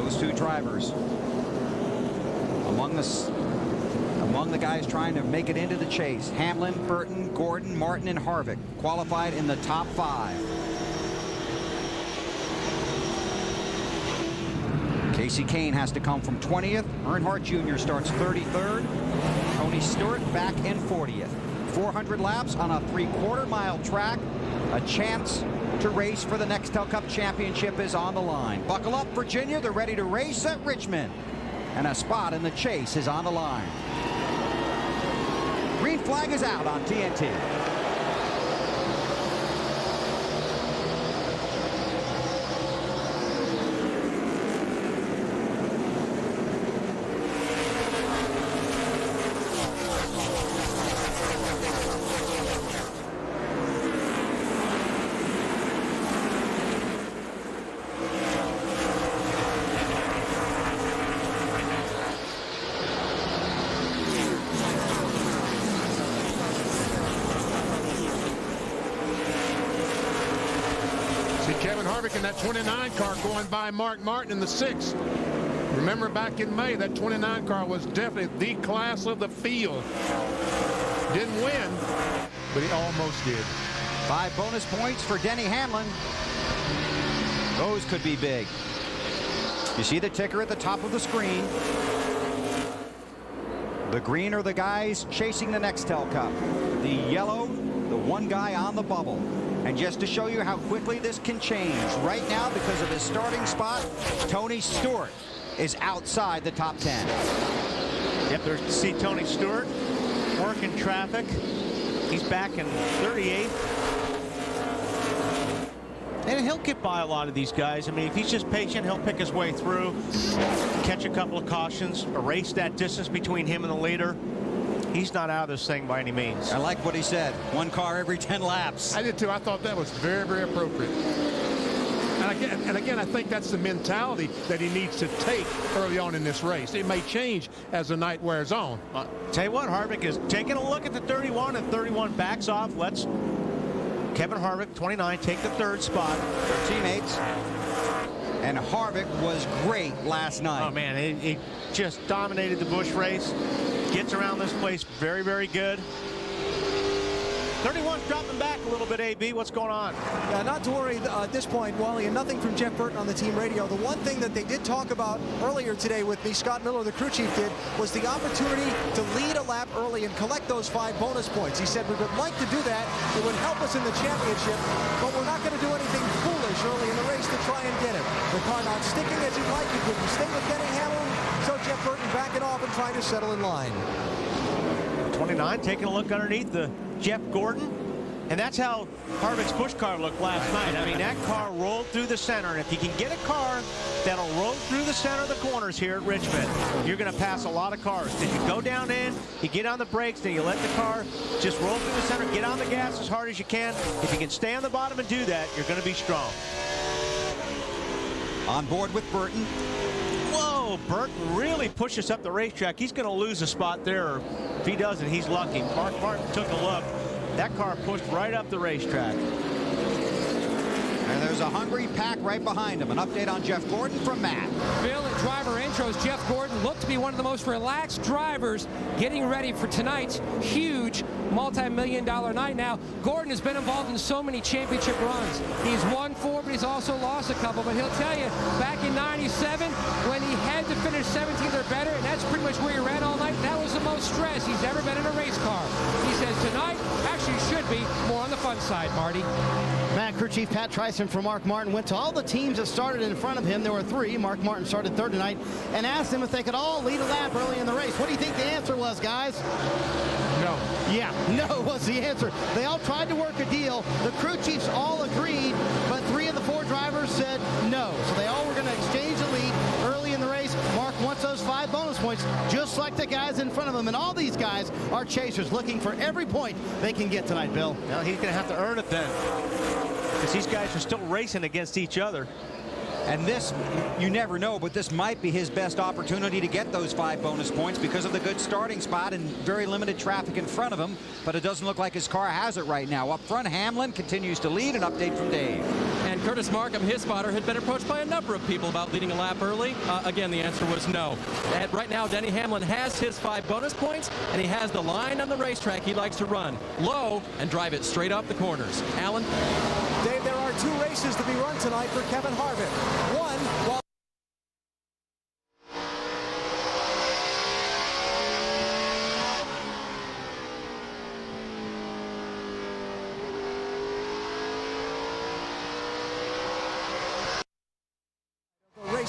those two drivers. Among the guys trying to make it into the chase, Hamlin, Burton, Gordon, Martin, and Harvick qualified in the top 5. Casey Kane has to come from 20th. Earnhardt Jr. starts 33rd. Tony Stewart back in 40th. 400 laps on a 3/4 mile track. A chance to race for the Nextel Cup Championship is on the line. Buckle up, Virginia. They're ready to race at Richmond. And a spot in the chase is on the line. Green flag is out on TNT. Kevin Harvick in that 29 car going by Mark Martin in the 6. Remember back in May, that 29 car was definitely the class of the field. Didn't win, but he almost did. 5 bonus points for Denny Hamlin. Those could be big. You see the ticker at the top of the screen. The green are the guys chasing the Nextel Cup. The yellow, the one guy on the bubble. And just to show you how quickly this can change, right now, because of his starting spot, Tony Stewart is outside the top 10. Yep, there's to see Tony Stewart working traffic. He's back in 38th. And he'll get by a lot of these guys. I mean, if he's just patient, he'll pick his way through, catch a couple of cautions, erase that distance between him and the leader. He's not out of this thing by any means. I like what he said. 1 car every 10 laps. I did too. I thought that was very, very appropriate. And again, I think that's the mentality that he needs to take early on in this race. It may change as the night wears on. Tell you what, Harvick is taking a look at the 31, and 31 backs off. Let's Kevin Harvick, 29, take the 3rd spot. Their teammates. And Harvick was great last night. Oh, man, he just dominated the Busch race. Gets around this place very, very good. 31 dropping back a little bit, AB. What's going on? Yeah, not to worry at this point, Wally, and nothing from Jeff Burton on the team radio. The one thing that they did talk about earlier today with me, Scott Miller, the crew chief, did, was the opportunity to lead a lap early and collect those 5 bonus points. He said we would like to do that. It would help us in the championship, but we're not going to do anything foolish early in the race to try and get it. The car not sticking as you'd like. It wouldn't stay with Denny Hamlin, so Jeff Burton backing off and trying to settle in line. 29 taking a look underneath the Jeff Gordon. And that's how Harvick's Busch car looked last night. I mean, that car rolled through the center. And if you can get a car that'll roll through the center of the corners here at Richmond, you're going to pass a lot of cars. Then you go down in, you get on the brakes, then you let the car just roll through the center, get on the gas as hard as you can. If you can stay on the bottom and do that, you're going to be strong. On board with Burton. Whoa, Burton really pushes up the racetrack. He's going to lose a spot there, or if he doesn't, he's lucky. Mark Martin took a look. That car pushed right up the racetrack. And there's a hungry pack right behind him. An update on Jeff Gordon from Matt. Bill, in driver intros, Jeff Gordon looked to be one of the most relaxed drivers getting ready for tonight's huge multi-million-dollar night. Now, Gordon has been involved in so many championship runs. He's won 4, but he's also lost a couple. But he'll tell you, back in '97, when he had to finish 17th or better, and that's pretty much where he ran all night, that was the most stress he's ever been in a race car. He says tonight actually should be more on the fun side, Marty. Matt, crew chief Pat Tryson for Mark Martin went to all the teams that started in front of him. There were 3. Mark Martin started 3rd tonight, and asked them if they could all lead a lap early in the race. What do you think the answer was, guys? No. Yeah, no was the answer. They all tried to work a deal. The crew chiefs all agreed, but 3 of the 4 drivers said no. So they all were going to exchange the lead early in the race. Mark wants those 5 bonus points, just like the guys in front of him. And all these guys are chasers, looking for every point they can get tonight, Bill. Now he's going to have to earn it then, because these guys are still racing against each other. And this, you never know, but this might be his best opportunity to get those 5 bonus points because of the good starting spot and very limited traffic in front of him. But it doesn't look like his car has it right now. Up front, Hamlin continues to lead. An update from Dave. And And Curtis Markham, his spotter, had been approached by a number of people about leading a lap early. Again, the answer was no. And right now, Denny Hamlin has his 5 bonus points, and he has the line on the racetrack he likes to run low and drive it straight up the corners. Alan? Dave, there are 2 races to be run tonight for Kevin Harvick. One, while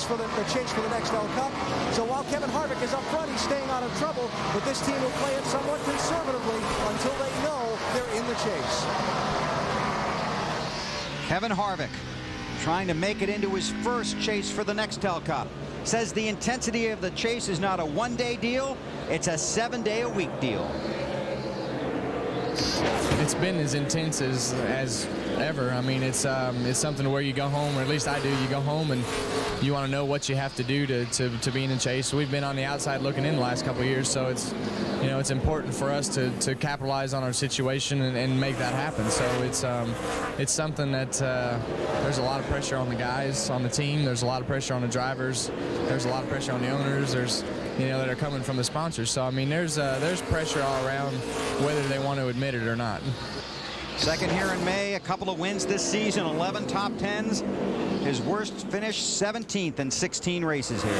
for the chase for the next L Cup. So while Kevin Harvick is up front, he's staying out of trouble, but this team will play it somewhat conservatively until they know they're in the chase. Kevin Harvick trying to make it into his first chase for the next L Cup. Says the intensity of the chase is not a one-day deal, it's a 7-day-a-week deal. It's been as intense as ever. I mean, it's something where you go home, or at least I do. You go home and you want to know what you have to do to be in the chase. We've been on the outside looking in the last couple of years, so it's important for us to capitalize on our situation and make that happen. So it's something that there's a lot of pressure on the guys on the team. There's a lot of pressure on the drivers. There's a lot of pressure on the owners. There's that are coming from the sponsors. So I mean, there's pressure all around, whether they want to admit it or not. Second here in May, a couple of wins this season, 11 top 10s. His worst finish, 17th in 16 races here.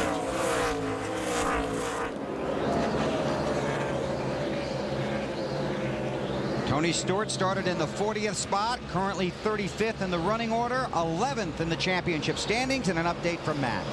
Tony Stewart started in the 40th spot, currently 35th in the running order, 11th in the championship standings, and an update from Matt.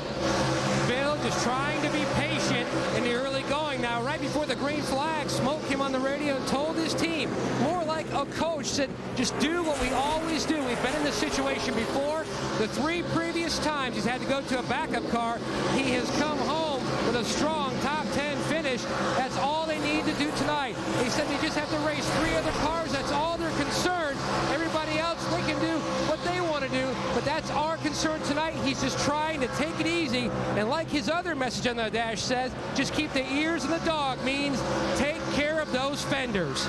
Bill just trying to be patient in the early going. Now, right before the green flag, Smoke came on the radio and told his team, more like a coach, said, just do what we always do. We've been in this situation before. The 3 previous times he's had to go to a backup car, he has come home with a strong top 10 finish. That's all they need to do tonight. He said they just have to race 3 other cars. That's all they're concerned. Everybody else, they can do what they want to do, but that's our concern tonight. He's just trying to take it easy, and like his other message on the dash says, just keep the ears of the dog, means take care of those fenders.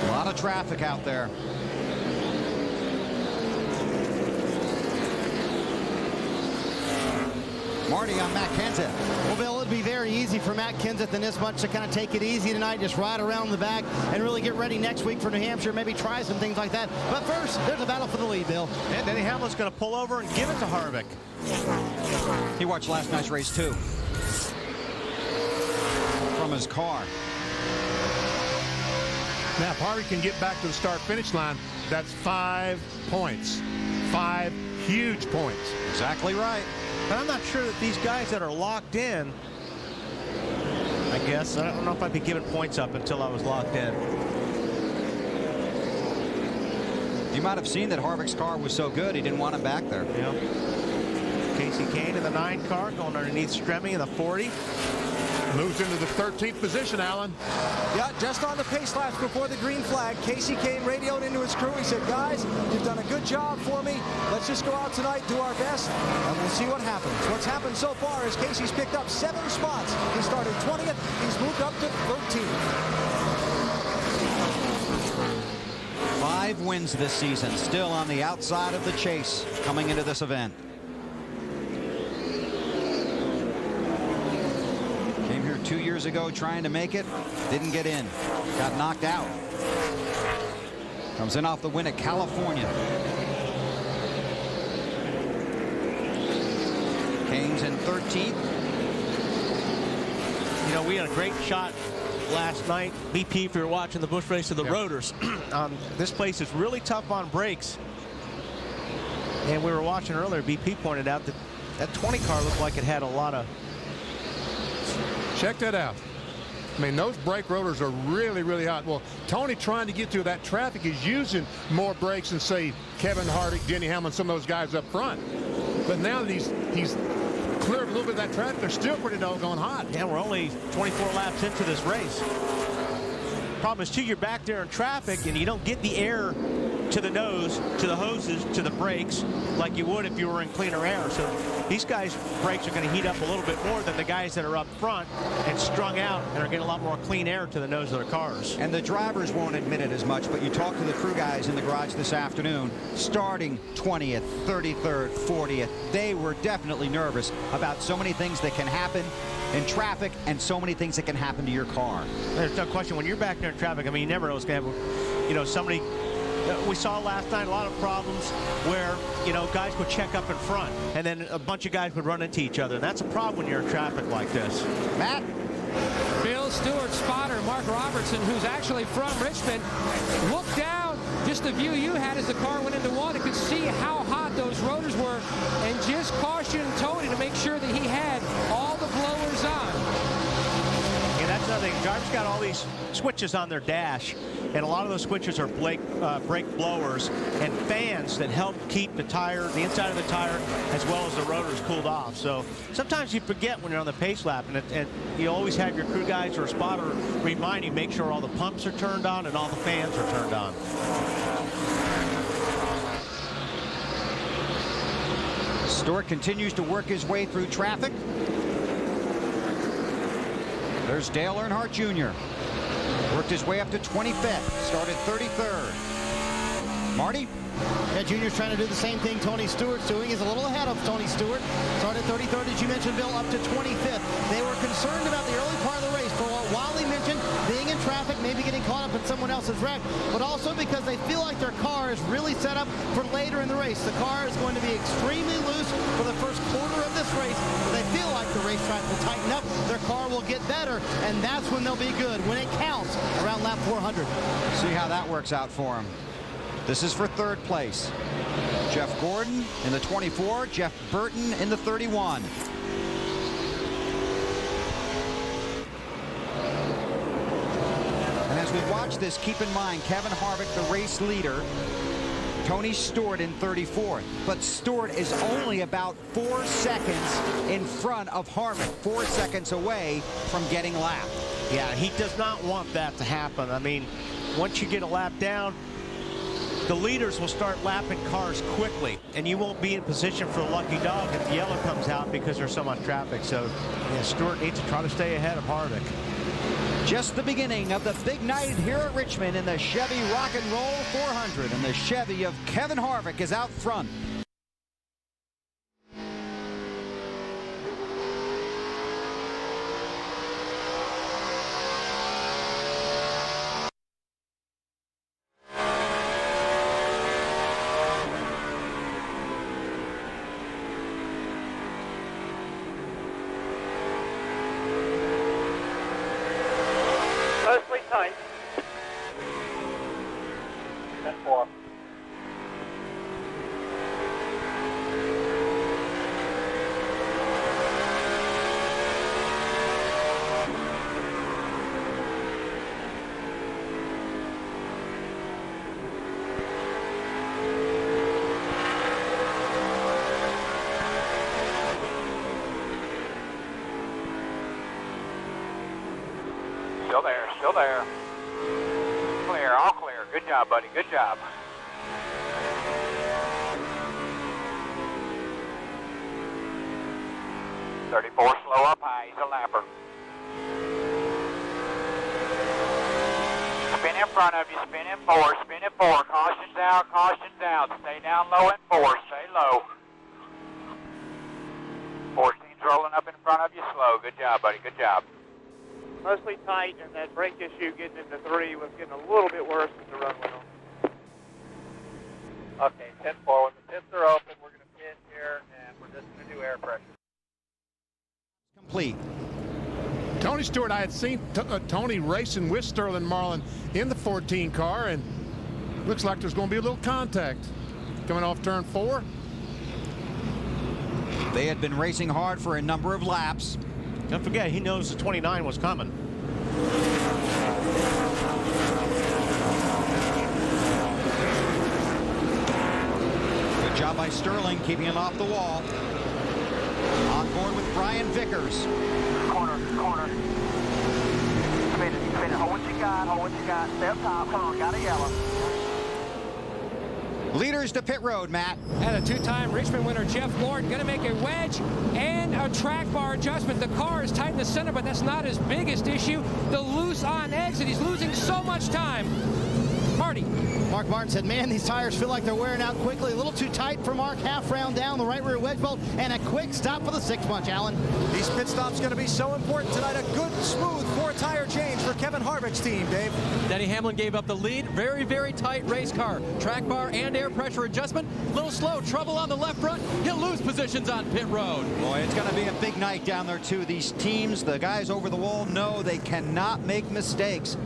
A lot of traffic out there. Marty on Matt Kenseth. Well, Bill, it'd be very easy for Matt Kenseth and this bunch to kind of take it easy tonight, just ride around the back and really get ready next week for New Hampshire, maybe try some things like that. But first, there's a battle for the lead, Bill. And Denny Hamlin's going to pull over and give it to Harvick. He watched last night's race too, from his car. Now, if Harvick can get back to the start-finish line, that's 5 points. 5 huge points. Exactly right. But I'm not sure that these guys that are locked in, I guess, I don't know if I'd be giving points up until I was locked in. You might have seen that Harvick's car was so good he didn't want him back there. Yeah. Casey Kane in the 9 car going underneath Stremme in the 40. Moves into the 13th position, Alan. Yeah, just on the pace laps before the green flag, Casey Kane radioed into his crew. He said, guys, you've done a good job for me. Let's just go out tonight, do our best, and we'll see what happens. What's happened so far is Casey's picked up 7 spots. He started 20th. He's moved up to 13th. 5 wins this season, still on the outside of the chase coming into this event. Came here 2 years ago trying to make it, didn't get in, got knocked out. Comes in off the win at California. Kane's in 13th. You know, we had a great shot last night. BP, if you were watching the Busch race of the rotors, this place is really tough on brakes. And we were watching earlier, BP pointed out that that 20 car looked like it had a lot of... Check that out. I mean, those brake rotors are really, really hot. Well, Tony trying to get through that traffic is using more brakes than, say, Kevin Harvick, Denny Hamlin, some of those guys up front. But now that he's cleared a little bit of that traffic, they're still pretty doggone hot. Yeah, we're only 24 laps into this race. Problem is, too, you're back there in traffic and you don't get the air to the nose, to the hoses, to the brakes, like you would if you were in cleaner air. So these guys' brakes are going to heat up a little bit more than the guys that are up front and strung out and are getting a lot more clean air to the nose of their cars. And the drivers won't admit it as much, but you talk to the crew guys in the garage this afternoon, starting 20th, 33rd, 40th, they were definitely nervous about so many things that can happen in traffic and so many things that can happen to your car. There's no question, when you're back there in traffic, I mean, you never know what's going to happen. You know, somebody, we saw last night a lot of problems where, you know, guys would check up in front and then a bunch of guys would run into each other. And that's a problem when you're in traffic like this. Matt? Bill Stewart spotter Mark Robertson, who's actually from Richmond, looked down, just the view you had as the car went into one, and could see how hot those rotors were, and just cautioned Tony to make sure that he had all the blowers on. Yeah, that's another thing. Drivers got all these switches on their dash, and a lot of those switches are brake blowers and fans that help keep the tire, the inside of the tire, as well as the rotors cooled off. So sometimes you forget when you're on the pace lap, and you always have your crew guys or a spotter remind you, make sure all the pumps are turned on and all the fans are turned on. Stewart continues to work his way through traffic. There's Dale Earnhardt Jr. Worked his way up to 25th, started 33rd. Marty? Yeah, Junior's trying to do the same thing Tony Stewart's doing. He's a little ahead of Tony Stewart. Started 33rd, as you mentioned, Bill, up to 25th. They were concerned about the early part of the race for what Wally mentioned, being in traffic, maybe getting caught up in someone else's wreck, but also because they feel like their car is really set up for later in the race. The car is going to be extremely loose for the first quarter of this race. They feel like the racetrack will tighten up, their car will get better, and that's when they'll be good, when it counts around lap 400. See how that works out for him. This is for third place. Jeff Gordon in the 24, Jeff Burton in the 31. And as we watch this, keep in mind, Kevin Harvick, the race leader, Tony Stewart in 34th. But Stewart is only about 4 seconds in front of Harvick, 4 seconds away from getting lapped. Yeah, he does not want that to happen. I mean, once you get a lap down, the leaders will start lapping cars quickly, and you won't be in position for the lucky dog if the yellow comes out because there's so much traffic. So, yeah, Stewart needs to try to stay ahead of Harvick. Just the beginning of the big night here at Richmond in the Chevy Rock and Roll 400, and the Chevy of Kevin Harvick is out front. Mostly tight. 10-4. Still there, still there. Clear, all clear. Good job, buddy, good job. .34 slow up high, he's a lapper. Spin in front of you, spin in four, spin in four. Caution's out, caution's out. Stay down low in four, stay low. 14's rolling up in front of you, slow. Good job, buddy, good job. Mostly tight, and that brake issue getting into 3 was getting a little bit worse as the run went on. Okay, 10-4. When the pits are open, we're going to pin here, and we're just going to do air pressure. Complete. Tony Stewart, I had seen Tony racing with Sterling Marlin in the 14 car, and looks like there's going to be a little contact coming off turn 4. They had been racing hard for a number of laps. Don't forget, he knows the 29 was coming. Good job by Sterling, keeping him off the wall. On board with Brian Vickers. Corner, corner. Spin it, hold what you got, hold what you got. Stay up top, come on, got a yellow. Leaders to pit road, Matt. And a two-time Richmond winner, Jeff Gordon, going to make a wedge and a track bar adjustment. The car is tight in the center, but that's not his biggest issue. The loose on exit. He's losing so much time. Marty. Mark Martin said, man, these tires feel like they're wearing out quickly. A little too tight for Mark. Half round down, the right rear wedge bolt, and a quick stop for the 6-bunch, Alan. These pit stops going to be so important tonight. A good, smooth 4-tire change for Kevin Harvick's team, Dave. Denny Hamlin gave up the lead. Very, very tight race car. Track bar and air pressure adjustment. Little slow. Trouble on the left front. He'll lose positions on pit road. Boy, it's going to be a big night down there, too. These teams, the guys over the wall, know they cannot make mistakes.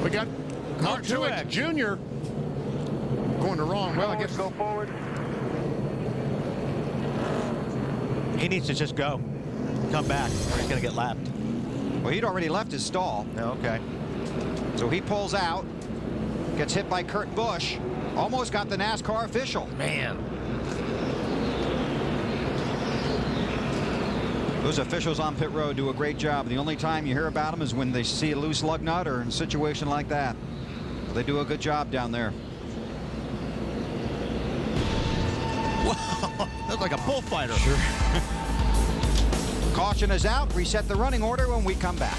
We got Mark Truex Jr. going the wrong way. I guess Go forward. He needs to just go. Come back, or he's going to get lapped. Well, he'd already left his stall. Okay. So he pulls out, gets hit by Kurt Busch, almost got the NASCAR official. Man. Those officials on pit road do a great job. The only time you hear about them is when they see a loose lug nut or in a situation like that. They do a good job down there. Wow, that's like a bullfighter. Sure. Caution is out. Reset the running order when we come back.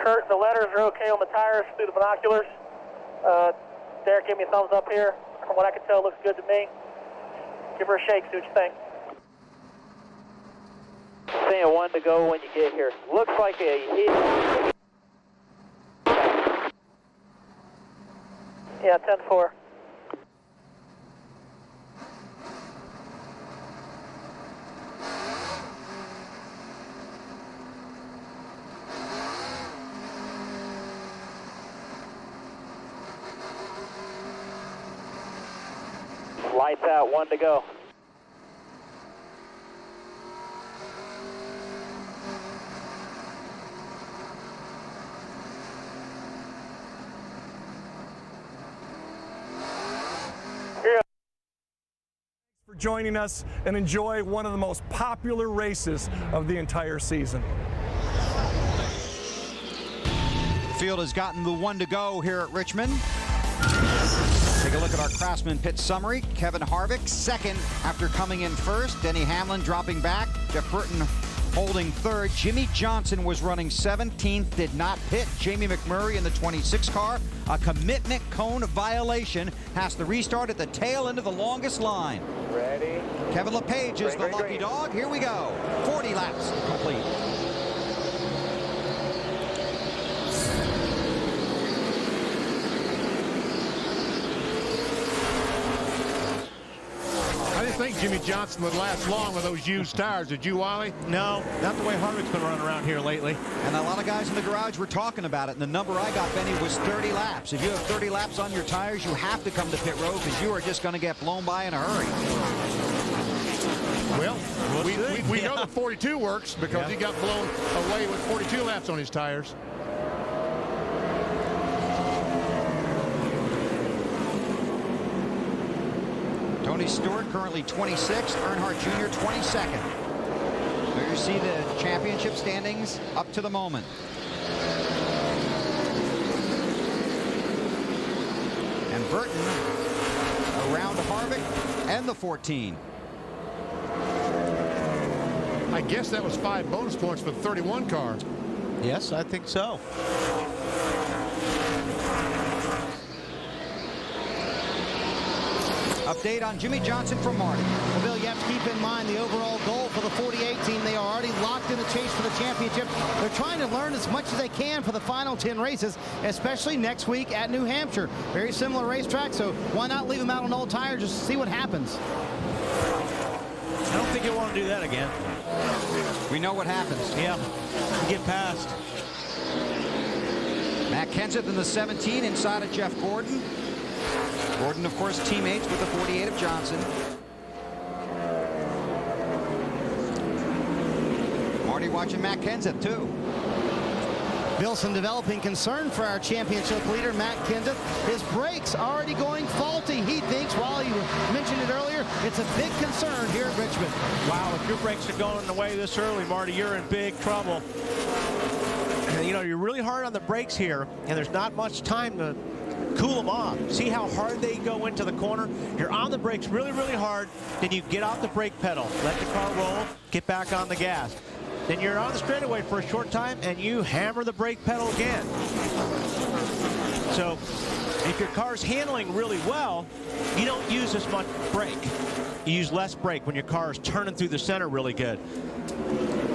Kurt, the letters are okay on the tires through the binoculars. Derek, give me a thumbs up here. From what I can tell, it looks good to me. Give her a shake, see what you think. Saying 1 to go when you get here. Looks like a hit. Yeah, 10-4. Lights out, 1 to go. For joining us and enjoy one of the most popular races of the entire season. The field has gotten the 1 to go here at Richmond. Take a look at our Craftsman pit summary. Kevin Harvick second after coming in first. Denny Hamlin dropping back. Jeff Burton holding third. Jimmy Johnson was running 17th, did not pit. Jamie McMurray in the 26 car. A commitment cone violation. Has to restart at the tail end of the longest line. Ready. Kevin LePage is the lucky dog. Here we go. 40 laps complete. I didn't think Jimmy Johnson would last long with those used tires. Did you, Wally? No, not the way Harvick's been running around here lately. And a lot of guys in the garage were talking about it, and the number I got, Benny, was 30 laps. If you have 30 laps on your tires, you have to come to pit road because you are just going to get blown by in a hurry. Well, we know the 42 works because he got blown away with 42 laps on his tires. Tony Stewart currently 26th, Earnhardt Jr. 22nd. There you see the championship standings up to the moment. And Burton around Harvick and the 14. I guess that was 5 bonus points for the 31 car. Yes, I think so. A update on Jimmy Johnson from Marty. Well, Bill, you have to keep in mind the overall goal for the 48 team. They are already locked in the chase for the championship. They're trying to learn as much as they can for the final 10 races, especially next week at New Hampshire. Very similar racetrack, so why not leave them out on old tires just to see what happens? I don't think you'll want to do that again. We know what happens. Yeah, you get past. Matt Kenseth in the 17 inside of Jeff Gordon. Gordon, of course, teammates with the 48 of Johnson. Marty watching Matt Kenseth, too. Bill, some developing concern for our championship leader, Matt Kenseth. His brakes already going faulty, he thinks. While you mentioned it earlier, it's a big concern here at Richmond. Wow, if your brakes are going away this early, Marty, you're in big trouble. You know, you're really hard on the brakes here, and there's not much time to cool them off. See how hard they go into the corner? You're on the brakes really, really hard, then you get off the brake pedal, let the car roll, get back on the gas. Then you're on the straightaway for a short time, and you hammer the brake pedal again. So if your car's handling really well, you don't use as much brake. You use less brake when your car is turning through the center really good.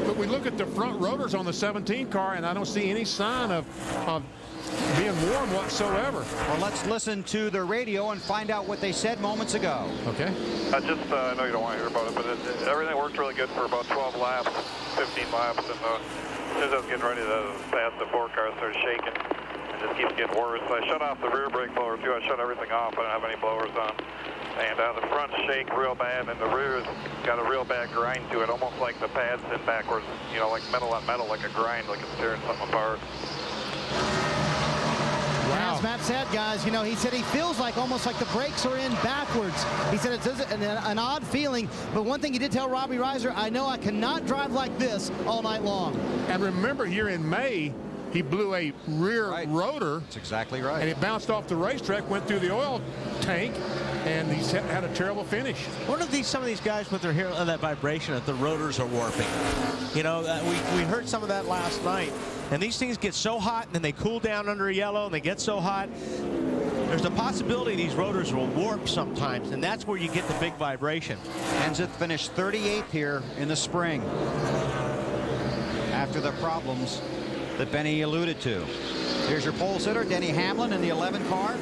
But we look at the front rotors on the 17 car, and I don't see any sign of being warm whatsoever. Well, let's listen to the radio and find out what they said moments ago. Okay. I know you don't want to hear about it, but everything worked really good for about 12 laps, 15 laps, and as soon as I was getting ready to pass the 4 car, I started shaking. It just keeps getting worse. So I shut off the rear brake blower, too. I shut everything off. I don't have any blowers on. And the front shake real bad, and the rear's got a real bad grind to it, almost like the pads in backwards, you know, like metal on metal, like a grind, like it's tearing something apart. Wow. As Matt said, guys, you know, he said he feels like almost like the brakes are in backwards. He said it's an odd feeling, but one thing he did tell Robbie Reiser, I know I cannot drive like this all night long. And remember, here in May, he blew a rear rotor. That's exactly right. And it bounced off the racetrack, went through the oil tank, and he's had a terrible finish. One of some of these guys with their hair on that vibration that the rotors are warping. You know, we heard some of that last night. And these things get so hot, and then they cool down under yellow, and they get so hot. There's a possibility these rotors will warp sometimes, and that's where you get the big vibration. Kenseth finished 38th here in the spring after the problems that Benny alluded to. Here's your pole sitter, Denny Hamlin, in the 11 car.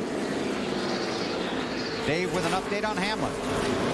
Dave with an update on Hamlin.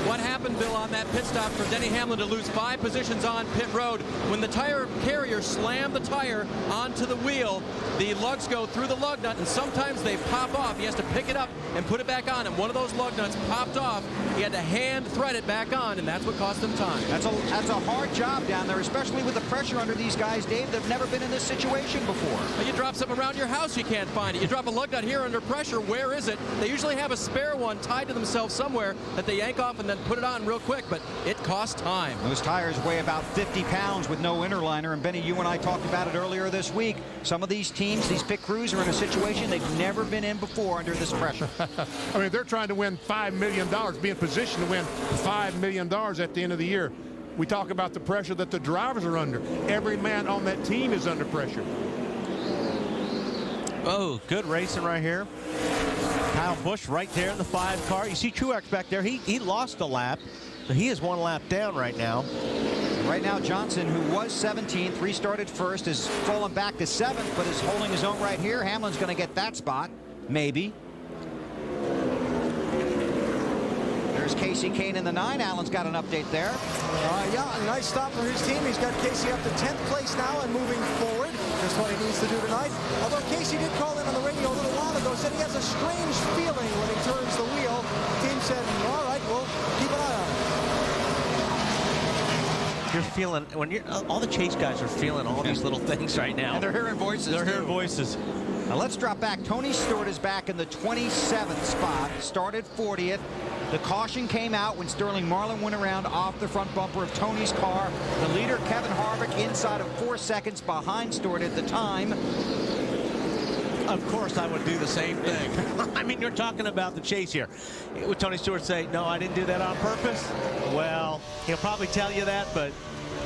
What happened, Bill, on that pit stop for Denny Hamlin to lose 5 positions on pit road? When the tire carrier slammed the tire onto the wheel, the lugs go through the lug nut, and sometimes they pop off. He has to pick it up and put it back on, and one of those lug nuts popped off. He had to hand thread it back on, and that's what cost him time. That's a hard job down there, especially with the pressure under these guys, Dave. They've never been in this situation before. Well, you drop something around your house, you can't find it. You drop a lug nut here under pressure, where is it? They usually have a spare one tied to themselves somewhere that they yank off and then put it on real quick, but it costs time. Those tires weigh about 50 pounds with no interliner, and Benny, you and I talked about it earlier this week. Some of these teams, these pit crews, are in a situation they've never been in before under this pressure. I mean, they're trying to win $5 million, be in position to win $5 million at the end of the year. We talk about the pressure that the drivers are under. Every man on that team is under pressure. Oh, good racing right here. Kyle Busch right there in the 5 car. You see Truex back there. He lost a lap, so he is 1 lap down right now. Right now, Johnson, who was 17th, restarted first, has fallen back to 7th, but is holding his own right here. Hamlin's going to get that spot, maybe. There's Casey Kane in the 9. Allen's got an update there. Yeah, a nice stop for his team. He's got Casey up to 10th place now and moving forward. That's what he needs to do tonight. Although Casey did call in on the radio a little while ago, said he has a strange feeling when he turns the wheel. The team said, all right, we'll keep an eye on it. You're feeling, when you're, all the Chase guys are feeling all these little things right now. And they're hearing voices. They're hearing voices. Now let's drop back. Tony Stewart is back in the 27th spot, started 40th. The caution came out when Sterling Marlin went around off the front bumper of Tony's car. The leader, Kevin Harvick, inside of 4 seconds behind Stewart at the time. Of course, I would do the same thing. I mean, you're talking about the Chase here. Would Tony Stewart say, no, I didn't do that on purpose? Well, he'll probably tell you that, but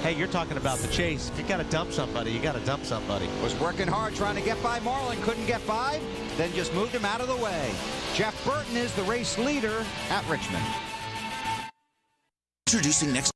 hey, you're talking about the Chase. If you got to dump somebody, you got to dump somebody. Was working hard trying to get by Marlin, couldn't get by, then just moved him out of the way. Jeff Burton is the race leader at Richmond. Introducing next.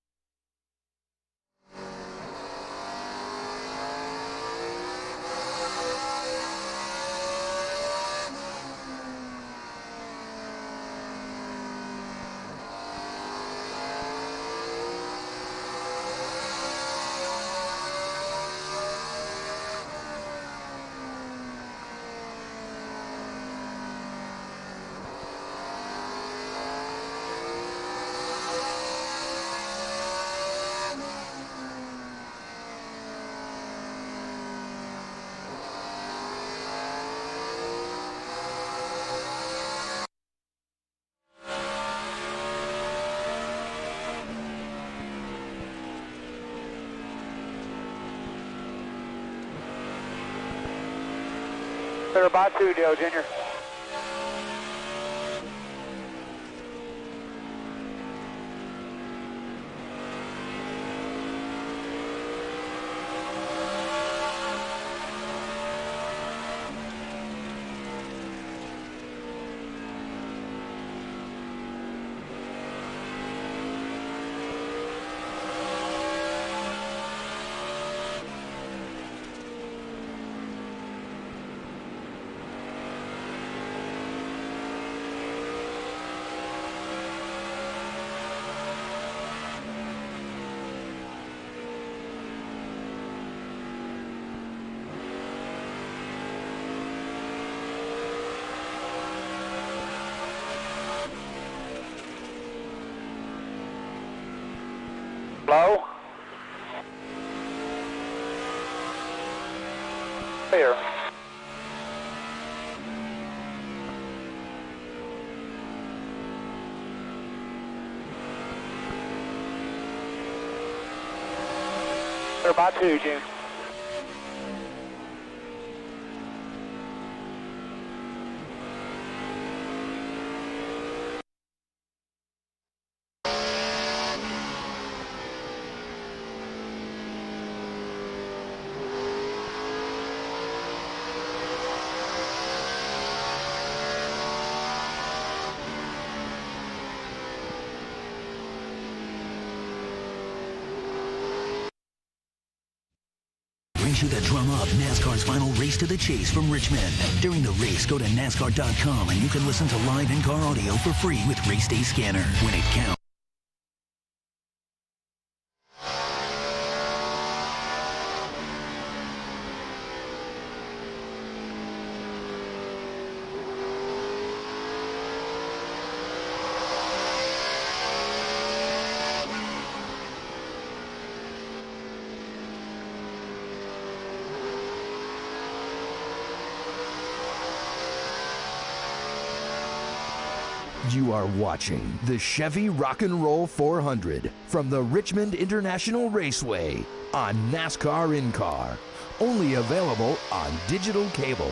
Clear by 2, Dale Jr. Low. Clear. Clear by 2, June. You to drum up NASCAR's final race to the chase from Richmond. During the race, go to NASCAR.com and you can listen to live in-car audio for free with Race Day Scanner when it counts. You are watching the Chevy Rock and Roll 400 from the Richmond International Raceway on NASCAR In-Car. Only available on digital cable.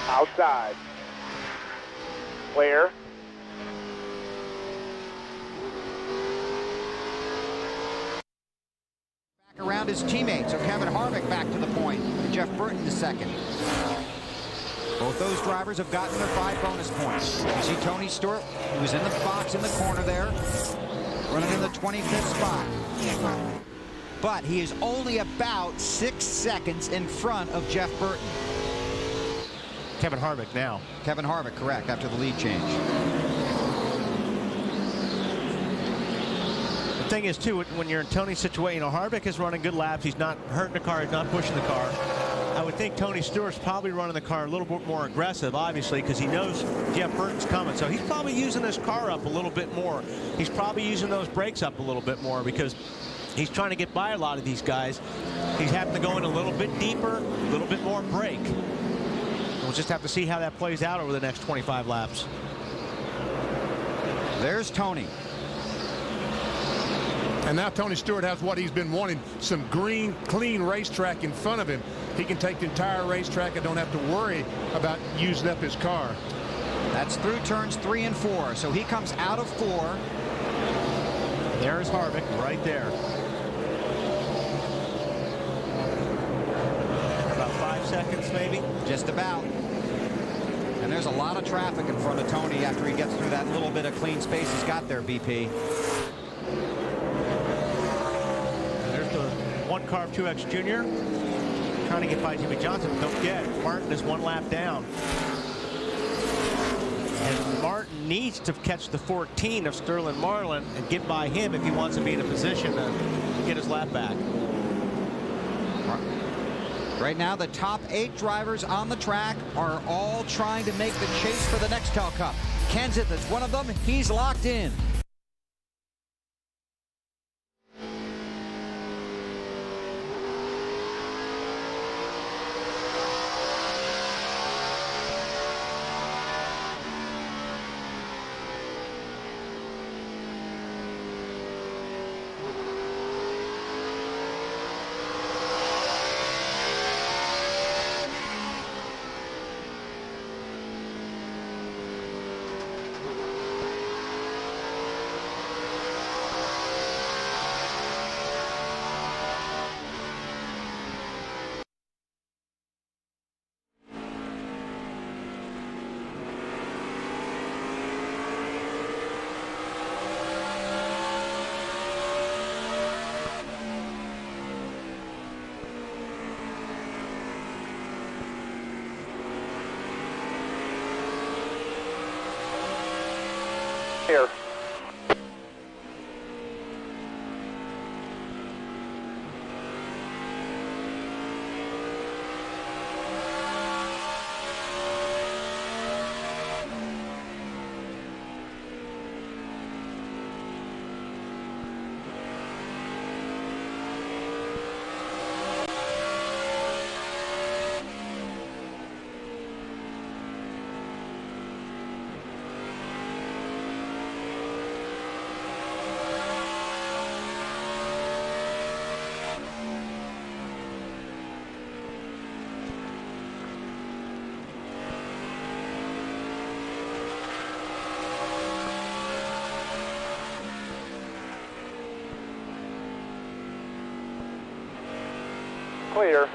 Outside. Clear. Around his teammates, so Kevin Harvick back to the point, and Jeff Burton to second. Both those drivers have gotten their 5 bonus points. You see Tony Stewart, who was in the box in the corner there, running in the 25th spot. But he is only about 6 seconds in front of Jeff Burton. Kevin Harvick now. Kevin Harvick, correct, after the lead change. The thing is, too, when you're in Tony's situation, Harvick is running good laps. He's not hurting the car. He's not pushing the car. I would think Tony Stewart's probably running the car a little bit more aggressive, obviously, because he knows Jeff Burton's coming. So he's probably using his car up a little bit more. He's probably using those brakes up a little bit more because he's trying to get by a lot of these guys. He's having to go in a little bit deeper, a little bit more brake. We'll just have to see how that plays out over the next 25 laps. There's Tony. And now Tony Stewart has what he's been wanting, some green, clean racetrack in front of him. He can take the entire racetrack and don't have to worry about using up his car. That's through turns 3 and 4. So he comes out of 4. There's Harvick right there. seconds, maybe? Just about. And there's a lot of traffic in front of Tony after he gets through that little bit of clean space he's got there, BP. And there's the one carb 2X Junior trying to get by Jimmy Johnson. Don't forget, Martin is 1 lap down. And Martin needs to catch the 14 of Sterling Marlin and get by him if he wants to be in a position to get his lap back. Right now, the top 8 drivers on the track are all trying to make the chase for the Nextel Cup. Kenseth is one of them. He's locked in. Here. Clear.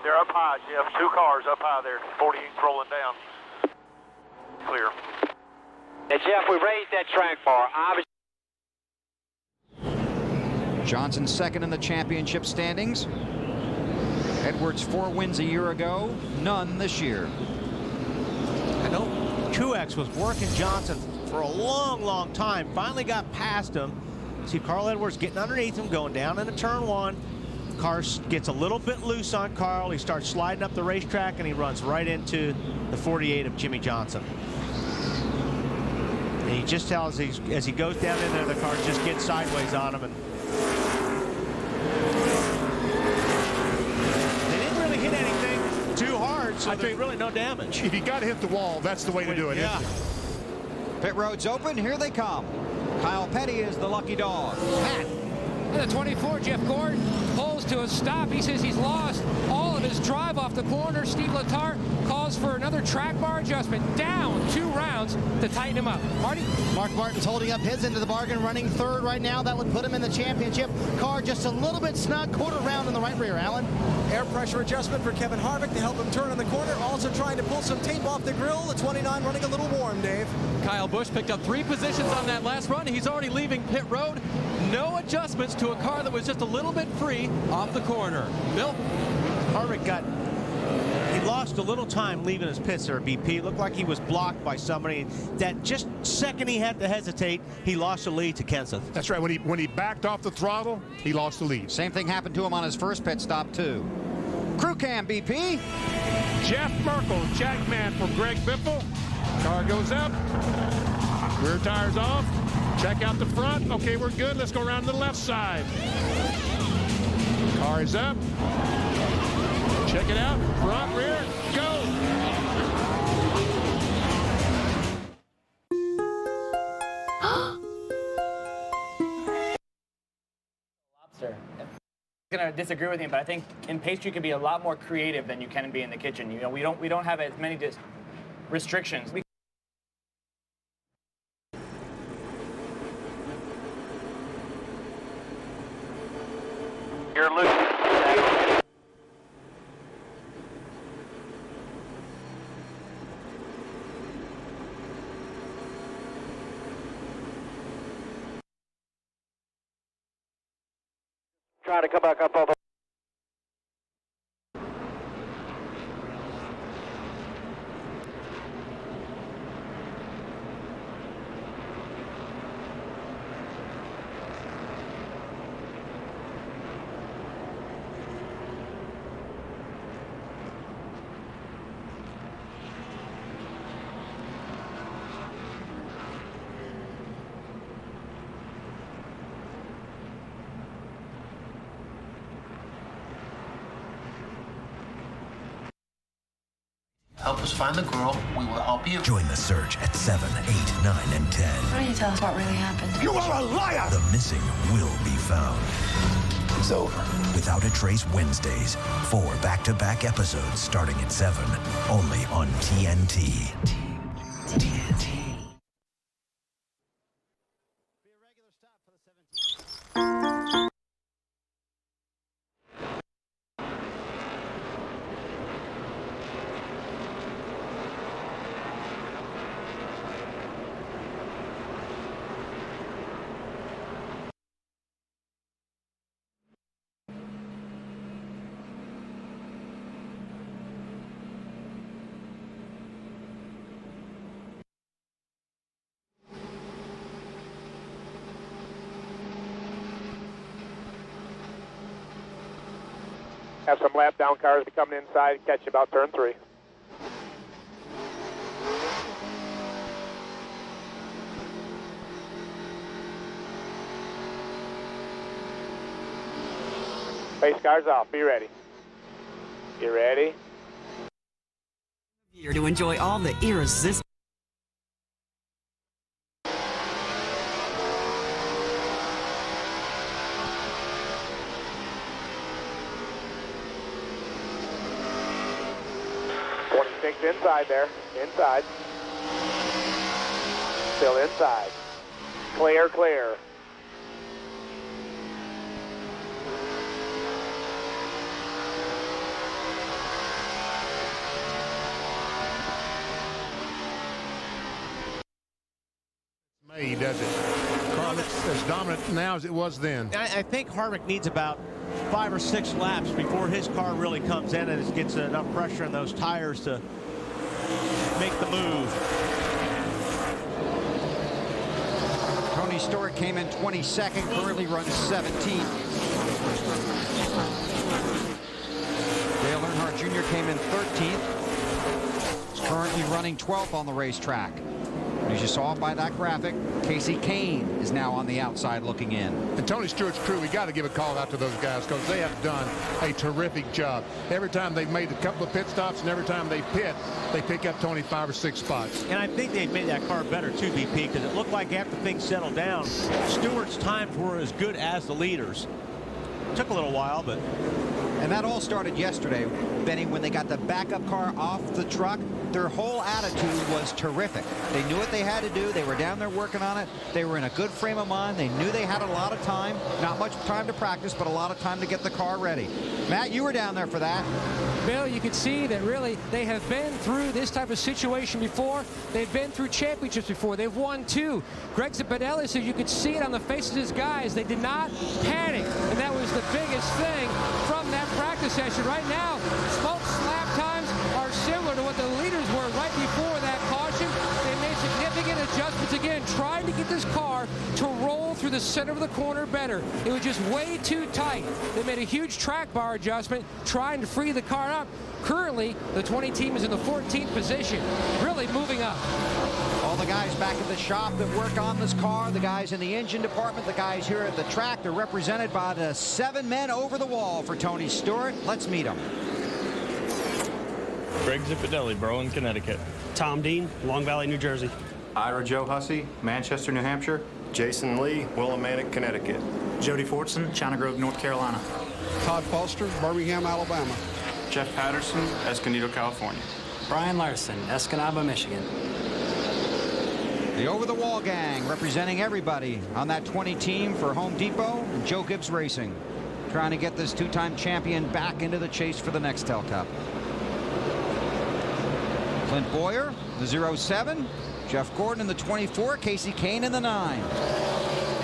They're up high, Jeff. 2 cars up high there. 48 rolling down. Clear. Hey, Jeff, we raised that track bar. Johnson second in the championship standings. Edwards 4 wins a year ago, none this year. I know Truex was working Johnson for a long time. Finally got past him. See Carl Edwards getting underneath him, going down into turn 1. Car gets a little bit loose on Carl. He starts sliding up the racetrack, and he runs right into the 48 of Jimmy Johnson. And he just tells as he goes down in there, the car just gets sideways on him. And they didn't really hit anything too hard. injured, so there's really no damage. If you got to hit the wall, that's the way to do it. Yeah. Pit road's open. Here they come. Kyle Petty is the lucky dog. Matt. And the 24, Jeff Gordon, pulls to a stop. He says he's lost all of his drive off the corner. Steve Letarte calls for another track bar adjustment. Down 2 rounds to tighten him up. Marty? Mark Martin's holding up his end of the bargain, running third right now. That would put him in the championship. Car just a little bit snug, quarter round in the right rear, Alan. Air pressure adjustment for Kevin Harvick to help him turn in the corner. Also trying to pull some tape off the grill. The 29 running a little warm, Dave. Kyle Busch picked up 3 positions on that last run. He's already leaving pit road. No adjustments to a car that was just a little bit free off the corner. Bill? Harvick he lost a little time leaving his pits there, BP. Looked like he was blocked by somebody. That just second he had to hesitate, he lost the lead to Kenseth. That's right. When he backed off the throttle, he lost the lead. Same thing happened to him on his first pit stop, too. Crew cam, BP. Jeff Merkel, Jackman for Greg Biffle. Car goes up. Rear tires off. Check out the front. Okay, we're good. Let's go around to the left side. Car is up. Check it out. Front, rear, go. Lobster. I'm gonna disagree with you, but I think in pastry you can be a lot more creative than you can be in the kitchen. You know, we don't have as many restrictions. You're loose. Try to come back up over. Help us find the girl. We will help you. Join the search at 7, 8, 9, and 10. Why don't you tell us what really happened? You are a liar! The missing will be found. It's over. Without a Trace Wednesdays. 4 back-to-back episodes starting at 7. Only on TNT. TNT. Have some lap down cars coming inside, catch you about turn 3. Pace cars off, be ready. You ready? Here to enjoy all the irresistible. Inside there, inside. Still inside. Clear, clear. Made, does it? Car looks as dominant now as it was then. I think Harvick needs about 5 or 6 laps before his car really comes in and it gets enough pressure in those tires to make the move. Tony Stewart came in 22nd, currently runs 17th. Dale Earnhardt Jr. came in 13th. He's currently running 12th on the racetrack. As you saw by that graphic, Casey Kane is now on the outside looking in. And Tony Stewart's crew, we got to give a call out to those guys because they have done a terrific job. Every time they've made a couple of pit stops and every time they pit, they pick up Tony 5 or 6 spots. And I think they've made that car better too, BP, because it looked like after things settled down, Stewart's times were as good as the leaders. Took a little while, but... And that all started yesterday, Benny, when they got the backup car off the truck. Their whole attitude was terrific. They knew what they had to do. They were down there working on it. They were in a good frame of mind. They knew they had a lot of time. Not much time to practice, but a lot of time to get the car ready. Matt, you were down there for that. Bill, you can see that really they have been through this type of situation before. They've been through championships before. They've won 2. Greg Zappatelli says you could see it on the faces of his guys. They did not panic, and that was the biggest thing from that practice session. Right now, Smoke's lap times are similar to what the leaders were right before that caution. They made significant adjustments again, trying to get this car to roll through the center of the corner better. It was just way too tight. They made a huge track bar adjustment, trying to free the car up. Currently, the 20 team is in the 14th position, really moving up. All the guys back at the shop that work on this car, the guys in the engine department, the guys here at the track, they're represented by the 7 men over the wall for Tony Stewart. Let's meet them. Greg Zappatelli, Berlin, Connecticut. Tom Dean, Long Valley, New Jersey. Ira Joe Hussey, Manchester, New Hampshire. Jason Lee, Willimantic, Connecticut. Jody Fortson, China Grove, North Carolina. Todd Foster, Birmingham, Alabama. Jeff Patterson, Escondido, California. Brian Larson, Escanaba, Michigan. The over-the-wall gang representing everybody on that 20 team for Home Depot and Joe Gibbs Racing, trying to get this 2-time champion back into the chase for the Nextel Cup. Clint Boyer, the 07, Jeff Gordon in the 24, Casey Kane in the 9.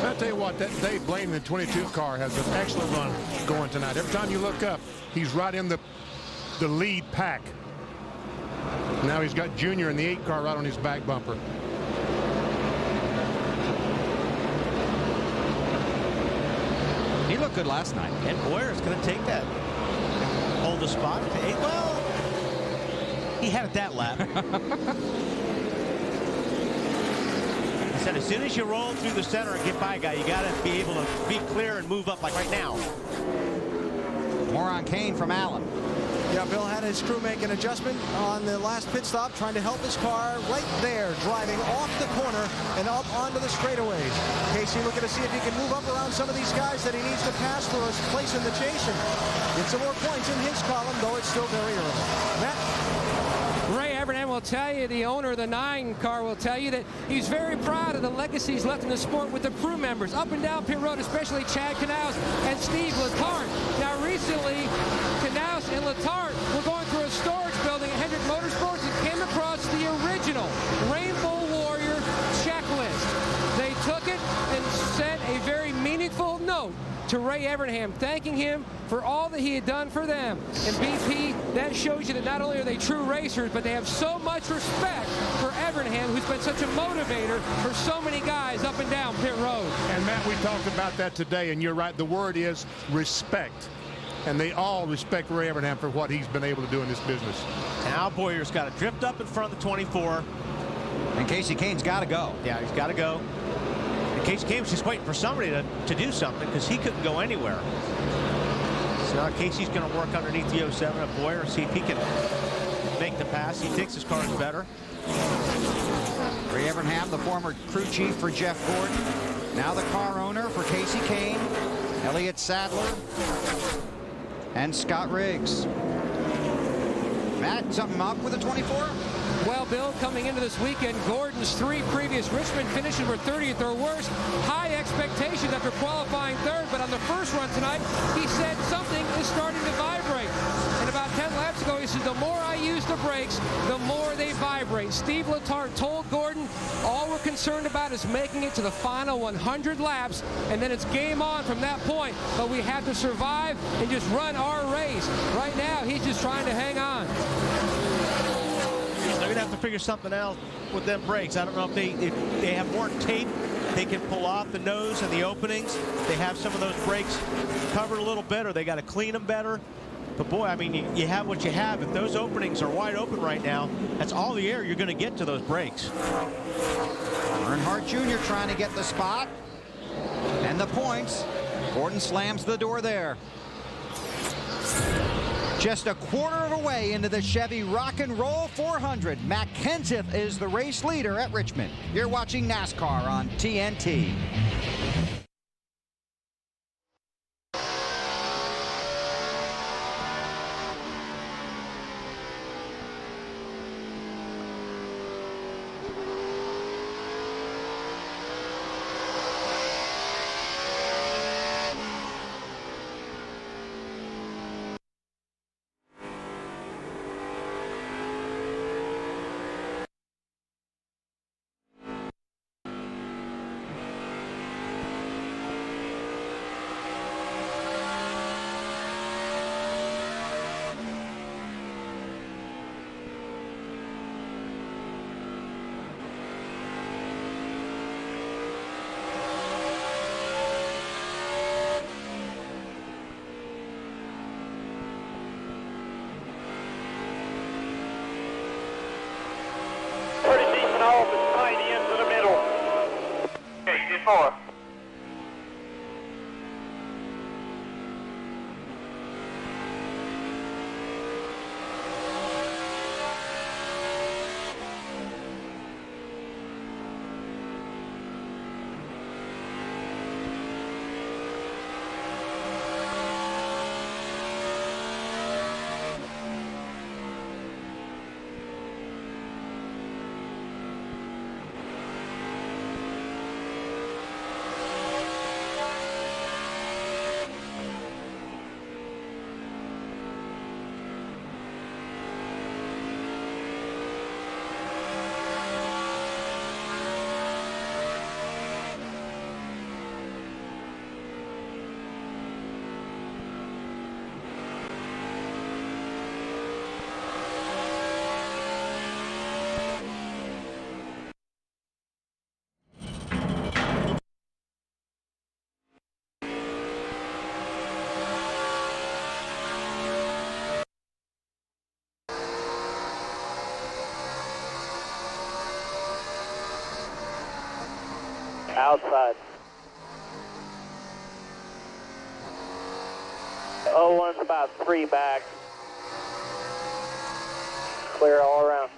I'll tell you what, that Dave Blaine in the 22 car has an excellent run going tonight. Every time you look up, he's right in the lead pack. Now he's got Junior in the 8 car right on his back bumper. He looked good last night. And Boyer's going to take that. Hold the spot. Well, he had it that lap. He said as soon as you roll through the center and get by a guy, you got to be able to be clear and move up like right now. More on Kane from Allen. Yeah, Bill had his crew make an adjustment on the last pit stop, trying to help his car right there, driving off the corner and up onto the straightaways. Casey looking to see if he can move up around some of these guys that he needs to pass for his place in the chase and get some more points in his column, though it's still very early. Matt? Ray Evernham will tell you, the owner of the 9 car will tell you that he's very proud of the legacies left in the sport with the crew members up and down pit road, especially Chad Knaus and Steve Letarte. Now recently, Knaus and Letarte were going through a storage building at Hendrick Motorsports and came across the original Rainbow Warrior checklist. They took it and sent a very meaningful note to Ray Evernham, thanking him for all that he had done for them. And BP, that shows you that not only are they true racers, but they have so much respect for Evernham, who's been such a motivator for so many guys up and down pit road. And Matt, we talked about that today, and you're right, the word is respect. And they all respect Ray Evernham for what he's been able to do in this business. Now Boyer's got to drift up in front of the 24. And Casey Kane's got to go. Yeah, he's got to go. And Casey Kane was just waiting for somebody to do something because he couldn't go anywhere. So now Casey's going to work underneath the 07 of Boyer and see if he can make the pass. He thinks his car is better. Ray Evernham, the former crew chief for Jeff Gordon. Now the car owner for Casey Kane, Elliott Sadler, and Scott Riggs. Matt, something up with the 24? Well, Bill, coming into this weekend, Gordon's 3 previous Richmond finishes were 30th or worse. High expectations after qualifying 3rd, but on the first run tonight, he said something is starting to vibrate. And about 10 laps ago, he said, the more I use the brakes, the more they vibrate. Steve Letarte told Gordon, all we're concerned about is making it to the final 100 laps, and then it's game on from that point. But we have to survive and just run our race. Right now, he's just trying to hang on. They're going to have to figure something out with them brakes. I don't know if they have more tape they can pull off the nose and the openings. They have some of those brakes covered a little better. They got to clean them better. But boy, I mean, you have what you have. If those openings are wide open right now, that's all the air you're going to get to those brakes. Earnhardt Jr. trying to get the spot. And the points. Gordon slams the door there. Just a quarter of a way into the Chevy Rock and Roll 400. Matt Kenseth is the race leader at Richmond. You're watching NASCAR on TNT. Four. Outside. 01's about 3 back. Clear all around.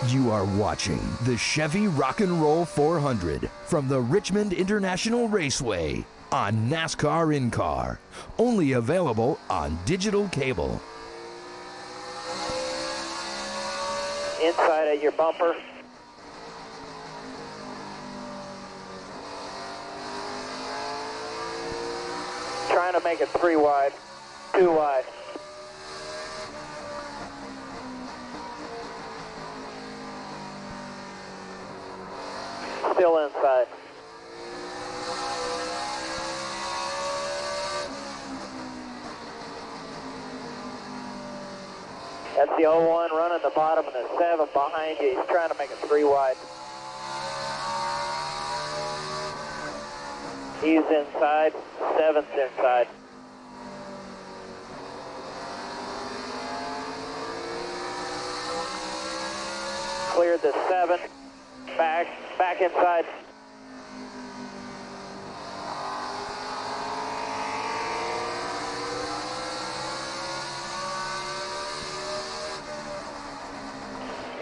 You are watching the Chevy Rock and Roll 400 from the Richmond International Raceway on NASCAR In-Car. Only available on digital cable. Inside at your bumper. Trying to make it 3 wide, 2 wide. Still inside. That's the 01 running the bottom and the 7 behind you. He's trying to make it 3 wide. He's inside. 7's inside. Cleared the 7. Back inside.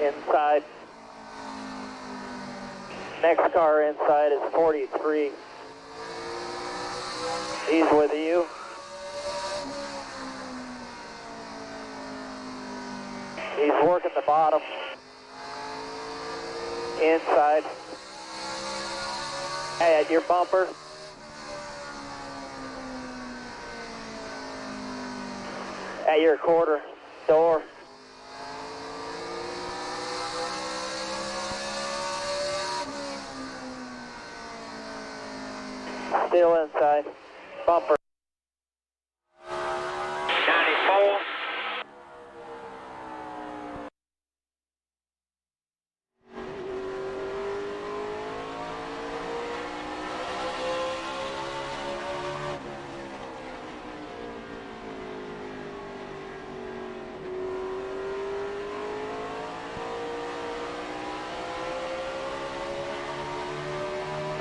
Inside. Next car inside is 43. He's with you. He's working the bottom. Inside. Hey, at your bumper. At your quarter, door. Still inside. Bumper. 94.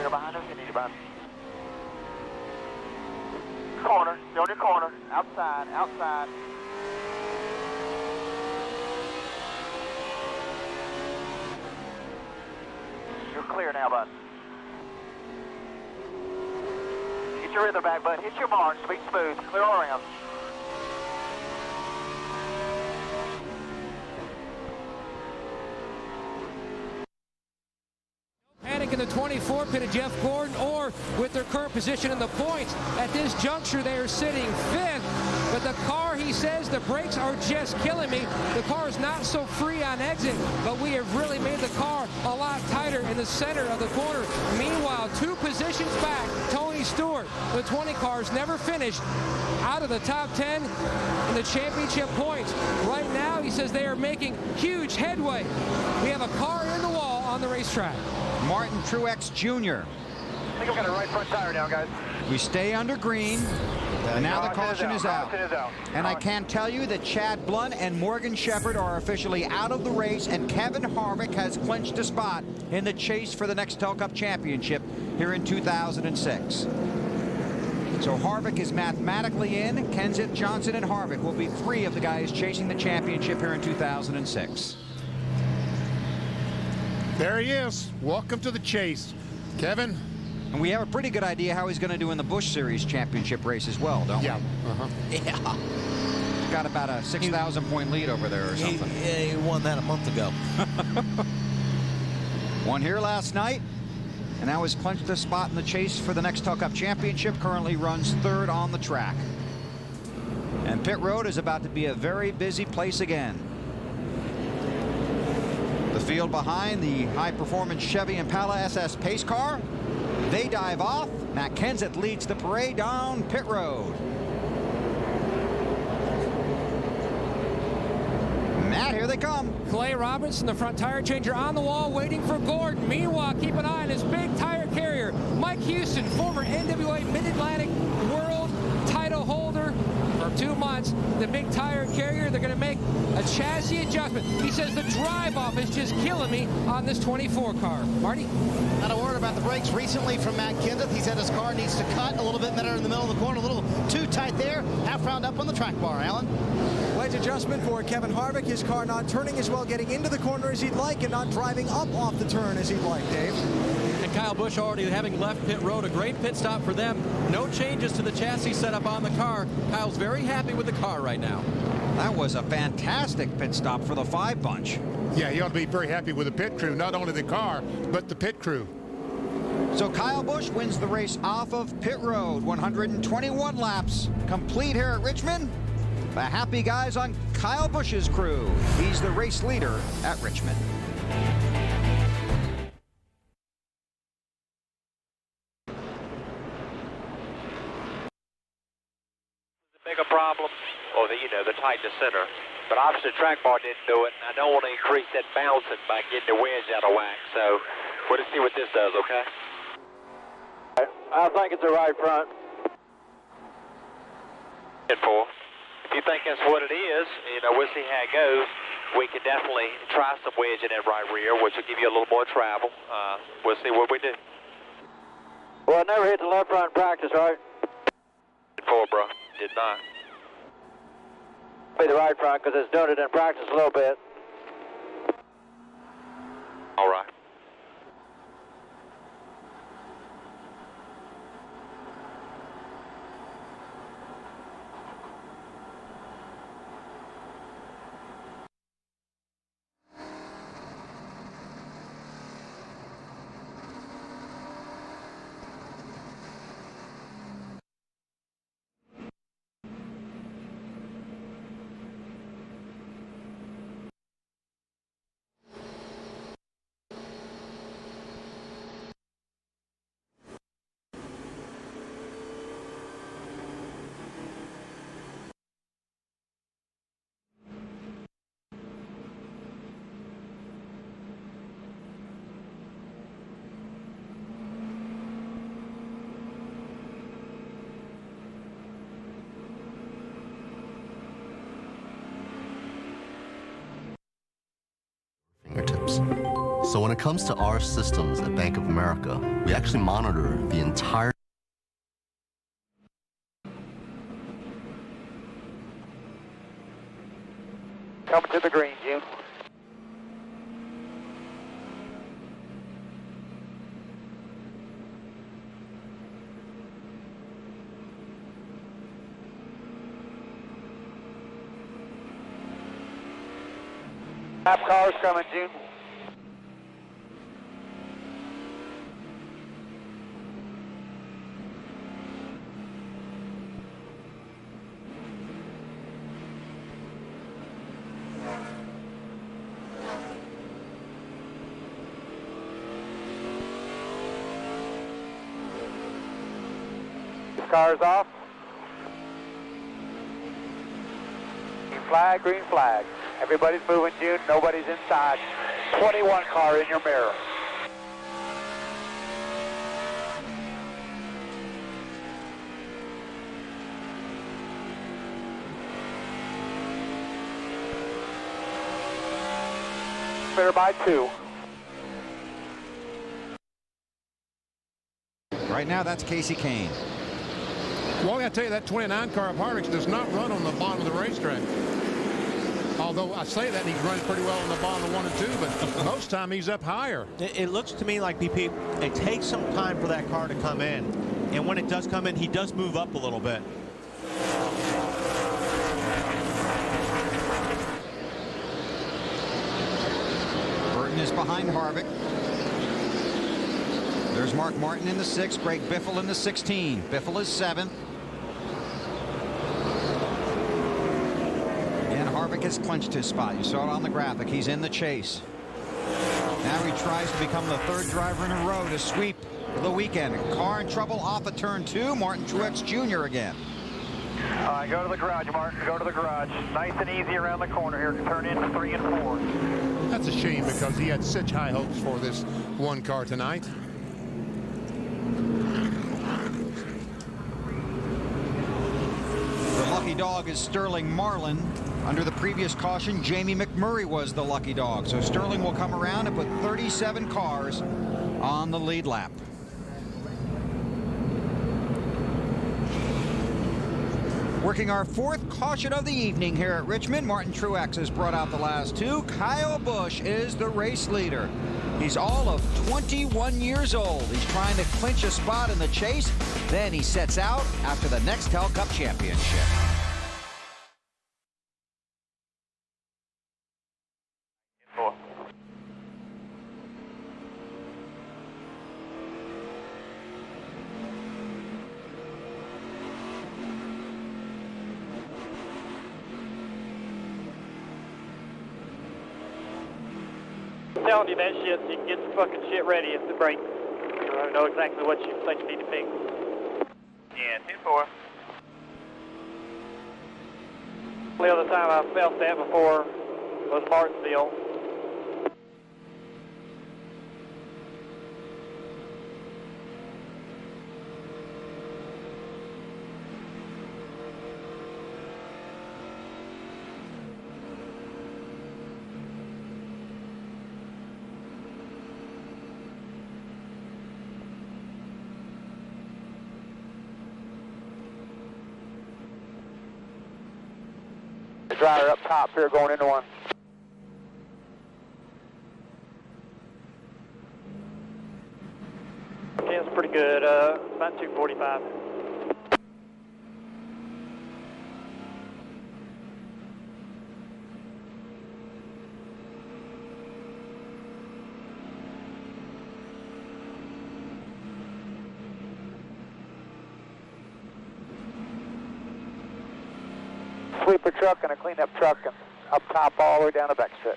You're behind us, you need to run. Corner, still in your corner. Outside, outside. You're clear now, bud. Get your rhythm back, bud. Hit your mark. Sweet smooth. Clear all around. Panic in the 24 pit of Jeff Gordon, or with their current position in the points. At this juncture, they are sitting 5th, but the car, he says, the brakes are just killing me. The car is not so free on exit, but we have really made the car a lot tighter in the center of the corner. Meanwhile, 2 positions back, Tony Stewart, the 20 cars, never finished out of the top 10 in the championship points. Right now, he says they are making huge headway. We have a car in the wall on the racetrack. Martin Truex Jr. I think I've got a right front tire now, guys. We stay under green, and now the caution is out. Caution is out. And I can tell you that Chad Blunt and Morgan Shepherd are officially out of the race, and Kevin Harvick has clinched a spot in the chase for the Nextel Cup Championship here in 2006. So Harvick is mathematically in. Kenseth, Johnson, and Harvick will be 3 of the guys chasing the championship here in 2006. There he is. Welcome to the chase, Kevin. And we have a pretty good idea how he's going to do in the Busch Series championship race as well, don't we? Yeah. Got about a 6,000 point lead over there or something. He won that a month ago. Won here last night, and now has clinched a spot in the chase for the Nextel Cup Championship. Currently runs 3rd on the track. And pit road is about to be a very busy place again. The field behind the high-performance Chevy Impala SS pace car. They dive off. Matt Kenseth leads the parade down pit road. Matt, here they come. Clay Robinson, the front tire changer, on the wall waiting for Gordon. Meanwhile, keep an eye on his big tire carrier, Mike Houston, former NWA Mid-Atlantic World title holder for 2 months. The big tire carrier, they're going to make a chassis adjustment. He says the drive-off is just killing me on this 24 car. Marty? Not a word about the brakes recently from Matt Kenseth. He said his car needs to cut a little bit better in the middle of the corner, a little too tight there. Half round up on the track bar, Alan. Wedge adjustment for Kevin Harvick. His car not turning as well, getting into the corner as he'd like, and not driving up off the turn as he'd like, Dave. And Kyle Busch already having left pit road. A great pit stop for them. No changes to the chassis setup on the car. Kyle's very happy with the car right now. That was a fantastic pit stop for the 5 bunch. Yeah, he ought to be very happy with the pit crew, not only the car, but the pit crew. So Kyle Busch wins the race off of pit road. 121 laps complete here at Richmond. The happy guys on Kyle Busch's crew. He's the race leader at Richmond. Bigger problem, or the tightness center. But obviously the track bar didn't do it, and I don't want to increase that bouncing by getting the wedge out of whack. So we'll just see what this does, okay? I think it's the right front. If you think that's what it is, we'll see how it goes. We can definitely try some wedge in that right rear, which will give you a little more travel. We'll see what we do. Well, I never hit the left front in practice, right? Bro. Did not. Be the right front because it's doing it in practice a little bit. All right. So when it comes to our systems at Bank of America, we actually monitor the entire Coming to the green, June. Lap cars coming, June. Cars off. Green flag, green flag. Everybody's moving, June. Nobody's inside. 21 car in your mirror. Clear by 2. Right now, that's Casey Kane. Well, I got to tell you, that 29 car of Harvick's does not run on the bottom of the racetrack. Although I say that, he's running pretty well on the bottom of 1 and 2, but most time he's up higher. It looks to me like, BP, it takes some time for that car to come in. And when it does come in, he does move up a little bit. Burton is behind Harvick. There's Mark Martin in the 6th, Greg Biffle in the 16. Biffle is 7th. And Harvick has clinched his spot. You saw it on the graphic. He's in the chase. Now he tries to become the 3rd driver in a row to sweep the weekend. Car in trouble off of turn 2. Martin Truex Jr. again. Go to the garage, Martin. Go to the garage. Nice and easy around the corner here. Turn into 3 and 4. That's a shame because he had such high hopes for this one car tonight. The lucky dog is Sterling Marlin. Under the previous caution, Jamie McMurray was the lucky dog. So Sterling will come around and put 37 cars on the lead lap. Working our 4th caution of the evening here at Richmond. Martin Truex has brought out the last 2. Kyle Busch is the race leader. He's all of 21 years old. He's trying to clinch a spot in the chase. Then he sets out after the Nextel Cup Championship. Telling you that shit, so you can get the fucking shit ready at the break. I know exactly what you think you need to fix. Yeah, 2-4. The other time I felt that before was Martinsville. Driver up top here going into 1. Yeah, it's pretty good. About 245. Sweeper truck and a cleanup truck and up top all the way down the backstretch.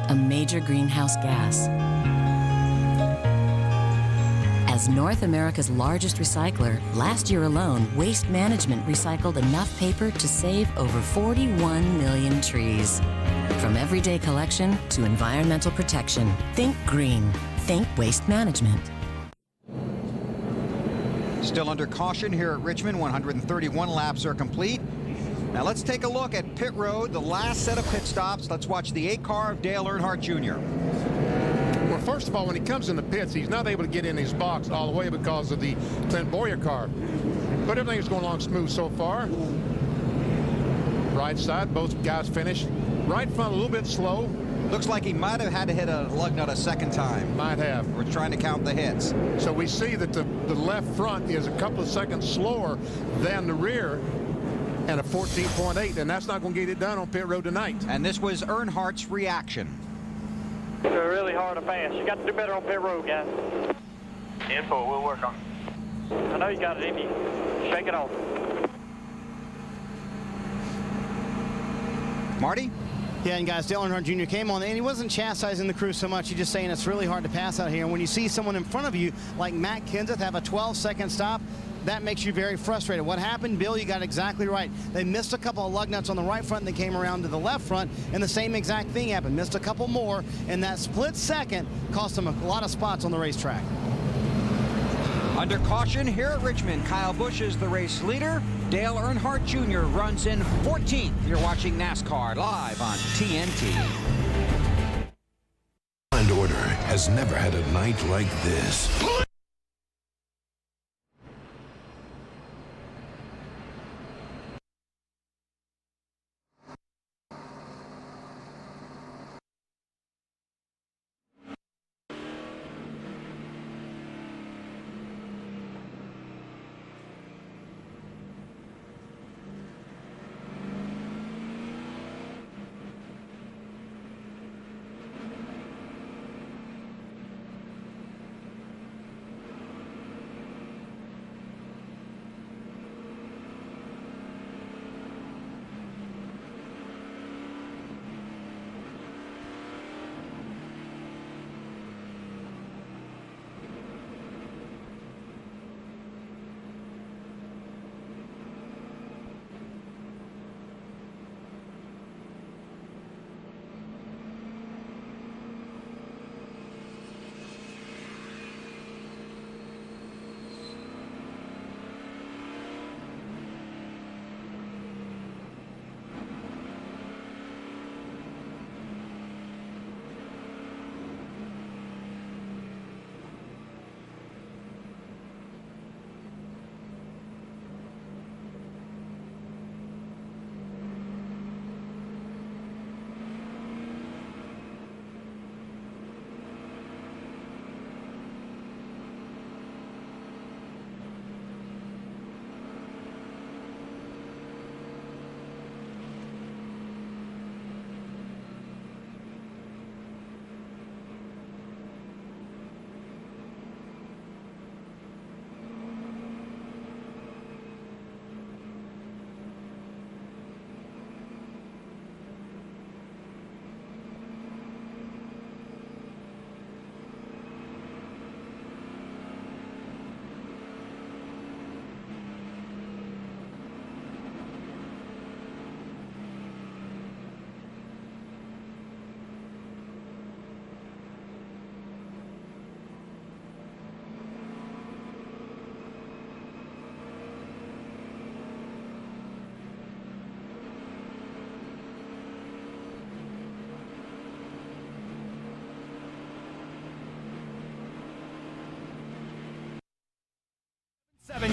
a major greenhouse gas. As North America's largest recycler, last year alone, Waste Management recycled enough paper to save over 41 million trees. From everyday collection to environmental protection, think green. Think Waste Management. Still under caution here at Richmond. 131 laps are complete. Now let's take a look at pit road, the last set of pit stops. Let's watch the 8 car of Dale Earnhardt Jr. Well, first of all, when he comes in the pits, he's not able to get in his box all the way because of the Clint Boyer car. But everything's going along smooth so far. Right side, both guys finished. Right front, a little bit slow. Looks like he might have had to hit a lug nut a second time. Might have. We're trying to count the hits. So we see that the left front is a couple of seconds slower than the rear, and a 14.8, and that's not going to get it done on pit road tonight. And this was Earnhardt's reaction. They're really hard to pass. You got to do better on pit road, guys. Info, we'll work on it. I know you got it in you. Shake it off. Marty? Yeah, and guys, Dale Earnhardt Jr. came on, and he wasn't chastising the crew so much. He's just saying it's really hard to pass out here. And when you see someone in front of you, like Matt Kenseth, have a 12-second stop, that makes you very frustrated. What happened, Bill, you got exactly right. They missed a couple of lug nuts on the right front, and they came around to the left front, and the same exact thing happened. Missed a couple more, and that split second cost them a lot of spots on the racetrack. Under caution here at Richmond, Kyle Busch is the race leader. Dale Earnhardt Jr. runs in 14th. You're watching NASCAR live on TNT. And Order has never had a night like this.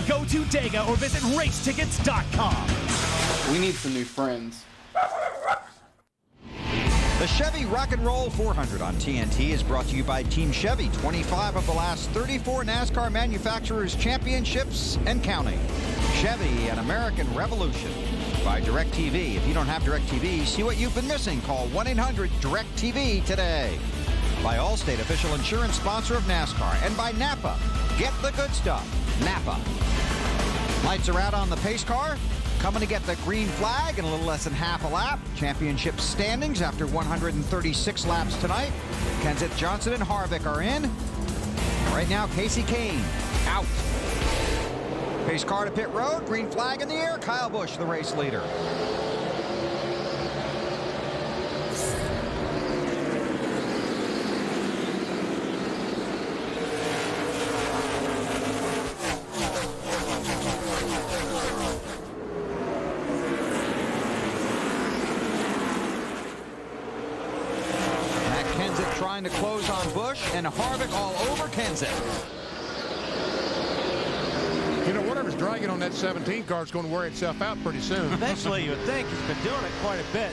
Go to Dega or visit racetickets.com. We need some new friends. The Chevy Rock and Roll 400 on TNT is brought to you by Team Chevy. 25 of the last 34 NASCAR manufacturers championships and counting. Chevy, an American revolution. By DirecTV. If you don't have DirecTV, see what you've been missing. Call 1-800-DirecTV today. By Allstate, official insurance sponsor of NASCAR. And by Napa. Get the good stuff. Napa. Lights are out on the pace car. coming to get the green flag in a little less than half a lap. Championship standings after 136 laps tonight. Kenseth, Johnson, and Harvick are in. Right now, Kasey Kahne out. Pace car to pit road. Green flag in the air. Kyle Busch, the race leader. Trying to close on Busch, and Harvick all over Kenseth. You know, whatever's dragging on that 17 car is going to wear itself out pretty soon. Eventually, you would think. He's been doing it quite a bit.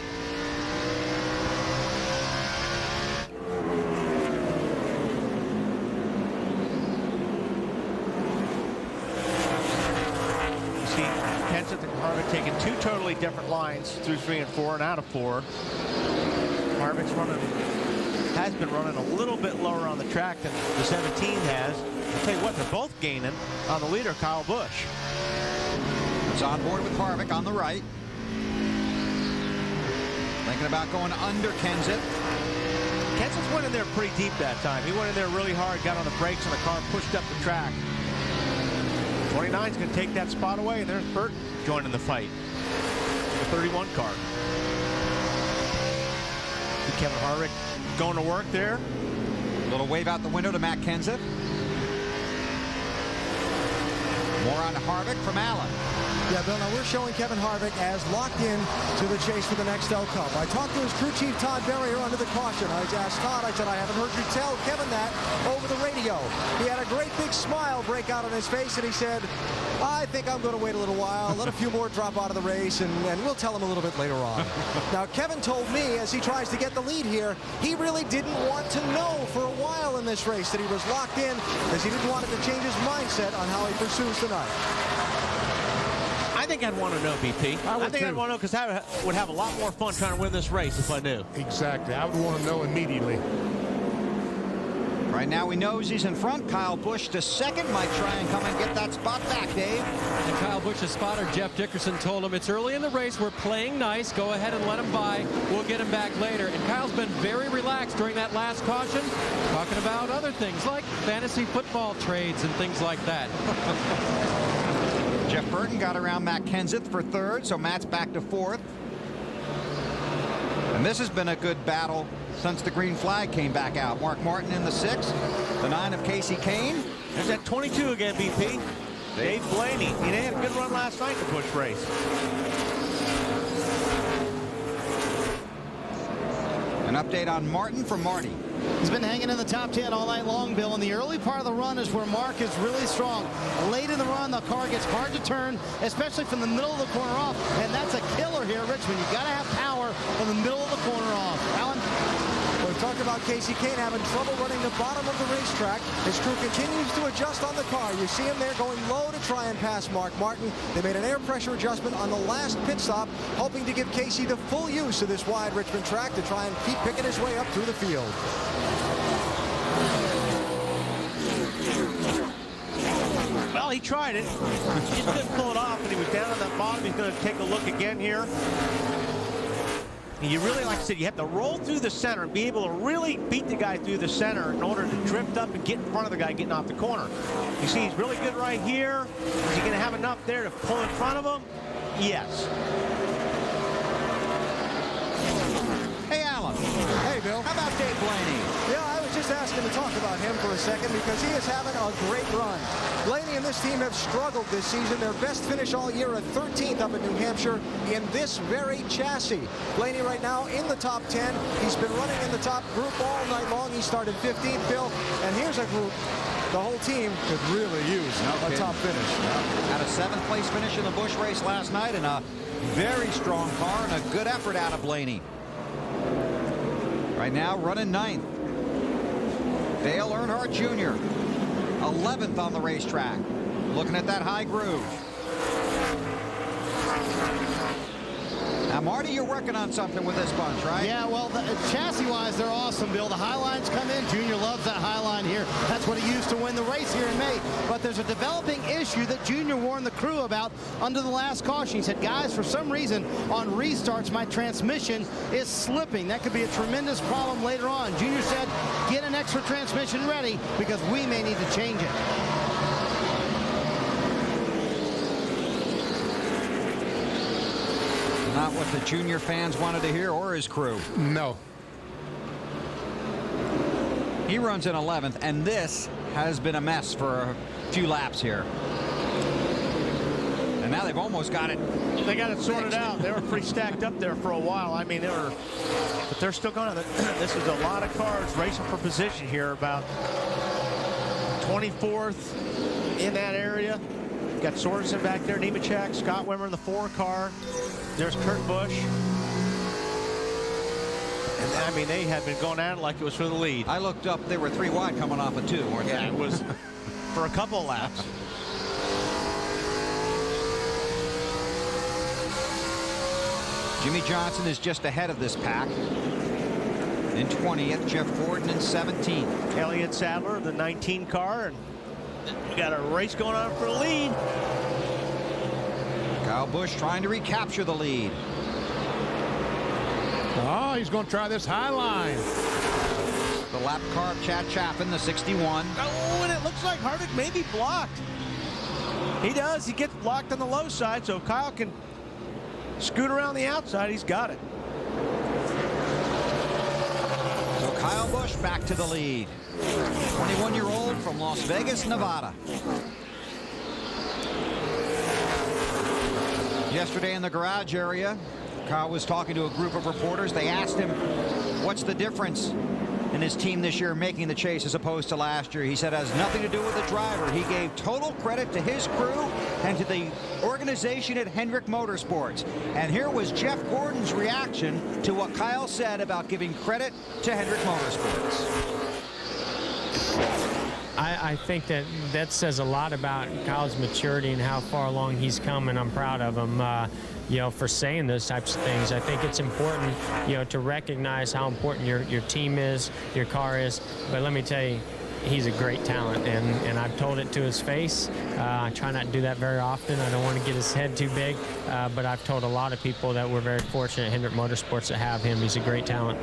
You see Kenseth and Harvick taking two totally different lines through 3 and 4 and out of 4. Harvick's has been running a little bit lower on the track than the 17 has. I'll tell you what, they're both gaining on the leader, Kyle Busch. It's on board with Harvick on the right. Thinking about going under Kenseth. Kenseth went in there pretty deep that time. He went in there really hard, got on the brakes, and the car pushed up the track. 29's going to take that spot away, and there's Burton joining the fight. The 31 car. See Kevin Harvick going to work there. Little wave out the window to Matt Kenseth. More on Harvick from Allen. Yeah, Bill, now we're showing Kevin Harvick as locked in to the chase for the Nextel Cup. I talked to his crew chief, Todd Berrier, under the caution. I asked Todd, I said, I haven't heard you tell Kevin that over the radio. He had a great big smile break out on his face, and he said, I think I'm going to wait a little while, let a few more drop out of the race, and we'll tell him a little bit later on. Now, Kevin told me, as he tries to get the lead here, he really didn't want to know for a while in this race that he was locked in, as he didn't want it to change his mindset on how he pursues tonight. I think I'd want to know, BP. I think I'd want to know, because I would have a lot more fun trying to win this race if I knew. Exactly. I would want to know immediately. Right now, he knows he's in front. Kyle Busch to second. Might try and come and get that spot back, Dave. And Kyle Busch's spotter, Jeff Dickerson, told him it's early in the race. We're playing nice. Go ahead and let him by. We'll get him back later. And Kyle's been very relaxed during that last caution, talking about other things like fantasy football trades and things like that. Jeff Burton got around Matt Kenseth for third, so Matt's back to fourth. And this has been a good battle since the green flag came back out. Mark Martin in the 6th, the 9 of Kasey Kahne. There's that 22 again, BP. Dave Blaney. He had a good run last night in the Busch race. An update on Martin from Marty. He's been hanging in the top 10 all night long, Bill. And the early part of the run is where Mark is really strong. Late in the run, the car gets hard to turn, especially from the middle of the corner off. And that's a killer here, Richmond. You've got to have power from the middle of the corner off. Alan? We're talking about Kasey Kahne having trouble running the bottom of the racetrack. His crew continues to adjust on the car. You see him there going low to try and pass Mark Martin. They made an air pressure adjustment on the last pit stop, hoping to give Kasey the full use of this wide Richmond track to try and keep picking his way up through the field. Well, he tried it. He just couldn't pull it off, and he was down on that bottom. He's going to take a look again here. And you really, like I said, you have to roll through the center and be able to really beat the guy through the center in order to drift up and get in front of the guy getting off the corner. You see, he's really good right here. Is he going to have enough there to pull in front of him? Yes. Hey, Alan. Hey, Bill. How about Dave Blaney? Yeah, I was just asking to talk about him for a second because he is having a great run. Blaney and this team have struggled this season. Their best finish all year at 13th up in New Hampshire in this very chassis. Blaney right now in the top 10. He's been running in the top group all night long. He started 15th, Bill. And here's a group the whole team could really use a top finish. Had a 7th place finish in the Busch race last night and a very strong car and a good effort out of Blaney. Right now running 9th. Dale Earnhardt Jr. 11th on the racetrack. Looking at that high groove. Now Now, Marty, you're working on something with this bunch, right? Yeah, well, chassis-wise, they're awesome, Bill. The high lines come in. Junior loves that high line here. That's what he used to win the race here in May. But there's a developing issue that Junior warned the crew about under the last caution. He said, guys, for some reason, on restarts, my transmission is slipping. That could be a tremendous problem later on. Junior said, get an extra transmission ready because we may need to change it. Not what the Junior fans wanted to hear, or his crew. No. He runs in 11th, and this has been a mess for a few laps here. And now they've almost got it. They got it sorted out. They were pretty stacked up there for a while. I mean, but they're still going to. This is a lot of cars racing for position here. About 24th in that area. Got Sorensen back there, Nemechek, Scott Wimmer in the 4 car. There's Kurt Busch. And I mean, they had been going at it like it was for the lead. I looked up, they were 3 wide coming off of 2, weren't they? Yeah, it was for a couple of laps. Jimmy Johnson is just ahead of this pack. In 20th, Jeff Gordon in 17th. Elliott Sadler, the 19 car, and we got a race going on for the lead. Kyle Busch trying to recapture the lead. Oh, he's going to try this high line. The lap car of Chad Chaffin, the 61. Oh, and it looks like Harvick may be blocked. He does. He gets blocked on the low side, so Kyle can scoot around the outside. He's got it. So Kyle Busch back to the lead. 21-year-old from Las Vegas, Nevada. Yesterday in the garage area, Kyle was talking to a group of reporters. They asked him, what's the difference in his team this year making the chase as opposed to last year? He said it has nothing to do with the driver. He gave total credit to his crew and to the organization at Hendrick Motorsports. And here was Jeff Gordon's reaction to what Kyle said about giving credit to Hendrick Motorsports. I think that says a lot about Kyle's maturity and how far along he's come, and I'm proud of him, you know, for saying those types of things. I think it's important, you know, to recognize how important your team is, your car is. But let me tell you, he's a great talent, and I've told it to his face. I try not to do that very often. I don't want to get his head too big, but I've told a lot of people that we're very fortunate at Hendrick Motorsports to have him. He's a great talent.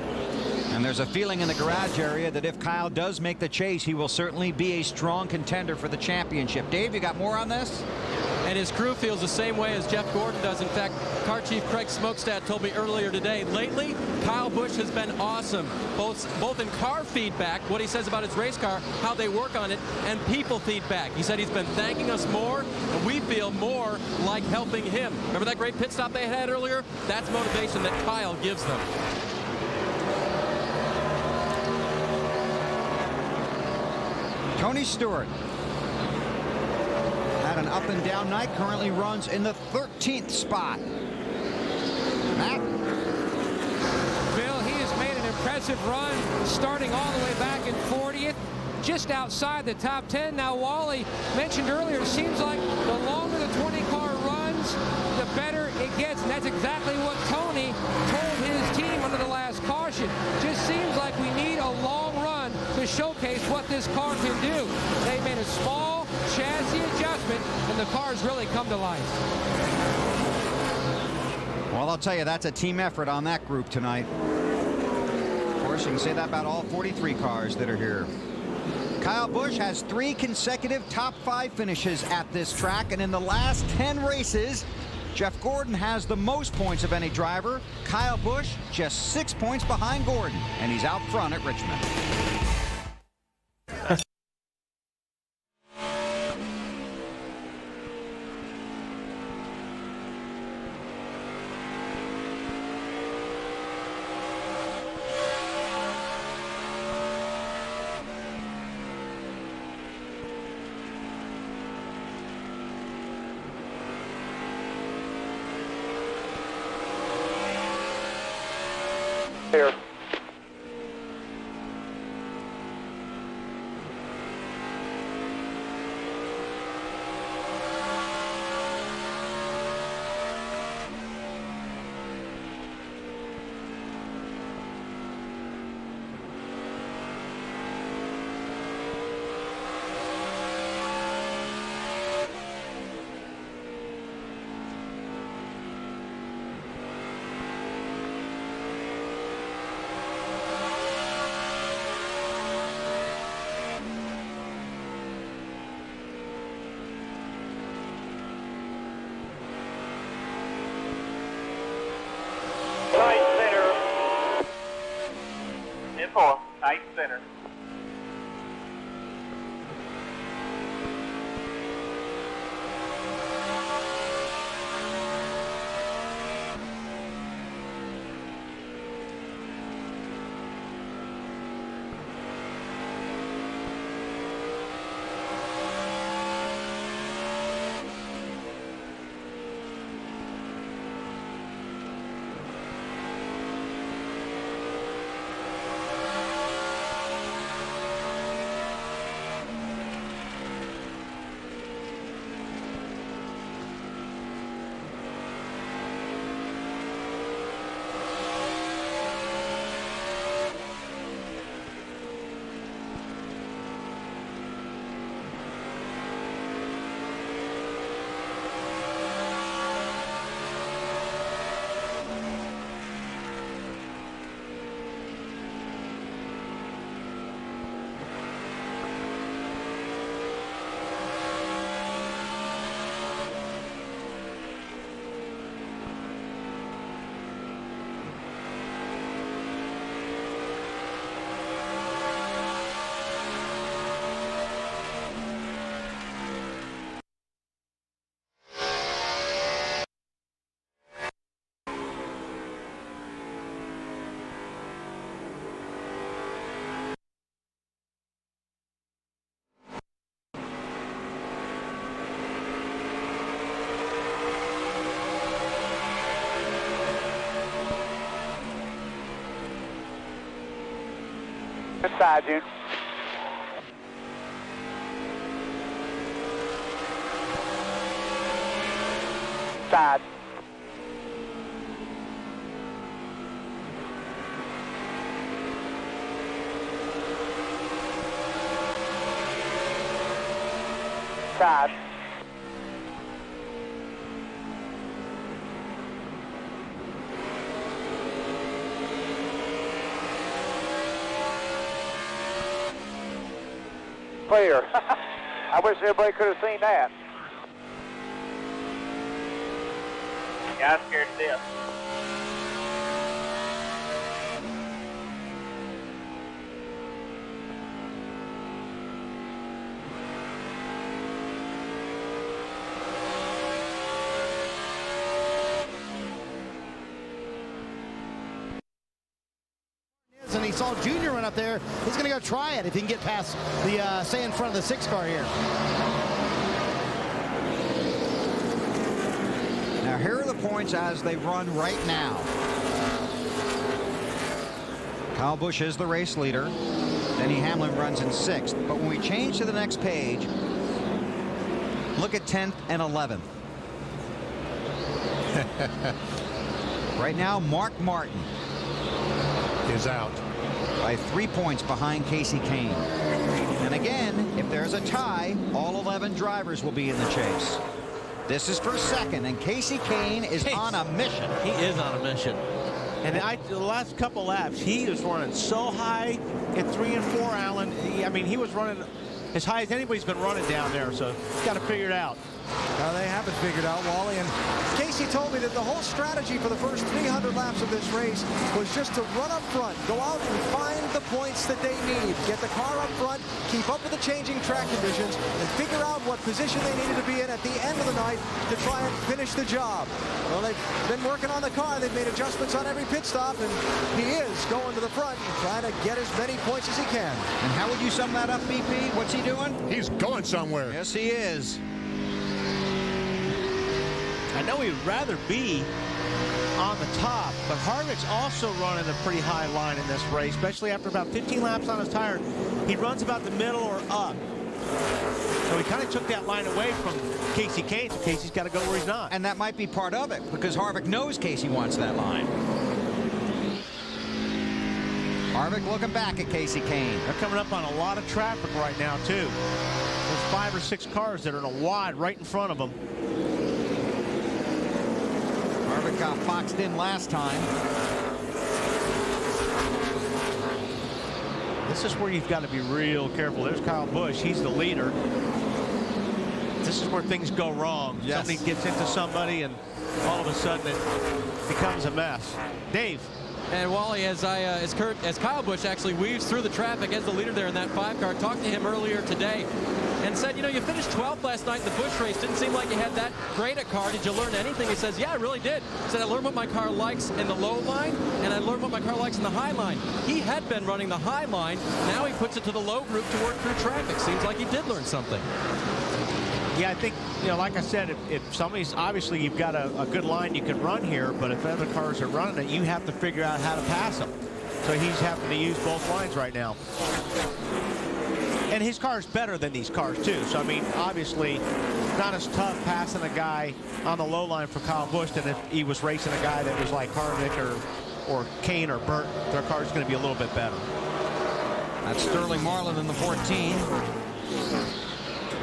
And there's a feeling in the garage area that if Kyle does make the chase, he will certainly be a strong contender for the championship. Dave, you got more on this? And his crew feels the same way as Jeff Gordon does. In fact, car chief Craig Smokestad told me earlier today, lately, Kyle Busch has been awesome, both in car feedback, what he says about his race car, how they work on it, and people feedback. He said he's been thanking us more, and we feel more like helping him. Remember that great pit stop they had earlier? That's motivation that Kyle gives them. Tony Stewart had an up and down night, currently runs in the 13th spot. Matt? Bill, he has made an impressive run, starting all the way back in 40th, just outside the top 10. Now, Wally mentioned earlier, it seems like the longer the 20-car runs, the better it gets, and that's exactly what Tony told his team under the last caution. Just seems like we need a long run to showcase what this car can do. They made a small chassis adjustment, and the car's really come to life. Well, I'll tell you, that's a team effort on that group tonight. Of course, you can say that about all 43 cars that are here. Kyle Busch has 3 consecutive top 5 finishes at this track, and in the last 10 races, Jeff Gordon has the most points of any driver. Kyle Busch just 6 points behind Gordon, and he's out front at Richmond. Here. 24, tight center. Inside you. Side. Side. Clear. I wish everybody could have seen that. Yeah, I'm scared to death. And he saw Junior run up there. He's going to go try it if he can get past the, say, in front of the 6 car here. Now, here are the points as they run right now. Kyle Busch is the race leader. Denny Hamlin runs in 6th. But when we change to the next page, look at 10th and 11th. Right now, Mark Martin is out by 3 points behind Casey Kane. And again, if there's a tie, all 11 drivers will be in the chase. This is for 2nd, and Casey Kane is on a mission. He is on a mission. And the last couple laps, he was running so high at 3 and 4, Alan. I mean, he was running as high as anybody's been running down there, so he's got to figure it out. Well, they haven't figured out, Wally. And Casey told me that the whole strategy for the first 300 laps of this race was just to run up front, go out and find the points that they need, get the car up front, keep up with the changing track conditions, and figure out what position they needed to be in at the end of the night to try and finish the job. Well, they've been working on the car. They've made adjustments on every pit stop, and he is going to the front and trying to get as many points as he can. And how would you sum that up, BP? What's he doing? He's going somewhere. Yes, he is. I know he'd rather be on the top, but Harvick's also running a pretty high line in this race, especially after about 15 laps on his tire. He runs about the middle or up. So he kind of took that line away from Casey Kane, so Casey's got to go where he's not. And that might be part of it, because Harvick knows Casey wants that line. Harvick looking back at Casey Kane. They're coming up on a lot of traffic right now, too. There's 5 or 6 cars that are in a wide right in front of them. Harvick got boxed in last time. This is where you've got to be real careful. There's Kyle Busch. He's the leader. This is where things go wrong. Yes. Somebody gets into somebody, and all of a sudden it becomes a mess. Dave. And Wally, as Kyle Busch actually weaves through the traffic as the leader there in that 5 car, talked to him earlier today and said, you know, you finished 12th last night in the Busch race. Didn't seem like you had that great a car. Did you learn anything? He says, yeah, I really did. He said, I learned what my car likes in the low line, and I learned what my car likes in the high line. He had been running the high line. Now he puts it to the low group to work through traffic. Seems like he did learn something. Yeah, I think, you know, like I said, if somebody's, obviously you've got a good line you can run here, but if other cars are running it, you have to figure out how to pass them. So he's having to use both lines right now. And his car is better than these cars, too. So, I mean, obviously, not as tough passing a guy on the low line for Kyle Busch than if he was racing a guy that was like Harvick or Kane or Burt. Their car is going to be a little bit better. That's Sterling Marlin in the 14.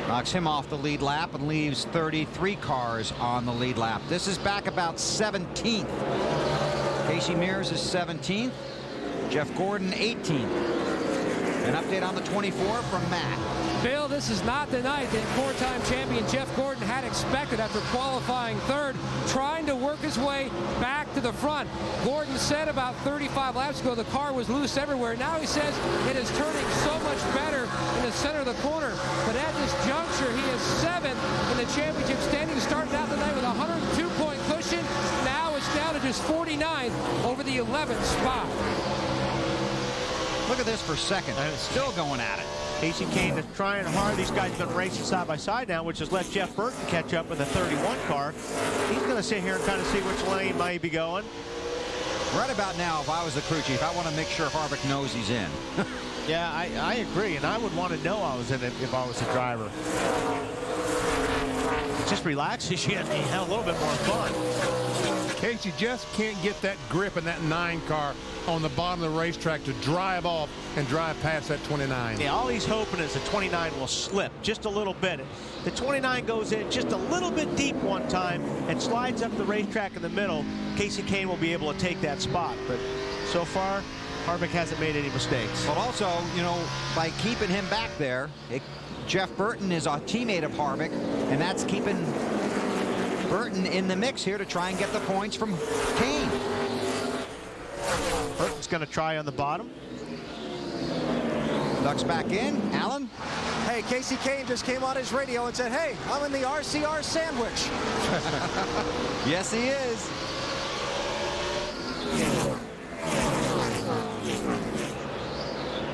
Knocks him off the lead lap and leaves 33 cars on the lead lap. This is back about 17th. Casey Mears is 17th. Jeff Gordon 18th. An update on the 24 from Matt. Bill, this is not the night that four-time champion Jeff Gordon had expected after qualifying third, trying to work his way back to the front. Gordon said about 35 laps ago the car was loose everywhere. Now he says it is turning so much better in the center of the corner. But at this juncture, he is 7th in the championship standing. Started out the night with a 102-point cushion. Now it's down to just 49th over the 11th spot. Look at this for second. And it's still going at it. Casey Kane is trying hard. These guys have been racing side by side now, which has let Jeff Burton catch up in the 31 car. He's going to sit here and kind of see which lane might be going. Right about now, if I was the crew chief, I want to make sure Harvick knows he's in. Yeah, I agree, and I would want to know I was in it if I was the driver. It just relaxes you and you have a little bit more fun. Casey just can't get that grip in that 9 car on the bottom of the racetrack to drive off and drive past that 29. Yeah, all he's hoping is the 29 will slip just a little bit. The 29 goes in just a little bit deep one time and slides up the racetrack in the middle. Casey Kane will be able to take that spot, but so far Harvick hasn't made any mistakes. But also, you know, by keeping him back there, Jeff Burton is a teammate of Harvick, and that's keeping Burton in the mix here to try and get the points from Kane. Burton's going to try on the bottom. Ducks back in. Allen? Hey, Casey Kane just came on his radio and said, hey, I'm in the RCR sandwich. Yes, he is.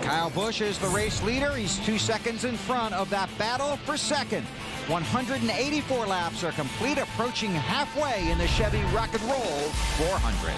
Kyle Busch is the race leader. He's 2 seconds in front of that battle for second. 184 laps are complete, approaching halfway in the Chevy Rock and Roll 400.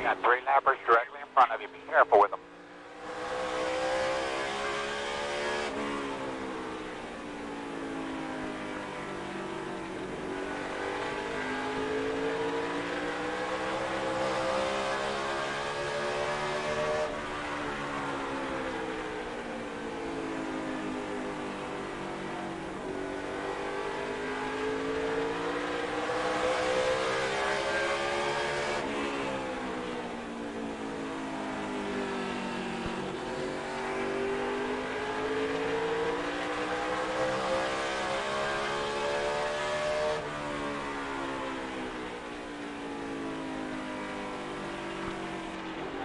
Got 3 lappers directly in front of you. Be careful with them.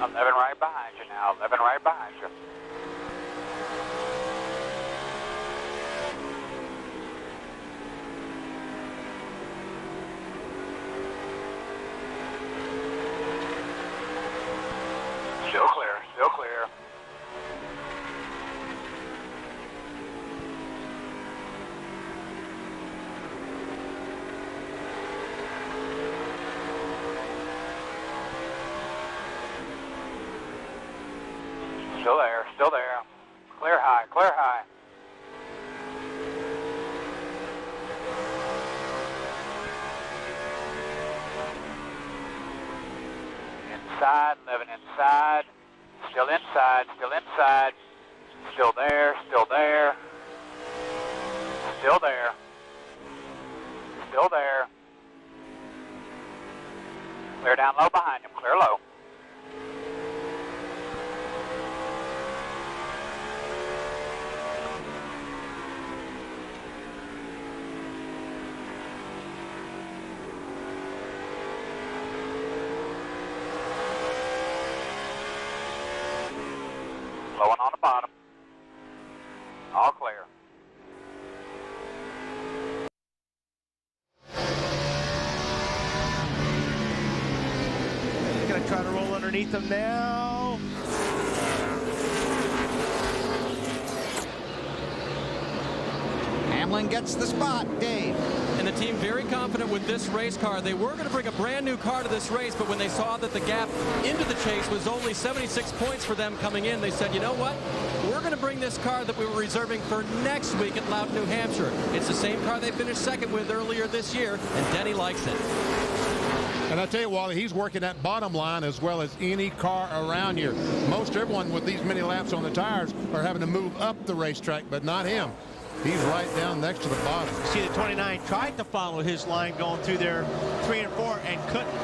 11 right behind you now. 11 right behind you. Still clear. Still clear. Still there, still there. Clear high, clear high. Inside, 11 inside. Still inside, still inside. Still there, still there. Still there. Still there. Clear down low behind him, clear low. Low one on the bottom. All clear. He's going to try to roll underneath him now. Hamlin gets the spot. Dave. And the team very confident with this race car. They were going to bring a brand new car to this race, but when they saw that the gap into the chase was only 76 points for them coming in, they said, you know what? We're going to bring this car that we were reserving for next week at Loudon, New Hampshire. It's the same car they finished second with earlier this year, and Denny likes it. And I tell you, Wally, he's working that bottom line as well as any car around here. Most everyone with these many laps on the tires are having to move up the racetrack, but not him. He's right down next to the bottom. See, the 29 tried to follow his line going through there 3 and 4 and couldn't.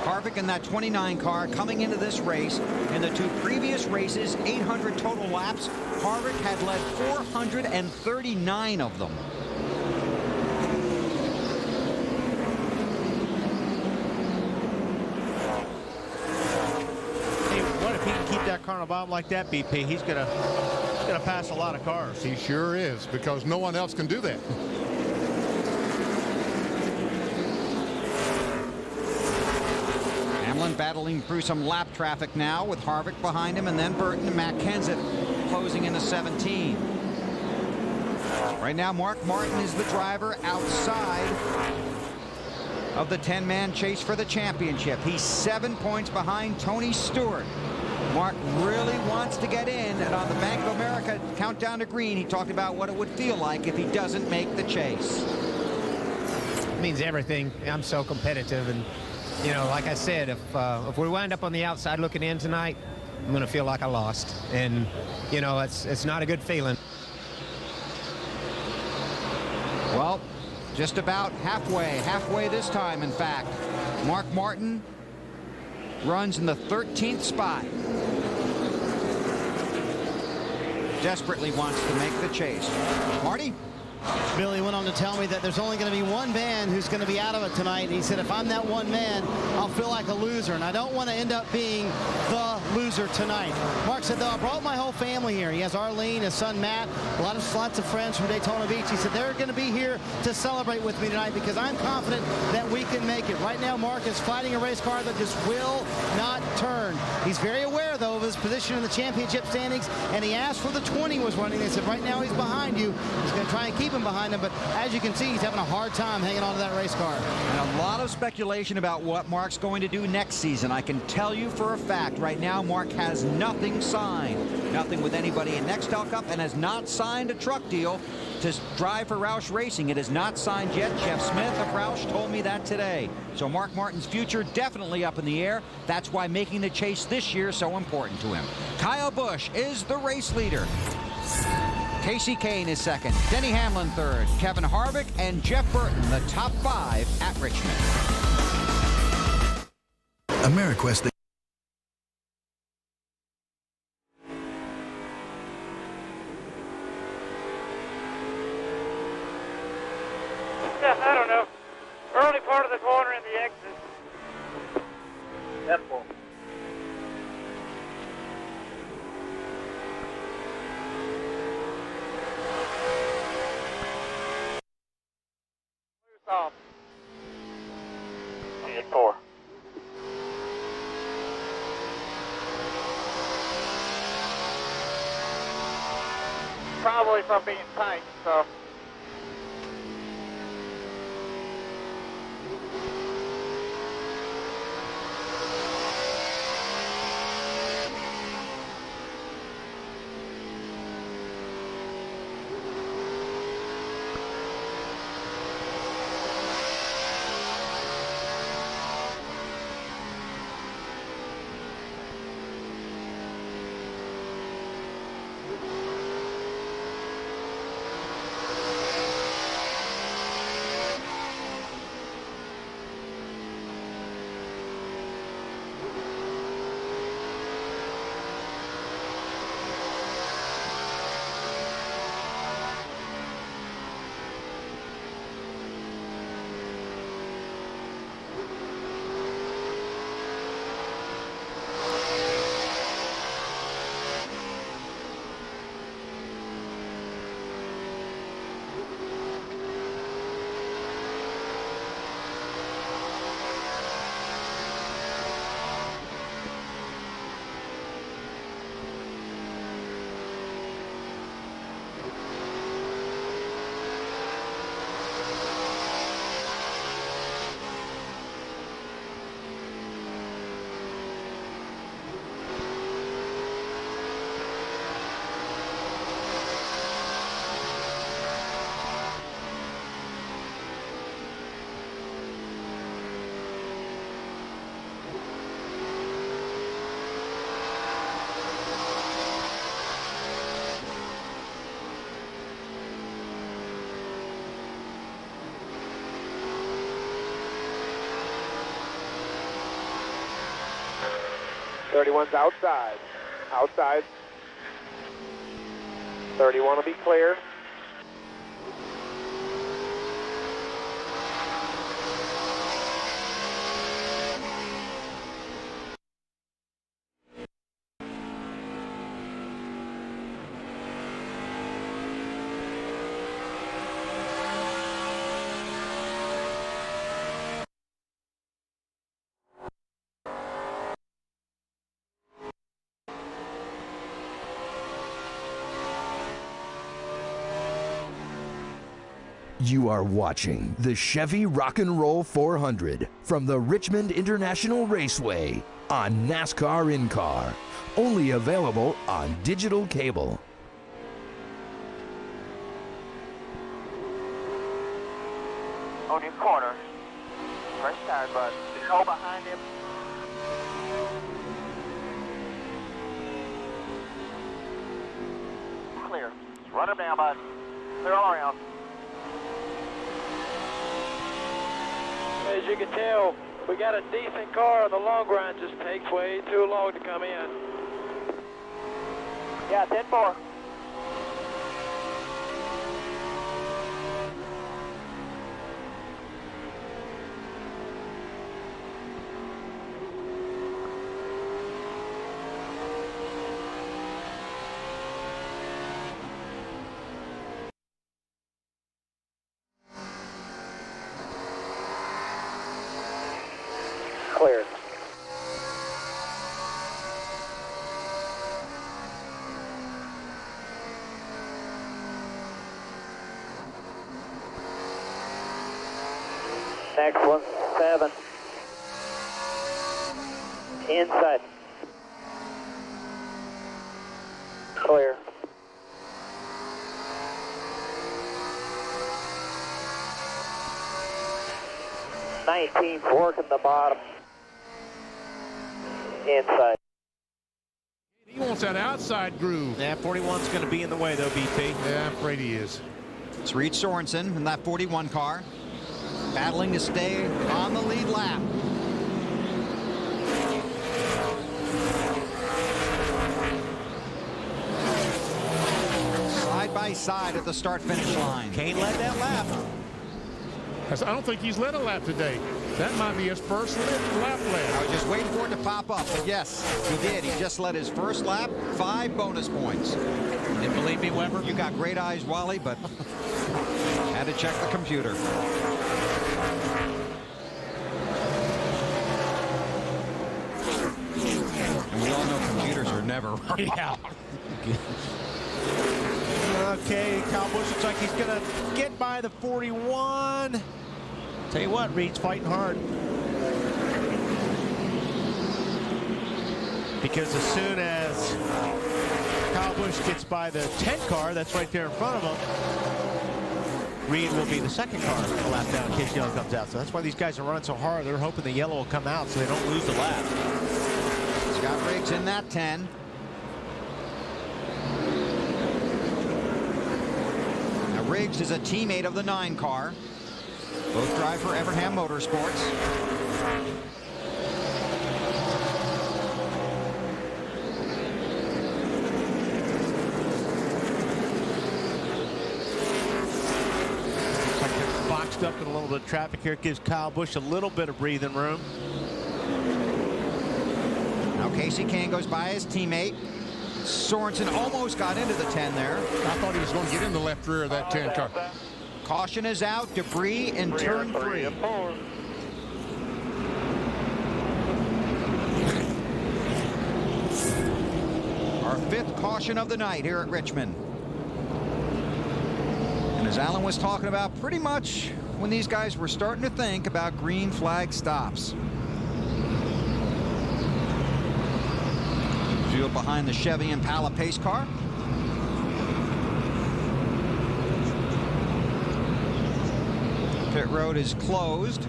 Harvick in that 29 car coming into this race. In the two previous races, 800 total laps. Harvick had led 439 of them. Hey, what if he can keep that car on the bottom like that, BP? He's gonna pass a lot of cars. He sure is, because no one else can do that. Hamlin battling through some lap traffic now with Harvick behind him, and then Burton and Matt Kenseth closing into 17. Right now, Mark Martin is the driver outside of the 10-man chase for the championship. He's 7 points behind Tony Stewart. Mark really wants to get in, and on the Bank of America countdown to green, he talked about what it would feel like if he doesn't make the chase. It means everything. I'm so competitive, and you know, like I said, if we wind up on the outside looking in tonight, I'm going to feel like I lost, and you know, it's not a good feeling. Well, just about halfway this time, in fact. Mark Martin runs in the 13th spot. Desperately wants to make the chase. Marty? Billy went on to tell me that there's only going to be one man who's going to be out of it tonight. And he said, if I'm that one man, I'll feel like a loser. And I don't want to end up being the loser tonight. Mark said, though, I brought my whole family here. He has Arlene, his son Matt, lots of friends from Daytona Beach. He said, they're going to be here to celebrate with me tonight because I'm confident that we can make it. Right now, Mark is fighting a race car that just will not turn. He's very aware, though, of his position in the championship standings. And he asked for the 20 was running. They said, right now he's behind you. He's going to try and keep him behind him, but as you can see, he's having a hard time hanging on to that race car. And a lot of speculation about what Mark's going to do next season. I can tell you for a fact, right now, Mark has nothing signed. Nothing with anybody in Nextel Cup, and has not signed a truck deal to drive for Roush Racing. It is not signed yet. Jeff Smith of Roush told me that today. So Mark Martin's future definitely up in the air. That's why making the chase this year is so important to him. Kyle Busch is the race leader. Casey Kane is second. Denny Hamlin third. Kevin Harvick and Jeff Burton, the top 5 at Richmond. AmeriQuest. I don't know. Early part of the corner in the exit. That's full. probably from being tight, so. One's outside. Outside. 31 will be clear. You are watching the Chevy Rock and Roll 400 from the Richmond International Raceway on NASCAR In-Car. Only available on digital cable. On your corner. Fresh tire, bud. Go behind him. Clear. Run him down, bud. Clear all around. As you can tell, we got a decent car. The long run just takes way too long to come in. Yeah, 10-4. Clear. Next one, 7. Inside. Clear. Working the bottom. Inside. He wants that outside groove. Yeah, 41's going to be in the way, though, BP. Yeah, I'm afraid he is. It's Reed Sorensen in that 41 car, battling to stay on the lead lap. Side by side at the start-finish line. Kane led that lap. I don't think he's led a lap today. That might be his first lap led. I was just waiting for it to pop up, but yes, he did. He just led his first lap, 5 bonus points. Didn't believe me, Weber? You got great eyes, Wally, but had to check the computer. And we all know computers are never right. Yeah. Okay, Kyle Busch looks like he's going to get by the 41. Tell you what, Reed's fighting hard. Because as soon as Kyle Busch gets by the 10 car, that's right there in front of him, Reed will be the second car a lap down in case yellow comes out. So that's why these guys are running so hard. They're hoping the yellow will come out so they don't lose the lap. Scott Riggs in that 10. Now Riggs is a teammate of the 9 car. Both drive for Evernham Motorsports. Boxed up in a little bit of traffic here. It gives Kyle Busch a little bit of breathing room. Now Casey Kane goes by his teammate. Sorensen almost got into the 10 there. I thought he was going to get in the left rear of that 10 car. Caution is out. Debris in turn 3. Our 5th caution of the night here at Richmond. And as Alan was talking about, pretty much when these guys were starting to think about green flag stops. Field behind the Chevy Impala pace car. Pit road is closed.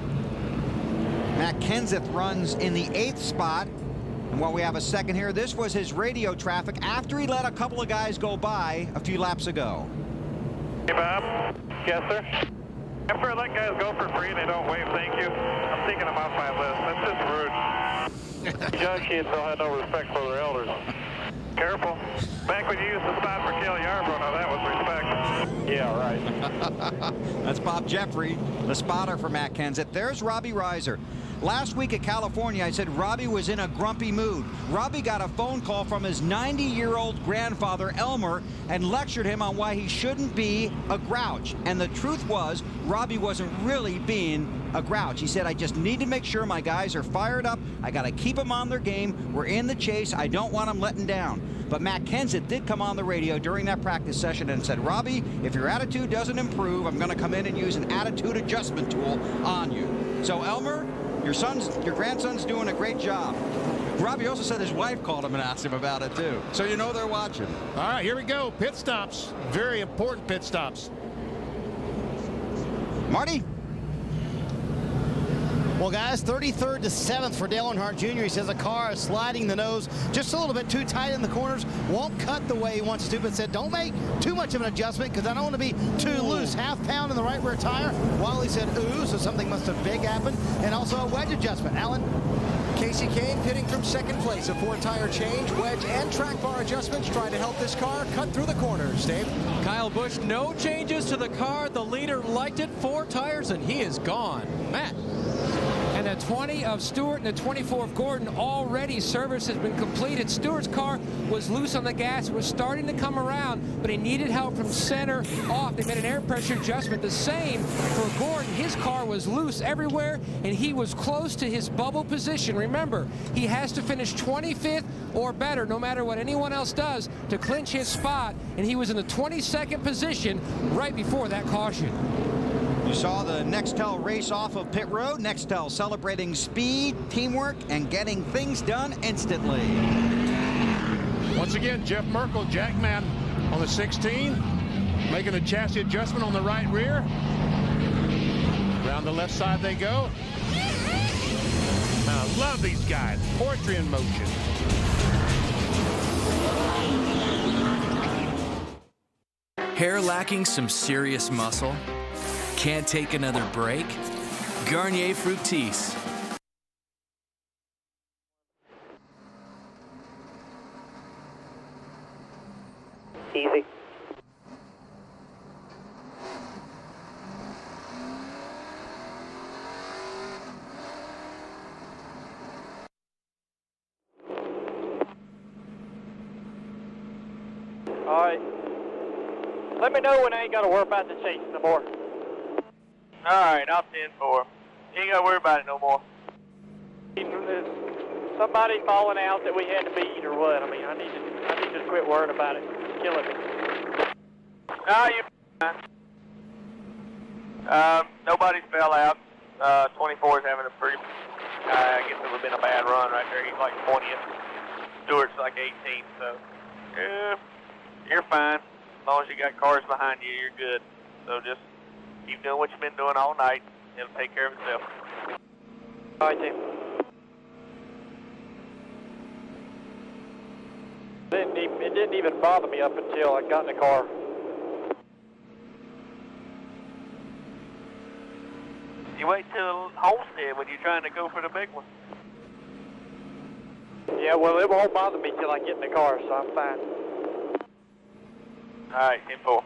Matt Kenseth runs in the 8th spot. And while we have a second here, this was his radio traffic after he let a couple of guys go by a few laps ago. Hey, Bob. Yes, sir. After I let guys go for free and they don't wave thank you, I'm taking them off my list. That's just rude. Young kids don't have no respect for their elders. Careful. Back when you used to spot for Kelly Yarbrough, now that was respect. Yeah, right. That's Bob Jeffrey, the spotter for Matt Kenseth. There's Robbie Reiser. Last week at California, I said Robbie was in a grumpy mood. Robbie got a phone call from his 90-year-old grandfather, Elmer, and lectured him on why he shouldn't be a grouch. And the truth was, Robbie wasn't really being a grouch. He said, I just need to make sure my guys are fired up. I got to keep them on their game. We're in the chase. I don't want them letting down. But Matt Kenseth did come on the radio during that practice session and said, Robbie, if your attitude doesn't improve, I'm going to come in and use an attitude adjustment tool on you. So, Elmer, your grandson's doing a great job. Robbie also said his wife called him and asked him about it, too. So you know they're watching. All right, here we go. Pit stops. Very important pit stops. Marty? Well, guys, 33rd to 7th for Dale Earnhardt Jr. He says the car is sliding the nose just a little bit too tight in the corners. Won't cut the way he wants to, but said don't make too much of an adjustment because I don't want to be too loose. Half pound in the right rear tire. Wally said ooh, so something must have big happened. And also a wedge adjustment. Alan? Casey Kane pitting from 2nd place. A 4-tire change, wedge, and track bar adjustments trying to help this car cut through the corners. Dave? Kyle Busch, no changes to the car. The leader liked it. 4 tires, and he is gone. Matt? And the 20 of Stewart and the 24 of Gordon, already service has been completed. Stewart's car was loose on the gas, was starting to come around, but he needed help from center off. They made an air pressure adjustment. The same for Gordon. His car was loose everywhere, and he was close to his bubble position. Remember, he has to finish 25th or better, no matter what anyone else does, to clinch his spot, and he was in the 22nd position right before that caution. You saw the Nextel race off of pit road. Nextel celebrating speed, teamwork, and getting things done instantly. Once again, Jeff Merkel, Jackman on the 16, making a chassis adjustment on the right rear. Around the left side they go. I love these guys. Poetry in motion. Hair lacking some serious muscle? Can't take another break? Garnier Fructis. Easy. All right. Let me know when I ain't got to worry about the chase no more. All right, I'll send for him. You ain't got to worry about it no more. Somebody falling out that we had to beat or what? I mean, I need to quit worrying about it. It's killing me. No, you nobody fell out. 24 is having a pretty, I guess it would have been a bad run right there. He's like 20th. Stewart's like 18th, so yeah, you're fine. As long as you got cars behind you, you're good. So just keep doing what you've been doing all night. It'll take care of itself. All right, team. It didn't even bother me up until I got in the car. You wait till Homestead when you're trying to go for the big one. Yeah, well, it won't bother me till I get in the car, so I'm fine. All right, 10-4.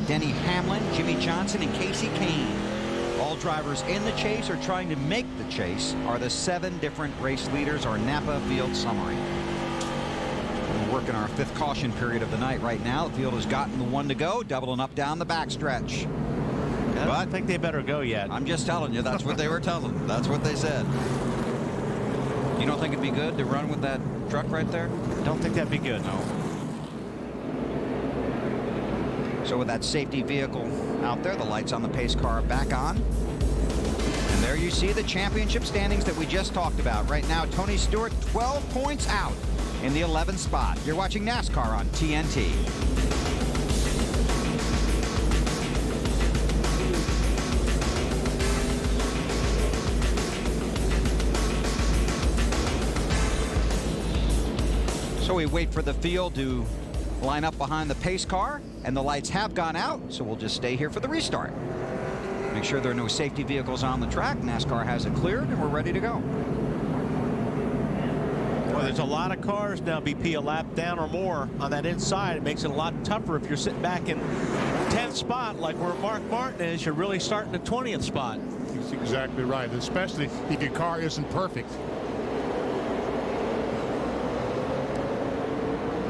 Denny Hamlin, Jimmy Johnson, and Casey Kane. All drivers in the chase or trying to make the chase are the 7 different race leaders. Our Napa field summary. We're working our 5th caution period of the night right now. The field has gotten the 1 to go, doubling up down the backstretch. I don't think they better go yet. I'm just telling you, that's what they were telling. That's what they said. You don't think it'd be good to run with that truck right there? Don't think that'd be good. No. So with that safety vehicle out there, the lights on the pace car are back on. And there you see the championship standings that we just talked about. Right now, Tony Stewart 12 points out in the 11th spot. You're watching NASCAR on TNT. So we wait for the field to line up behind the pace car, and the lights have gone out, so we'll just stay here for the restart. Make sure there are no safety vehicles on the track. NASCAR has it cleared, and we're ready to go. Well, there's a lot of cars now, BP, a lap down or more on that inside. It makes it a lot tougher if you're sitting back in 10th spot like where Mark Martin is. You're really starting at 20th spot. He's exactly right, especially if your car isn't perfect.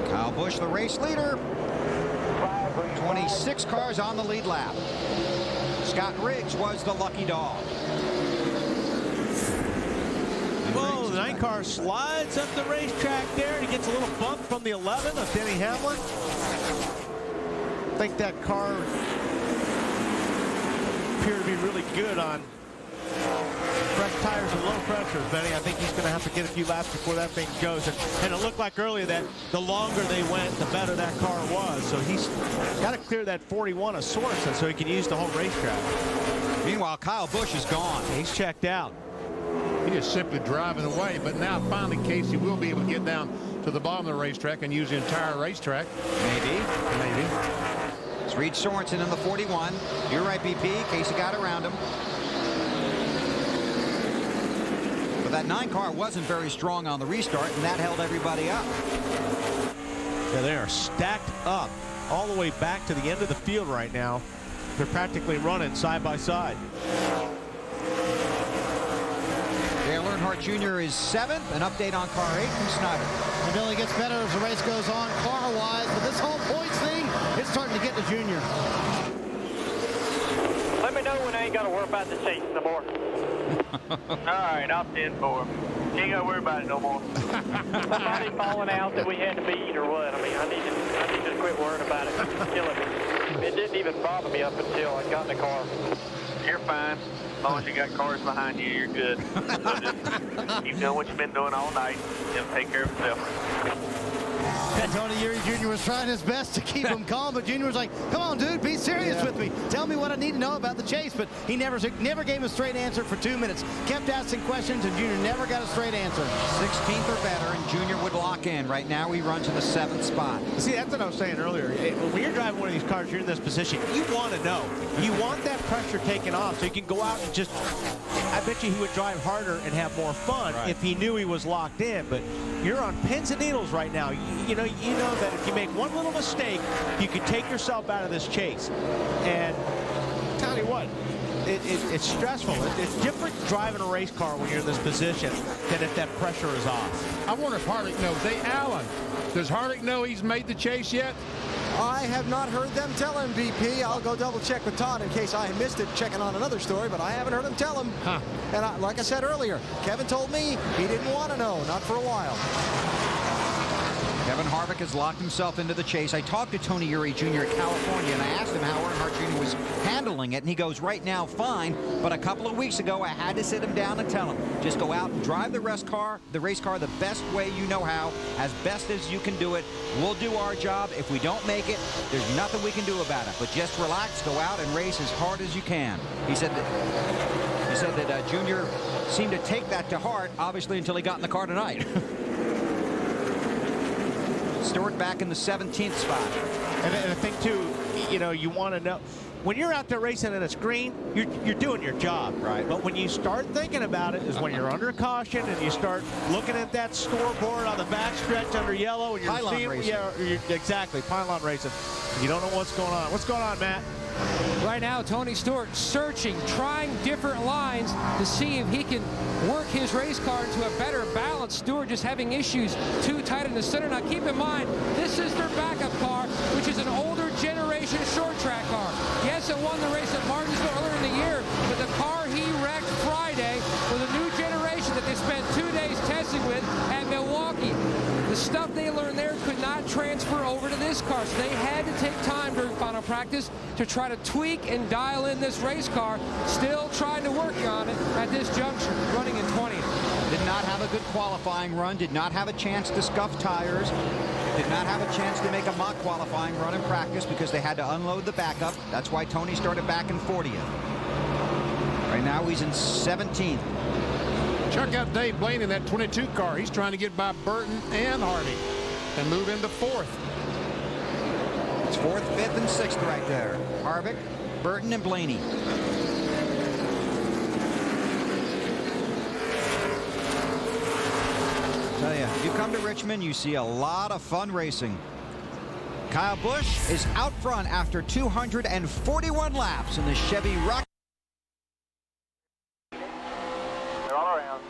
Kyle Busch, the race leader. 26 cars on the lead lap. Scott Riggs was the lucky dog. Whoa, the 9 car slides up the racetrack there. He gets a little bump from the 11 of Denny Hamlin. I think that car appeared to be really good on fresh tires and low pressure, Benny. I think he's going to have to get a few laps before that thing goes. And it looked like earlier that the longer they went, the better that car was. So he's got to clear that 41 of Sorensen so he can use the whole racetrack. Meanwhile, Kyle Busch is gone. He's checked out. He is simply driving away. But now finally Casey will be able to get down to the bottom of the racetrack and use the entire racetrack. Maybe. It's Reed Sorensen in the 41. You're right, BP. Casey got around him. But that 9 car wasn't very strong on the restart, and that held everybody up. Yeah, they are stacked up all the way back to the end of the field right now. They're practically running side by side. Dale Earnhardt Jr. is 7th. An update on car 8 from Snyder. It only gets better as the race goes on car-wise, but this whole points thing, it's starting to get to Junior. Let me know when I ain't got to worry about the chase no more. All right, I'll 10-4. You ain't got to worry about it no more. Somebody falling out that we had to beat or what? I mean, I need to quit worrying about it. It's killing me. It didn't even bother me up until I got in the car. You're fine. As long as you got cars behind you, you're good. So just keep doing what you've been doing all night. It'll take care of itself. Tony Uri Jr. was trying his best to keep him calm, but Jr. was like, come on, dude, be serious with me. Tell me what I need to know about the chase. But he never gave him a straight answer for 2 minutes. Kept asking questions, and Jr. never got a straight answer. 16th or better, and Junior would lock in. Right now, he runs in the 7th spot. See, that's what I was saying earlier. When you're driving one of these cars, you're in this position, you want to know. You want that pressure taken off so you can go out and just, I bet you he would drive harder and have more fun if he knew he was locked in. But you're on pins and needles right now. You know that if you make one little mistake, you could take yourself out of this chase. And tell you what, it's stressful. It's different driving a race car when you're in this position than if that pressure is off. I wonder if Harvick knows. Hey, Alan, does Harvick know he's made the chase yet? I have not heard them tell him, VP. I'll go double check with Todd in case I missed it checking on another story, but I haven't heard him tell him. And like I said earlier, Kevin told me he didn't want to know, not for a while. Kevin Harvick has locked himself into the chase. I talked to Tony Uri Jr. at California, and I asked him how Earnhardt Jr. was handling it, and he goes, right now, fine. But a couple of weeks ago, I had to sit him down and tell him, just go out and drive the race car the best way you know how, as best as you can do it. We'll do our job. If we don't make it, there's nothing we can do about it. But just relax, go out and race as hard as you can. He said that Junior seemed to take that to heart, obviously, until he got in the car tonight. Stewart back in the 17th spot. And I think, too, you want to know, when you're out there racing in a screen, you're doing your job. Right. But when you start thinking about it is when you're under caution and you start looking at that scoreboard on the backstretch under yellow. And you're pylon seeing, racing. Exactly, pylon racing. You don't know what's going on. What's going on, Matt? Right now, Tony Stewart searching, trying different lines to see if he can work his race car into a better balance. Stewart just having issues too tight in the center. Now, keep in mind, this is their backup car, which is an older generation short track car. Yes, it won the race at Martinsville earlier in the year, but the car he wrecked Friday was a new generation that they spent 2 days testing with at Milwaukee. The stuff they learned there could not transfer over to this car, so they had to take time during final practice to try to tweak and dial in this race car. Still trying to work on it at this juncture, running in 20th. Did not have a good qualifying run, did not have a chance to scuff tires, did not have a chance to make a mock qualifying run in practice because they had to unload the backup. That's why Tony started back in 40th. Right now he's in 17th. Check out Dave Blaine in that 22 car. He's trying to get by Burton and Hardy and move into 4th. It's 4th, 5th, and 6th right there. Harvick, Burton, and Blaney. Tell you, you come to Richmond, you see a lot of fun racing. Kyle Busch is out front after 241 laps in the Chevy Rocket. They're all around.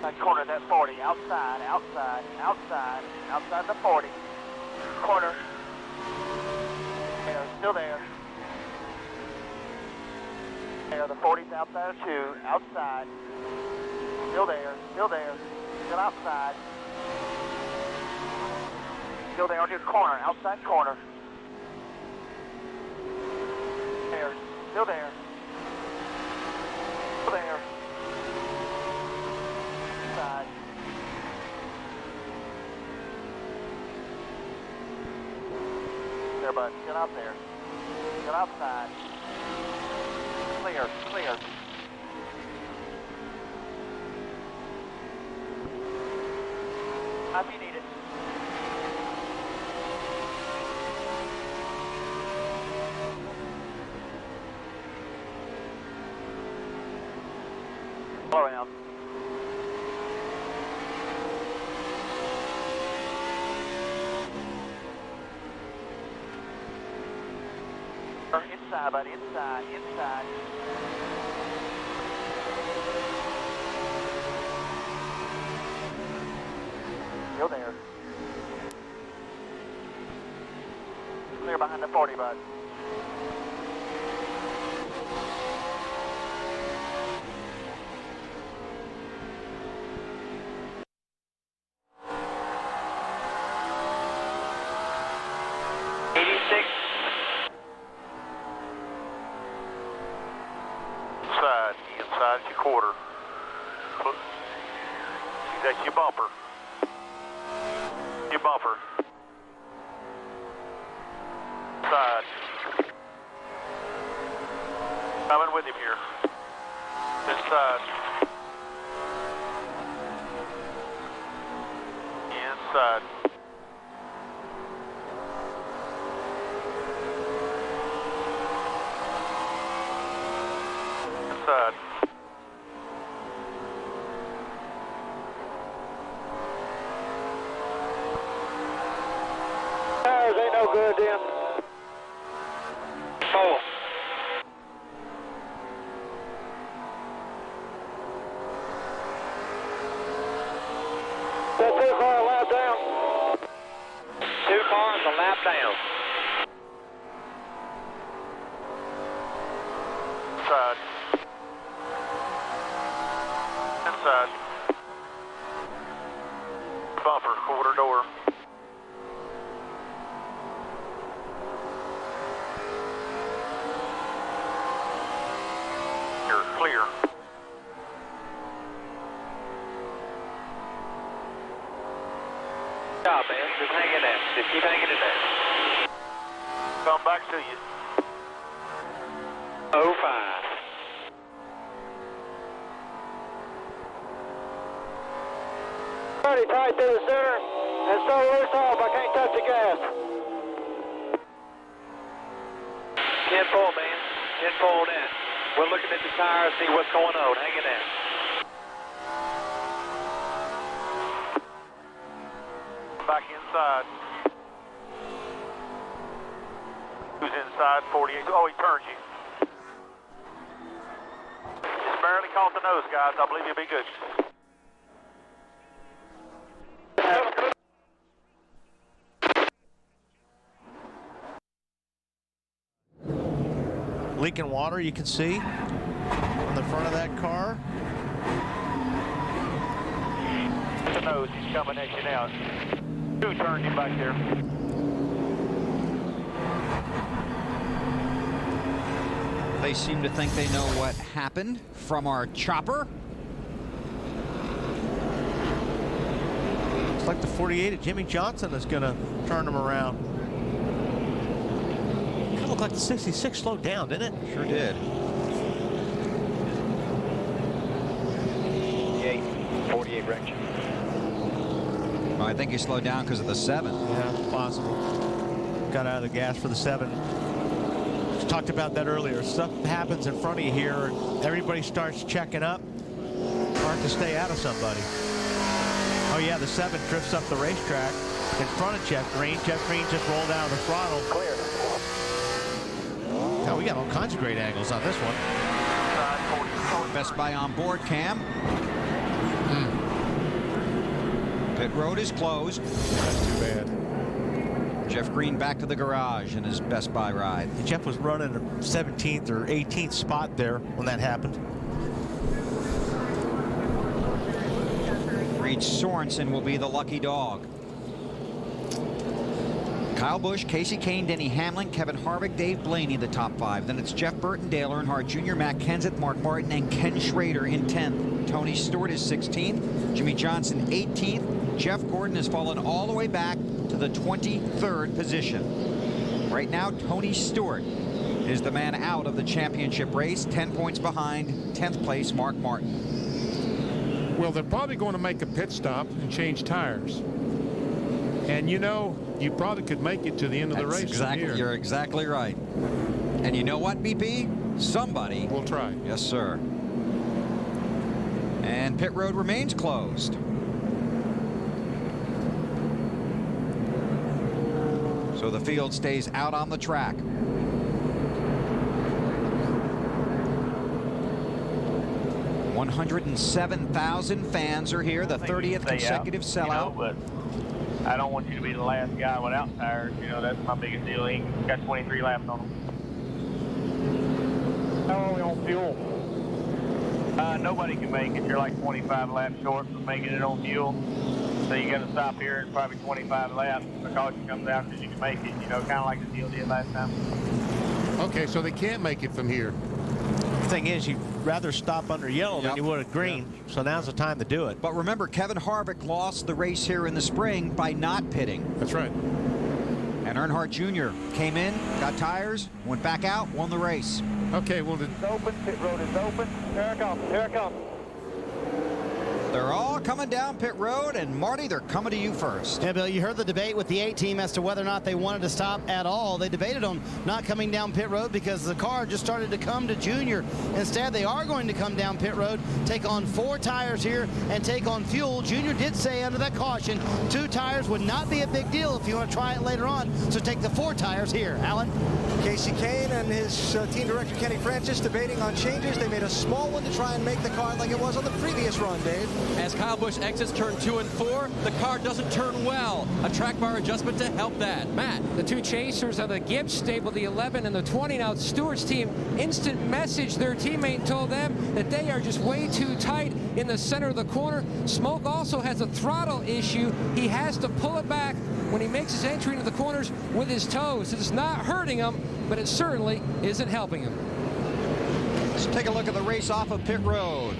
That corner, that 40, outside the 40. Corner. There, still there. There, the 40's out there too, outside. Still there, still outside. Still there on your corner, outside corner. There, still there. Still there. Side. There, bud. Get out there. Get outside. Clear, clear. If you need it. All around. Inside, buddy, inside. Still there. Clear behind the 40, bud. your quarter. That's your bumper. Your bumper. Side. Coming with him here. Inside. Inside. Inside. Tires ain't no good then. Oh. That's too far a lap down. Too far is a lap down. Inside. Inside. Bumper, quarter door. You're clear. Good job, man. Just hang in there. Just keep hanging in there. Come back to you. 05. Pretty tight to the center and so loose off. I can't touch the gas. 10 pull, man. 10 pulled in. We're looking at the tires, see what's going on. Hang in there. Back inside. Who's inside? 48. Oh, he turns you. Just barely caught the nose, guys. I believe you'll be good. Leaking water, you can see on the front of that car. The nose, he's coming at you now. Who turned you back there? They seem to think they know what happened from our chopper. Looks like the 48 of Jimmy Johnson is going to turn them around. Kind of looked like the 66 slowed down, didn't it? Sure did. 48 wrench. Well, I think he slowed down because of the 7. Yeah, possible. Got out of the gas for the 7. Just talked about that earlier. Stuff happens in front of you here, and everybody starts checking up. Hard to stay out of somebody. Oh yeah, the 7 drifts up the racetrack in front of Jeff Green. Jeff Green just rolled out of the throttle. Clear. Oh, we got all kinds of great angles on this one. Best Buy on board cam. Pit road is closed. That's too bad. Jeff Green back to the garage in his Best Buy ride. Jeff was running a 17th or 18th spot there when that happened. Reed Sorensen will be the lucky dog. Kyle Busch, Casey Kane, Denny Hamlin, Kevin Harvick, Dave Blaney, the top 5. Then it's Jeff Burton, Dale Earnhardt Jr., Matt Kenseth, Mark Martin, and Ken Schrader in 10th. Tony Stewart is 16th. Jimmy Johnson 18th. Jeff Gordon has fallen all the way back to the 23rd position. Right now, Tony Stewart is the man out of the championship race, 10 points behind 10th place Mark Martin. Well, they're probably going to make a pit stop and change tires. And you know, you probably could make it to the end of the race. Exactly, you're exactly right. And you know what, BP? Somebody will try. Yes, sir. And pit road remains closed. So the field stays out on the track. $107,000 fans are here, the 30th consecutive sellout. You know, but I don't want you to be the last guy without tires. You know, that's my biggest deal. He's got 23 laps on him. How are we on fuel? Nobody can make it. You're like 25 laps short from making it on fuel. So you got to stop here at probably 25 laps. The caution comes out because you can make it, you know, kind of like the deal did last time. Okay, so they can't make it from here. The thing is, rather stop under yellow than you would at green. So now's the time to do it. But remember, Kevin Harvick lost the race here in the spring by not pitting. That's right. And Earnhardt Jr. came in, got tires, went back out, won the race. Okay, well, It's open. Pit road is open. Here it comes. Here it comes. They're all coming down pit road, and Marty, they're coming to you first. Yeah, Bill, you heard the debate with the 8 team as to whether or not they wanted to stop at all. They debated on not coming down pit road because the car just started to come to Junior. Instead, they are going to come down pit road, take on 4 tires here, and take on fuel. Junior did say under that caution, 2 tires would not be a big deal if you want to try it later on. So take the 4 tires here. Alan? Casey Kane and his team director Kenny Francis debating on changes. They made a small one to try and make the car like it was on the previous run, Dave. As Kyle Busch exits turn 2 and 4, the car doesn't turn well. A track bar adjustment to help that. Matt. The 2 chasers of the Gibbs stable, the 11 and the 20. Now Stewart's team instant message their teammate told them that they are just way too tight in the center of the corner. Smoke also has a throttle issue. He has to pull it back when he makes his entry into the corners with his toes. It's not hurting him, but it certainly isn't helping him. Let's take a look at the race off of pit road.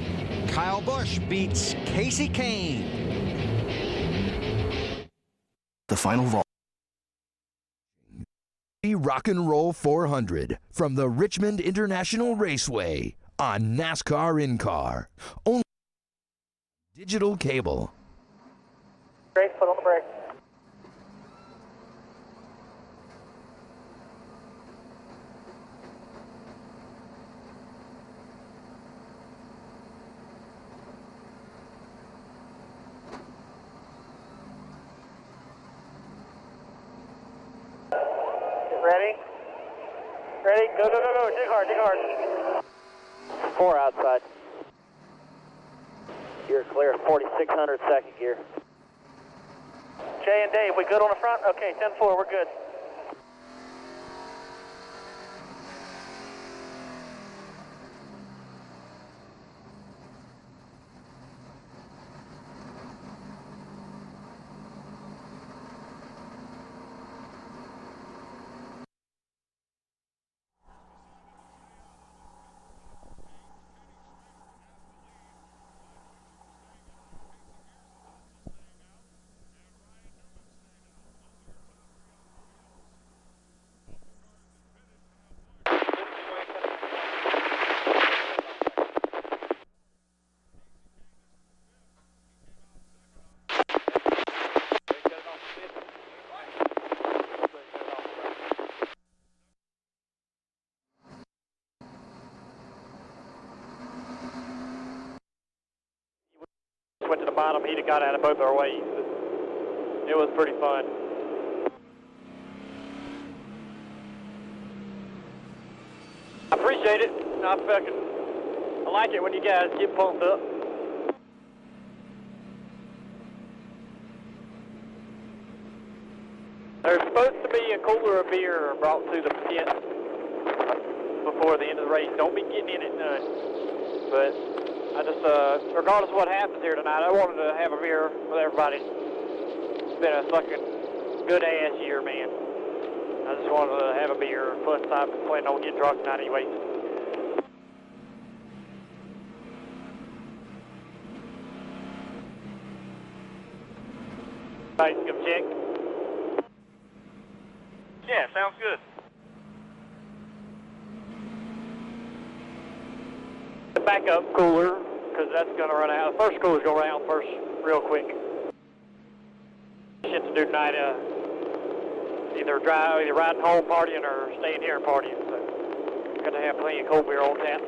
Kyle Busch beats Casey Kane. The final vault. Rock and Roll 400 from the Richmond International Raceway on NASCAR In-Car. Only digital cable. Great, foot on the brake. Ready? Ready? Go, go, go, go. Dig hard, dig hard. 4 outside. You're clear. 4600 second gear. Jay and Dave, we good on the front? Okay, 10-4, we're good. Went to the bottom, he'd have got out of both our ways. It was pretty fun. I appreciate it. I like it when you guys get pumped up. There's supposed to be a cooler of beer brought to the pit before the end of the race. Don't be getting in it none. But I just, regardless of what happens here tonight, I wanted to have a beer with everybody. It's been a fucking good ass year, man. I just wanted to have a beer. Plus, I've been planning on getting drunk tonight anyway. Right, come check. Yeah, sounds good. The backup cooler, because that's going to run out. The first cooler's going to run out first, real quick. Shit to do tonight. Either riding home partying or staying here and partying. So, got to have plenty of cold beer on tap.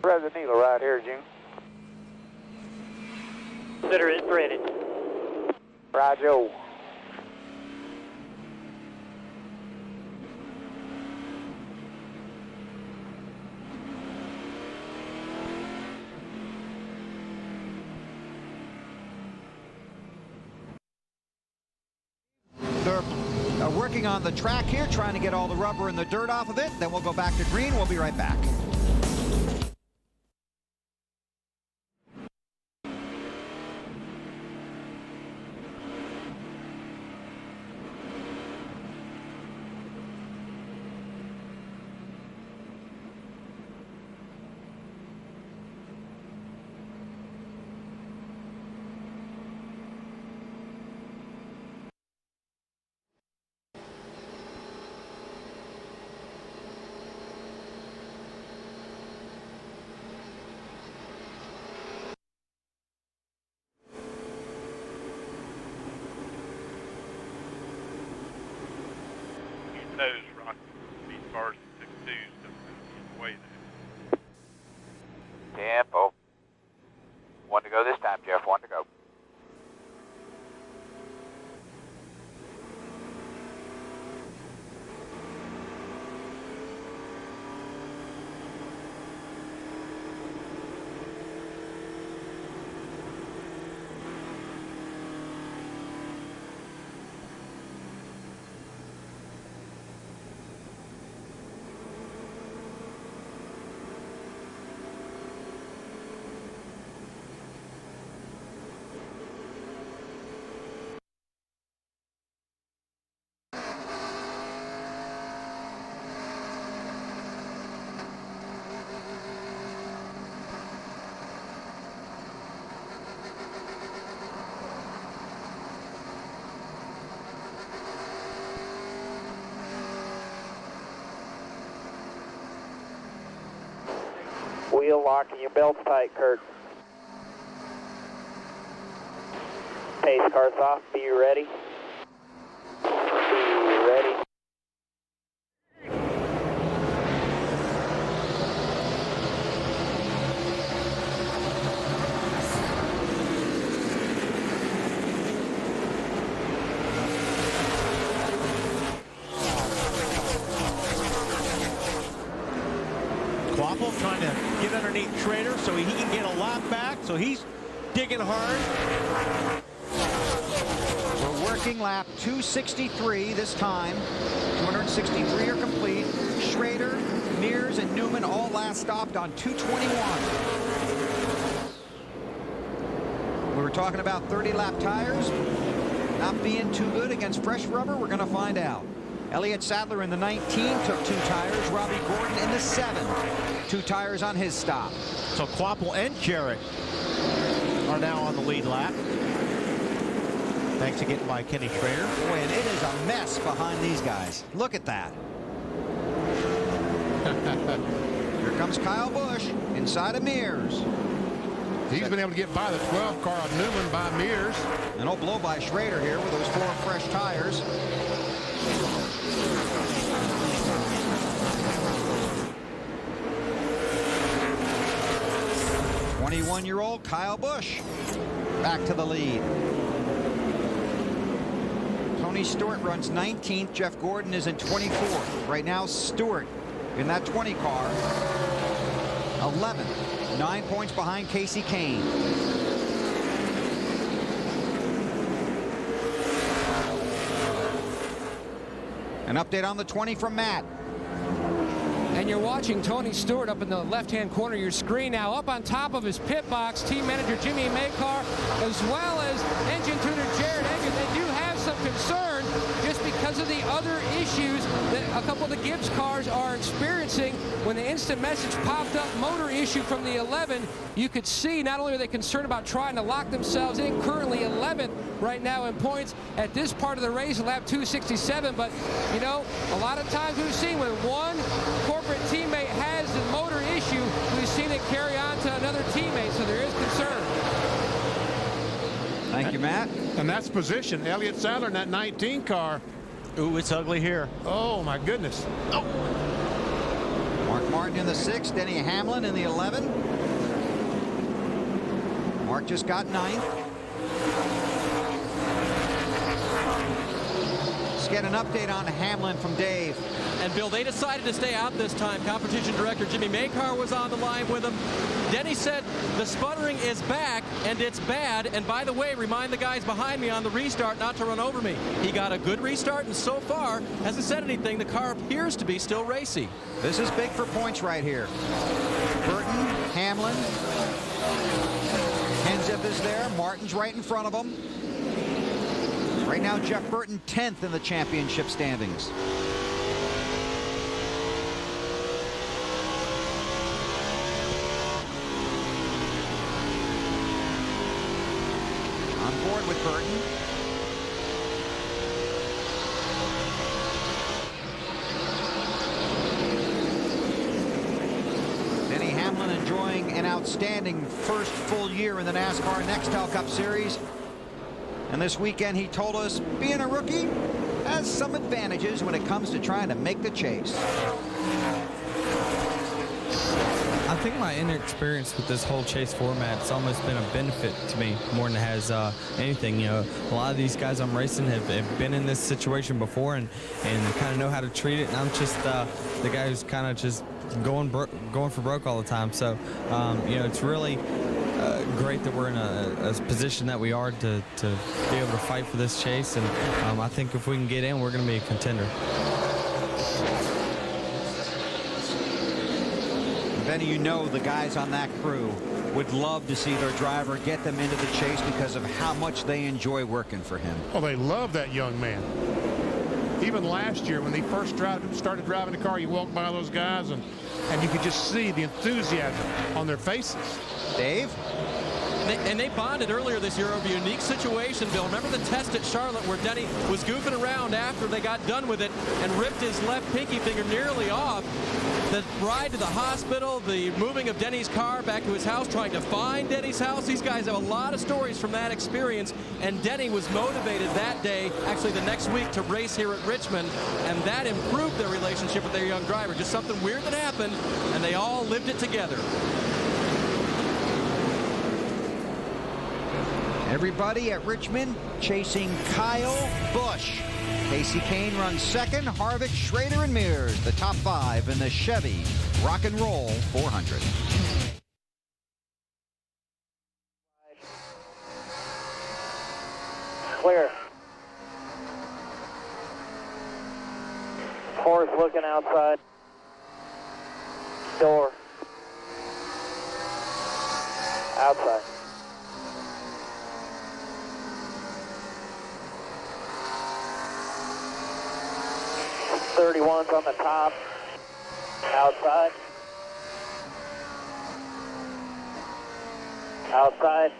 Rev the needle right here, Jim. Consider it threaded. Right, Joe. They're working on the track here, trying to get all the rubber and the dirt off of it. Then we'll go back to green. We'll be right back. knows Rocky speed cars and 6.2s don't way there. Tempo. One to go this time, Jeff. One to go. Wheel lock and your belt's tight, Kurt. Pace car soft. Be ready. Be ready. Quapple trying to get underneath Schrader so he can get a lap back, so he's digging hard. We're working lap 263 this time. 263 are complete. Schrader, Mears, and Newman all last stopped on 221. We were talking about 30-lap tires not being too good against fresh rubber. We're going to find out. Elliott Sadler in the 19 took 2 tires. Robbie Gordon in the 7. 2 tires on his stop. So Quapple and Jarrett are now on the lead lap. Thanks to getting by Kenny Schrader. Boy, and it is a mess behind these guys. Look at that. Here comes Kyle Busch inside of Mears. He's been able to get by the 12 car of Newman by Mears. And he'll blow by Schrader here with those 4 fresh tires. 21-year-old Kyle Busch back to the lead. Tony Stewart runs 19th. Jeff Gordon is in 24th. Right now, Stewart in that 20 car, 11, 9 points behind Casey Kane. An update on the 20 from Matt. And you're watching Tony Stewart up in the left-hand corner of your screen now. Up on top of his pit box, team manager Jimmy Maycar, as well as engine tuner Jared Egan. They do have some concern just because of the other issues that a couple of the Gibbs cars are experiencing. When the instant message popped up, motor issue from the 11, you could see not only are they concerned about trying to lock themselves in, currently 11th right now in points at this part of the race, lap 267, but you know, a lot of times we've seen when one corporate teammate has the motor issue, we've seen it carry on to another teammate, so there is concern. Thank you, Matt. And that's position. Elliott Sadler in that 19 car. Ooh, it's ugly here. Oh, my goodness. Oh. Mark Martin in the 6, Denny Hamlin in the 11. Mark just got 9th. Let's get an update on Hamlin from Dave. And Bill, they decided to stay out this time. Competition director Jimmy Maycar was on the line with him. Denny said the sputtering is back and it's bad. And by the way, remind the guys behind me on the restart not to run over me. He got a good restart, and so far hasn't said anything. The car appears to be still racy. This is big for points right here. Burton, Hamlin, Kenseth is there. Martin's right in front of him. Right now, Jeff Burton 10th in the championship standings. On board with Burton. Denny Hamlin enjoying an outstanding first full year in the NASCAR Nextel Cup Series. And this weekend he told us, being a rookie, has some advantages when it comes to trying to make the chase. I think my inexperience with this whole chase format has almost been a benefit to me more than it has anything. You know, a lot of these guys I'm racing have been in this situation before and kind of know how to treat it. And I'm just the guy who's kind of just going for broke all the time. So, you know, it's really great that we're in a position that we are to be able to fight for this chase. And I think if we can get in, we're going to be a contender. Benny, you know the guys on that crew would love to see their driver get them into the chase because of how much they enjoy working for him. Well, they love that young man. Even last year when they first started driving the car, you walk by those guys and you could just see the enthusiasm on their faces. Dave? And they bonded earlier this year over a unique situation, Bill. Remember the test at Charlotte where Denny was goofing around after they got done with it and ripped his left pinky finger nearly off. The ride to the hospital, the moving of Denny's car back to his house, trying to find Denny's house. These guys have a lot of stories from that experience, and Denny was motivated that day, actually the next week, to race here at Richmond, and that improved their relationship with their young driver. Just something weird that happened, and they all lived it together. Everybody at Richmond chasing Kyle Busch. Casey Kane runs second. Harvick, Schrader, and Mears, the top 5 in the Chevy Rock and Roll 400. Clear. Fourth looking outside. Door. Outside. 31's on the top. Outside. Outside.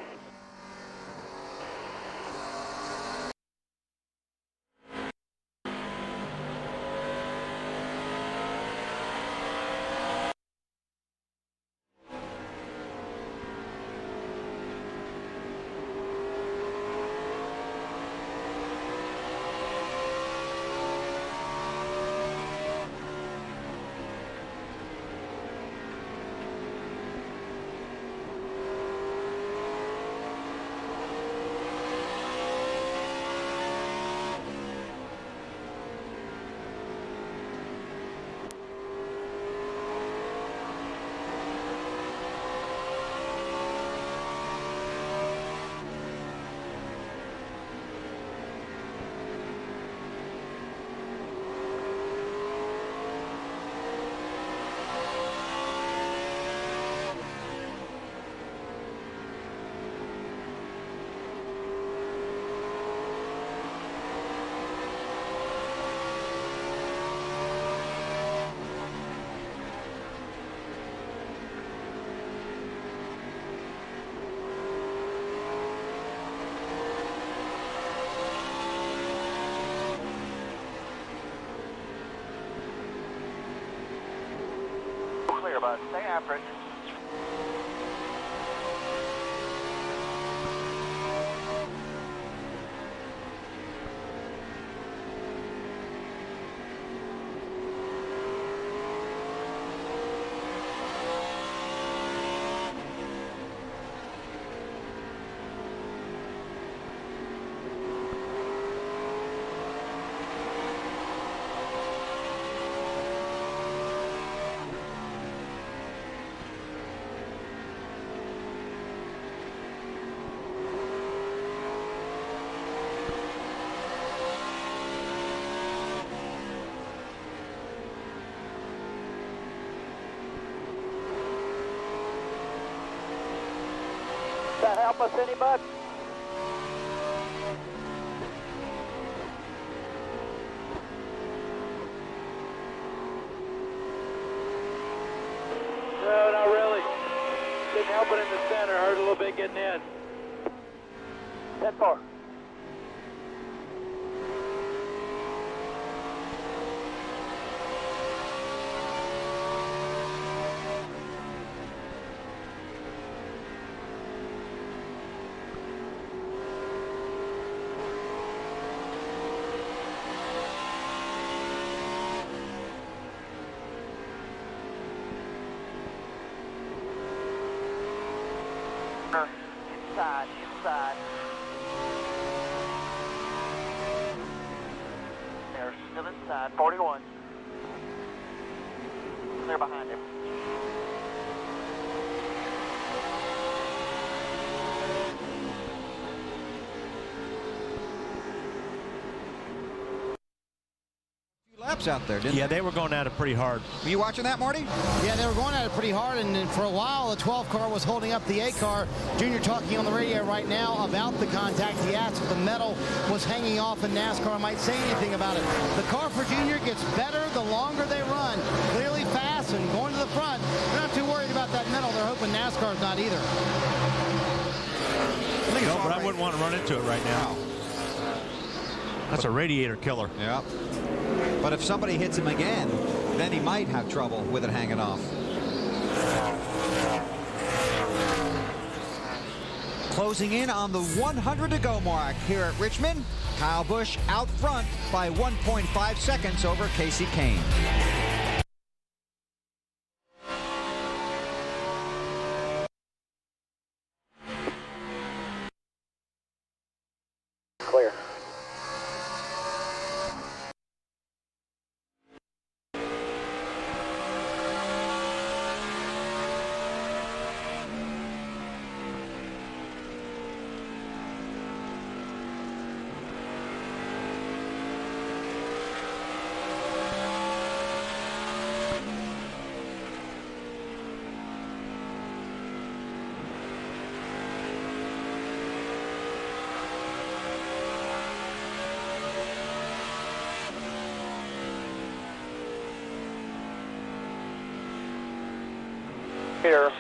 Clear, bud. Stay after it. Does that help us any, bud? No, not really. Didn't help it in the center. Hurt a little bit getting in. 10-4. corner. Inside, inside. They're still inside. 41. They're behind him. Laps out there, didn't Yeah, they were going at it pretty hard. Were you watching that, Marty? Yeah, they were going at it pretty hard, and then for a while, the 12 car was holding up the 8 car. Junior talking on the radio right now about the contact. He asked if the metal was hanging off and NASCAR might say anything about it. The car for Junior gets better the longer they run. Clearly fast and going to the front. They're not too worried about that metal. They're hoping NASCAR's not either. No, but I wouldn't want to run into it right now. That's a radiator killer. Yeah. But if somebody hits him again, then he might have trouble with it hanging off. Closing in on the 100 to go mark here at Richmond. Kyle Busch out front by 1.5 seconds over Casey Kane. Clear. Here.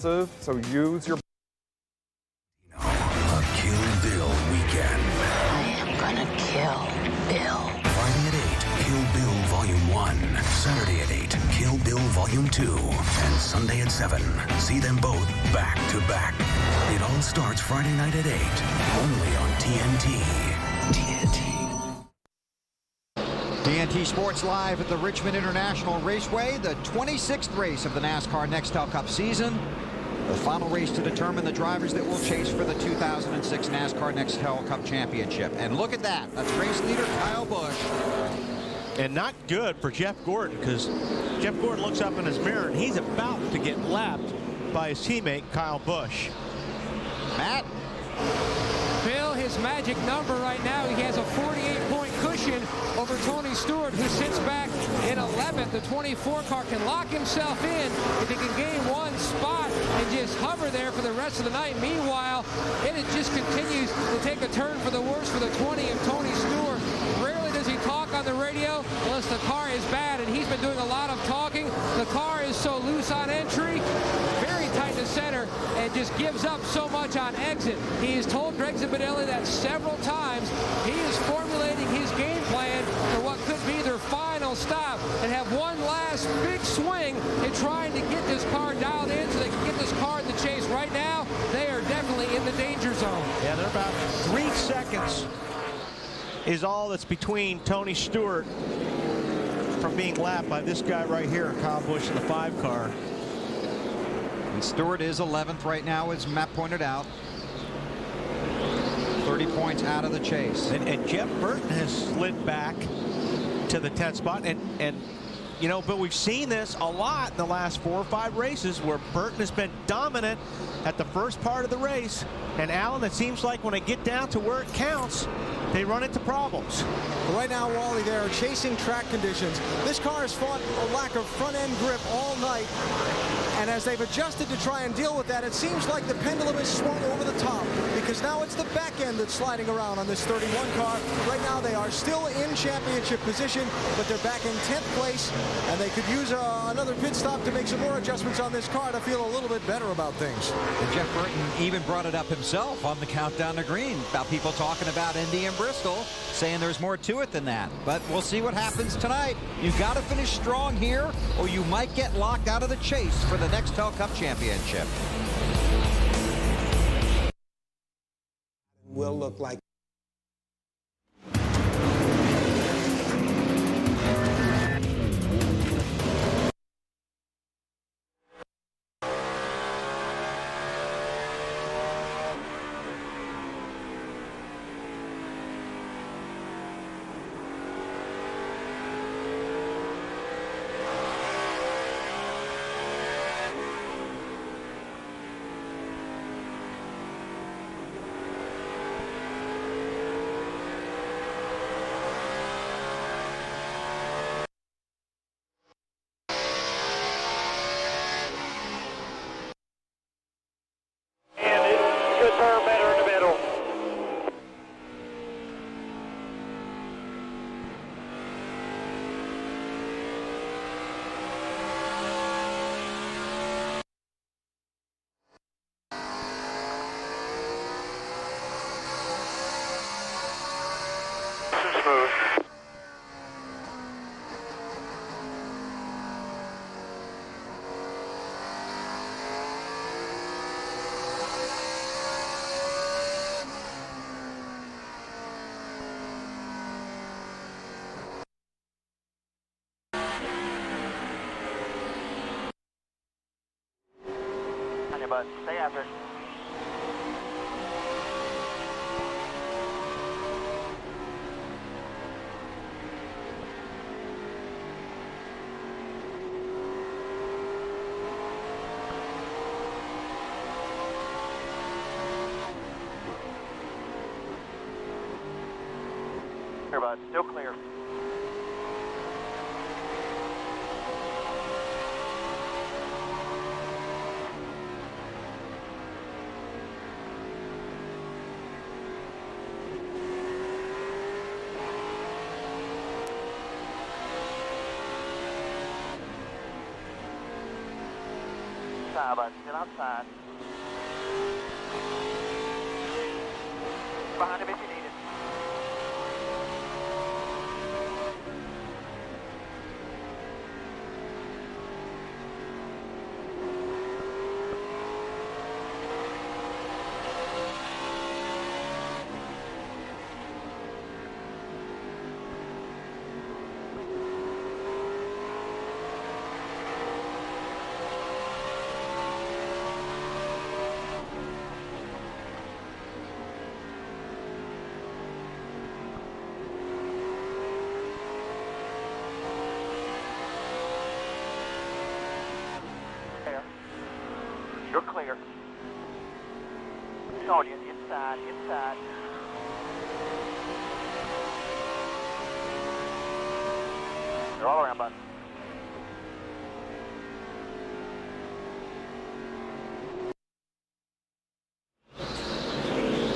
So use your A Kill Bill weekend. I am gonna kill Bill. Friday at 8, Kill Bill Volume 1. Saturday at 8, Kill Bill Volume 2. And Sunday at 7. See them both back to back. It all starts Friday night at 8. Only on TNT. TNT Sports Live at the Richmond International Raceway, the 26th race of the NASCAR Nextel Cup season. The final race to determine the drivers that will chase for the 2006 NASCAR Nextel Cup Championship. And look at that. That's race leader Kyle Busch. And not good for Jeff Gordon, because Jeff Gordon looks up in his mirror and he's about to get lapped by his teammate Kyle Busch. Matt? Bill, his magic number right now, he has a 48-point cushion over Tony Stewart, who sits back in 11th. The 24 car can lock himself in if he can gain one spot and just hover there for the rest of the night. Meanwhile, it just continues to take a turn for the worse for the 20 of Tony Stewart. Rarely does he talk on the radio unless the car is bad, and he's been doing a lot of talking. The car is so loose on entry, very tight to center, and just gives up so much on exit. He has told Greg Zipadelli that several times. He is formulating his game plan for what could be their final stop and have one last big swing in trying to get this car dialed in so they can get this car in the chase. Right now, they are definitely in the danger zone. Yeah, they're about 3 seconds is all that's between Tony Stewart from being lapped by this guy right here, Kyle Busch in the 5 car. And Stewart is 11th right now, as Matt pointed out. 30 points out of the chase. And Jeff Burton has slid back to the 10th spot. And you know, but we've seen this a lot in the last 4 or 5 races where Burton has been dominant at the first part of the race. And Alan, it seems like when they get down to where it counts, they run into problems. Right now, Wally, they're chasing track conditions. This car has fought a lack of front-end grip all night. And as they've adjusted to try and deal with that, it seems like the pendulum is swung over the top, because now it's the back end that's sliding around on this 31 car. Right now, they are still in championship position, but they're back in 10th place, and they could use another pit stop to make some more adjustments on this car to feel a little bit better about things. And Jeff Burton even brought it up himself on the countdown to green about people talking about Indy and Bristol, saying there's more to it than that. But we'll see what happens tonight. You've got to finish strong here, or you might get locked out of the chase for the Nextel Cup Championship. Will look like. But stay after it. Here, bud. Still clear. But still outside. Behind him if you need it. You're clear. Audience, inside, inside. They're all around, bud.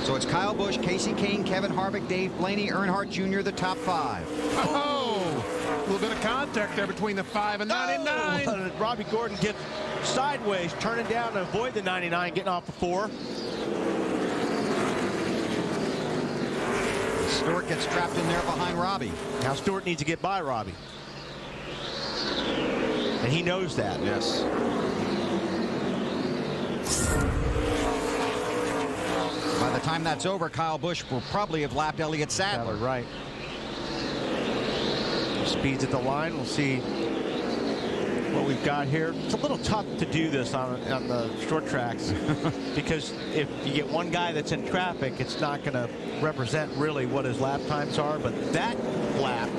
So it's Kyle Busch, Casey Kane, Kevin Harvick, Dave Blaney, Earnhardt Jr., the top 5. Oh, a little bit of contact there between the 5 and 99. Oh, Robbie Gordon gets sideways, turning down to avoid the 99, getting off the 4. Stewart gets trapped in there behind Robbie. Now Stewart needs to get by Robbie. And he knows that. Yes. time that's over, Kyle Busch will probably have lapped Elliott Sadler. Right. Speeds at the line. We'll see what we've got here. It's a little tough to do this on the short tracks because if you get one guy that's in traffic, it's not going to represent really what his lap times are. But that lap,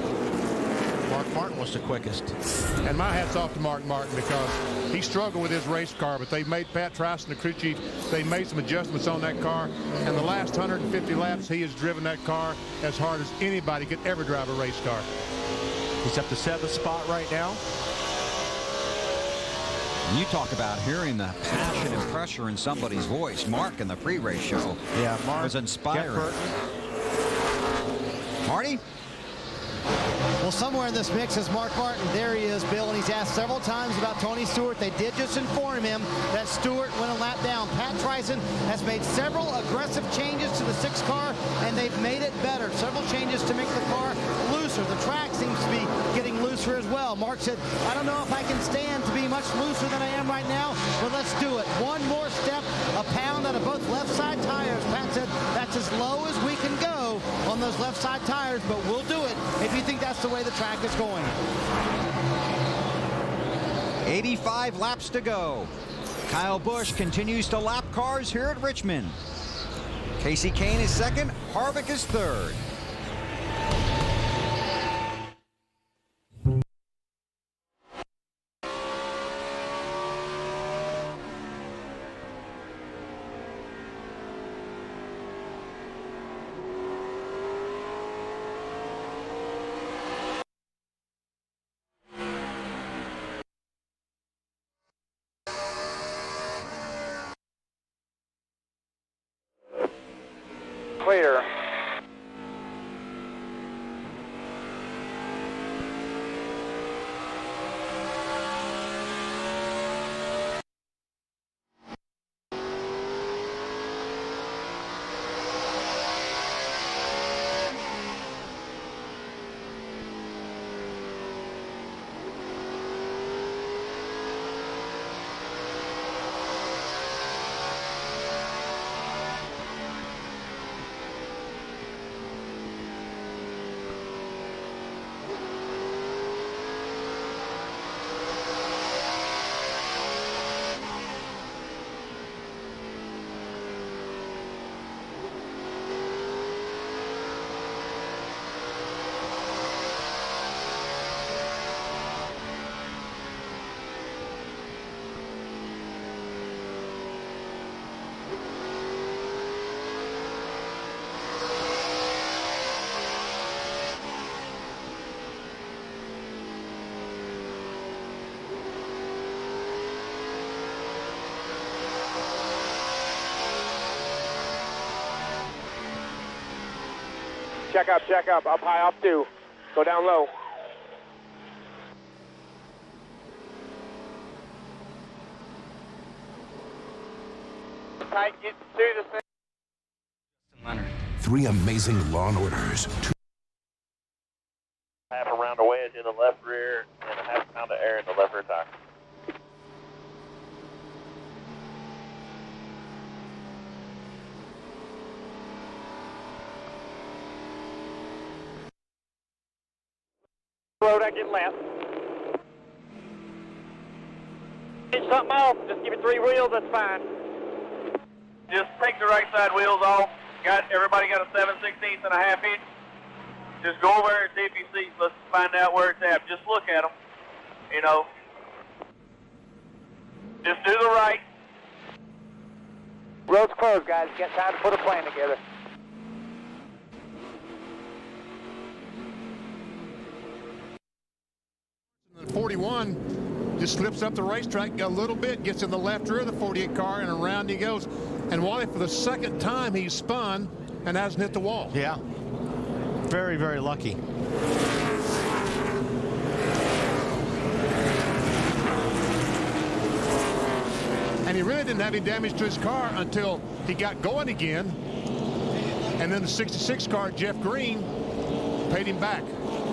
Mark Martin was the quickest. And my hat's off to Mark Martin because he struggled with his race car, but they made Pat Tryson, the crew chief, they made some adjustments on that car. And the last 150 laps, he has driven that car as hard as anybody could ever drive a race car. He's up to 7th spot right now. You talk about hearing the passion and pressure in somebody's voice. Mark in the pre-race show, Mark was inspiring. Marty? Well, somewhere in this mix is Mark Martin. There he is, Bill, and he's asked several times about Tony Stewart. They did just inform him that Stewart went a lap down. Pat Tryson has made several aggressive changes to the 6 car, and they've made it better. Several changes to make the car looser. The track seems to be getting looser as well. Mark said, I don't know if I can stand to be much looser than I am right now, but let's do it. One more step, a pound out of both left side tires. Pat said, that's as low as we can go on those left side tires, but we'll do it if you think that's the way the track is going. 85 laps to go. Kyle Busch continues to lap cars here at Richmond. Casey Kane is second, Harvick is third. Clear. Check up, up high, up 2. Go down low. Tight, get through the center. 3 amazing Law and Orders. Half a round of wedge in the left rear and a half pound of air in the left rear tire. Road, I get left. Get something off, just give it 3 wheels, that's fine. Just take the right side wheels off. Everybody got a 7/16 and a half inch. Just go over there and see if you see. Let's find out where it's at. Just look at them. You know. Just do the right. Road's closed, guys. Get time to put a plan together. And 41 just slips up the racetrack a little bit, gets in the left rear of the 48 car, and around he goes. And Wally, for the second time, he's spun and hasn't hit the wall. Yeah. Very, very lucky. And he really didn't have any damage to his car until he got going again. And then the 66 car, Jeff Green, paid him back.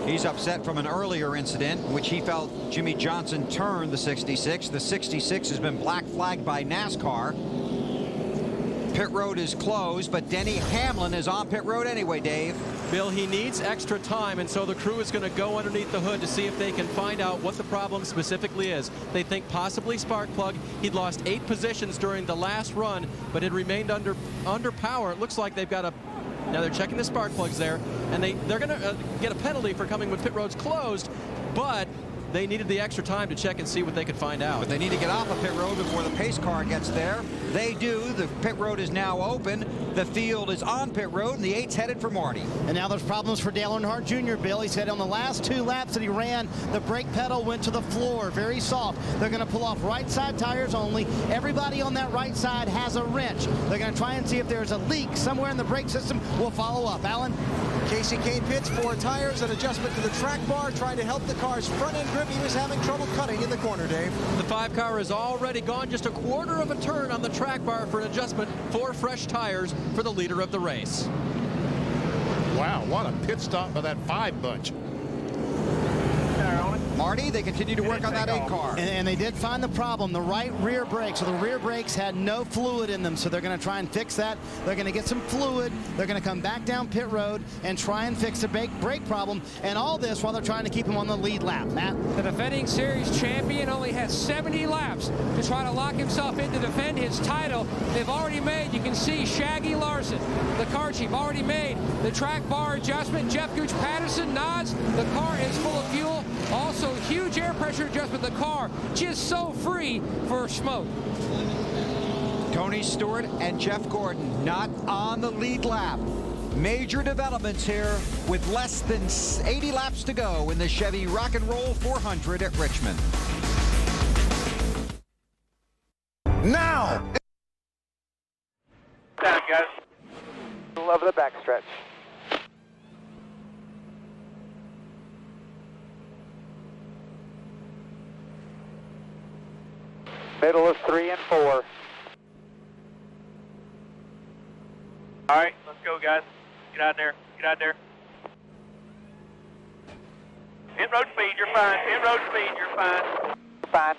He's upset from an earlier incident in which he felt Jimmy Johnson turned the 66. The 66 has been black flagged by NASCAR. Pit road is closed, but Denny Hamlin is on pit road anyway, Dave. Bill, he needs extra time, and so the crew is going to go underneath the hood to see if they can find out what the problem specifically is. They think possibly spark plug. He'd lost 8 positions during the last run, but it remained under power. It looks like they've got a... Now they're checking the spark plugs there, and they're going to get a penalty for coming with pit roads closed, but they needed the extra time to check and see what they could find out. But they need to get off of pit road before the pace car gets there. They do. The pit road is now open. The field is on pit road, and the 8's headed for Marty. And now there's problems for Dale Earnhardt Jr., Bill. He said on the last 2 laps that he ran, the brake pedal went to the floor, very soft. They're going to pull off right side tires only. Everybody on that right side has a wrench. They're going to try and see if there's a leak somewhere in the brake system. We'll follow up. Alan? Casey Kane pits 4 tires, an adjustment to the track bar, trying to help the car's front end grip. He was having trouble cutting in the corner, Dave. The 5 car has already gone just a quarter of a turn on the track bar for an adjustment, 4 fresh tires for the leader of the race. Wow, what a pit stop by that 5 bunch. Marty, they continue to work on that 8 car. And they did find the problem, the right rear brake. So the rear brakes had no fluid in them. So they're going to try and fix that. They're going to get some fluid. They're going to come back down pit road and try and fix the brake problem. And all this while they're trying to keep him on the lead lap. Matt? The defending series champion only has 70 laps to try to lock himself in to defend his title. They've already made, you can see Shaggy Larson, the car chief, already made the track bar adjustment. Jeff Gooch Patterson nods. The car is full of fuel. Also, huge air pressure adjustment. The car just so free for smoke. Tony Stewart and Jeff Gordon not on the lead lap. Major developments here with less than 80 laps to go in the Chevy Rock and Roll 400 at Richmond. Now! Down, guys. Love the backstretch. Middle is 3 and 4. All right, let's go, guys. Get out there. Get out there. Pit road speed, you're fine. Pit road speed, you're fine. Fine.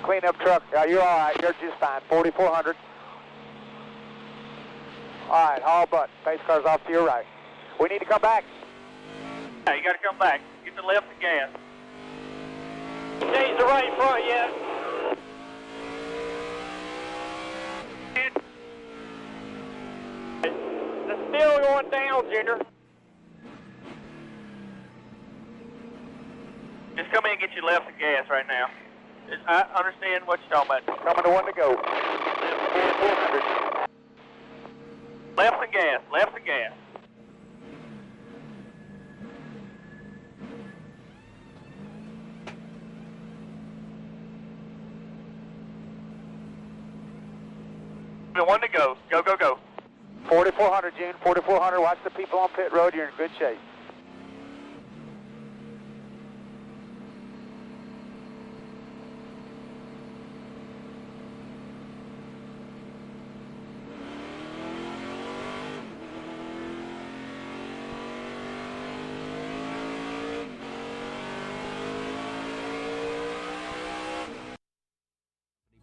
Clean up truck. You're all right. You're just fine. 4,400. All right, haul butt. Pace car's off to your right. We need to come back. Yeah, you got to come back. Get the left and gas. Change the right front yet. It's still going down, Junior. Just come in and get your left and gas right now. I understand what you're talking about. Coming to 1 to go. 400. Left and gas. Left and gas. One to go. Go, go, go. 4,400, June. 4,400. Watch the people on pit road. You're in good shape.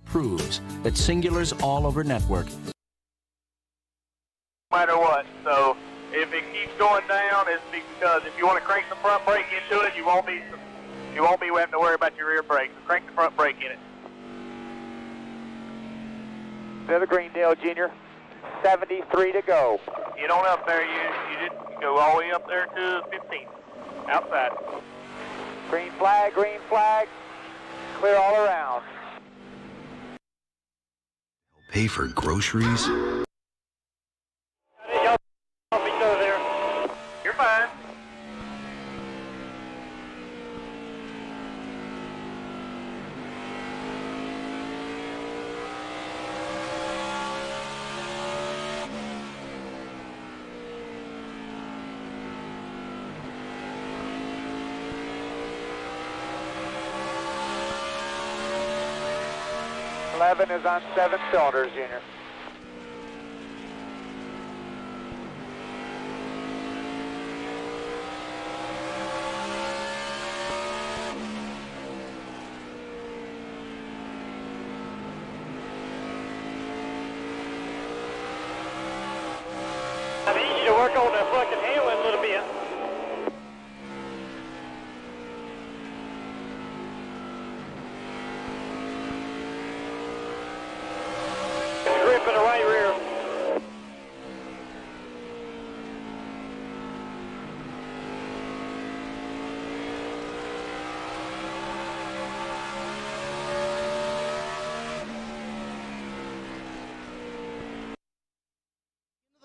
Proves that Singular's all-over network. No matter what, so if it keeps going down, it's because if you want to crank the front brake into it, you won't be having to worry about your rear brake. So crank the front brake in it. To the Greendale, Junior. 73 to go. Get on up there. You did go all the way up there to 15. Outside. Green flag, green flag. Clear all around. Pay for groceries. You're fine. Eleven is on 7 cylinders, Junior.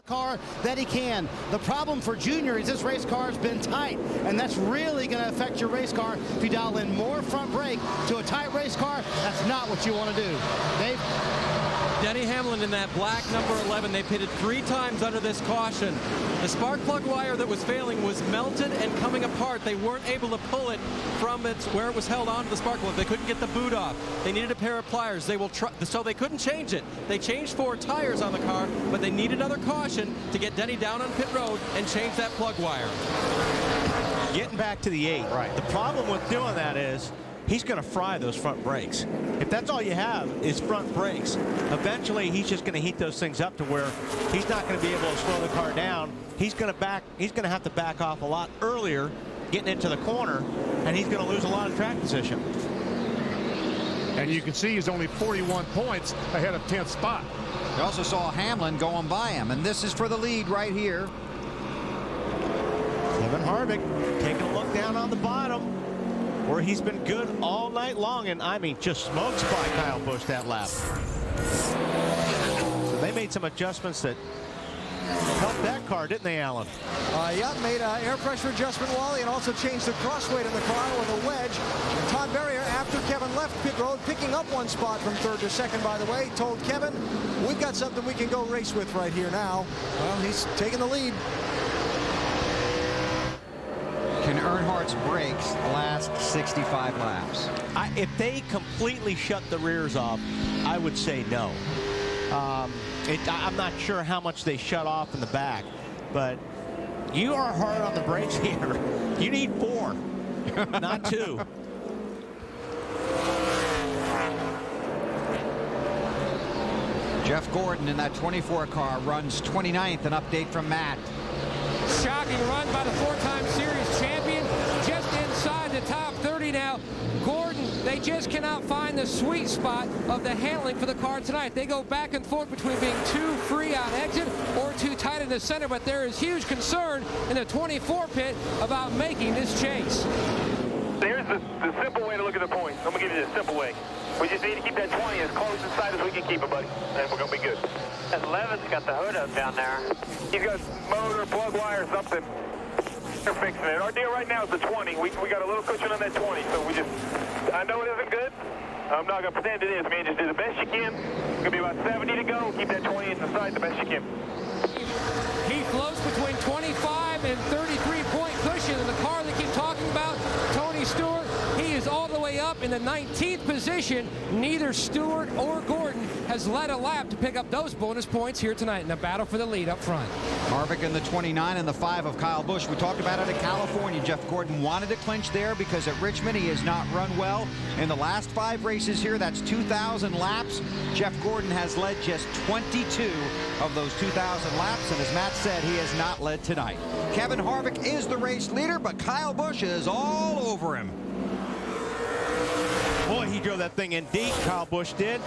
car that he can. The problem for Junior is this race car has been tight, and that's really going to affect your race car. If you dial in more front brake to a tight race car, that's not what you want to do. Dave? Denny Hamlin in that black number 11, they pitted 3 times under this caution. The spark plug wire that was failing was melted and coming apart. They weren't able to pull it from where it was held onto the spark plug. They couldn't get the boot off. They needed a pair of pliers. So they couldn't change it. They changed 4 tires on the car, but they need another caution to get Denny down on pit road and change that plug wire. Getting back to the 8. Right. The problem with doing that is he's going to fry those front brakes. If that's all you have is front brakes, eventually he's just going to heat those things up to where he's not going to be able to slow the car down. He's going to have to back off a lot earlier getting into the corner, and he's going to lose a lot of track position. And you can see he's only 41 points ahead of 10th spot. You also saw Hamlin going by him, and this is for the lead right here. Kevin Harvick taking a look down on the bottom, where he's been good all night long, and I mean just smokes by Kyle Busch that lap. So they made some adjustments that helped that car, didn't they, Alan? Yeah, made an air pressure adjustment, Wally, and also changed the crossweight in the car with a wedge. And Todd Berrier, after Kevin left pit road, picking up 1 spot from 3rd to 2nd, by the way, told Kevin, we've got something we can go race with right here now. Well, he's taking the lead. Can Earnhardt's brakes last 65 laps? If they completely shut the rears off, I would say no. I'm not sure how much they shut off in the back, but you are hard on the brakes here. You need 4, not 2. Jeff Gordon in that 24 car runs 29th. An update from Matt. Shocking run by the 4-time series champion, just inside the top 30 now. Gordon, they just cannot find the sweet spot of the handling for the car tonight. They go back and forth between being too free on exit or too tight in the center, but there is huge concern in the 24 pit about making this chase. Here's the simple way to look at the points. I'm going to give you the simple way. We just need to keep that 20 as close inside as we can keep it, buddy, and we're going to be good. That 11's got the hood up down there. He's got motor, plug wire, something. They're fixing it. Our deal right now is the 20. We got a little cushion on that 20, so I know it isn't good. I'm not going to pretend it is, man. Just do the best you can. It's going to be about 70 to go. Keep that 20 inside the best you can. He floats between 25 and 33-point cushion in the car they keep talking about. Tony Stewart, he is all the way up in the 19th position. Neither Stewart or Gordon has led a lap to pick up those bonus points here tonight in the battle for the lead up front. Harvick in the 29 and the 5 of Kyle Busch. We talked about it at California. Jeff Gordon wanted to clinch there because at Richmond he has not run well in the last 5 races here. That's 2,000 laps. Jeff Gordon has led just 22 of those 2,000 laps, and as Matt said, he has not led tonight. Kevin Harvick is the race leader, but Kyle Busch is all over him. Boy, he drove that thing in deep, Kyle Busch did.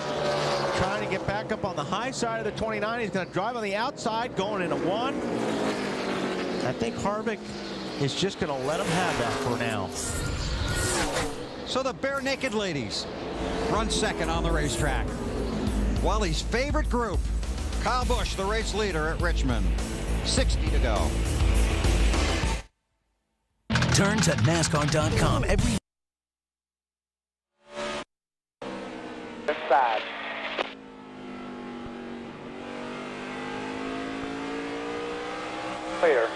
Trying to get back up on the high side of the 29. He's going to drive on the outside, going into 1. I think Harvick is just going to let him have that for now. So the Bare Naked Ladies run 2nd on the racetrack. Wally's favorite group, Kyle Busch, the race leader at Richmond. 60 to go. Turn to NASCAR.com every Inside. Clear.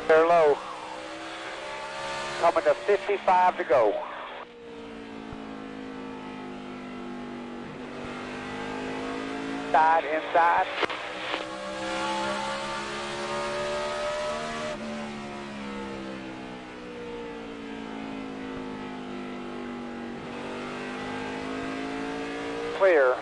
They're low. Coming to 55 to go. Inside. Clear.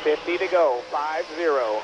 $50 to go, 5-0.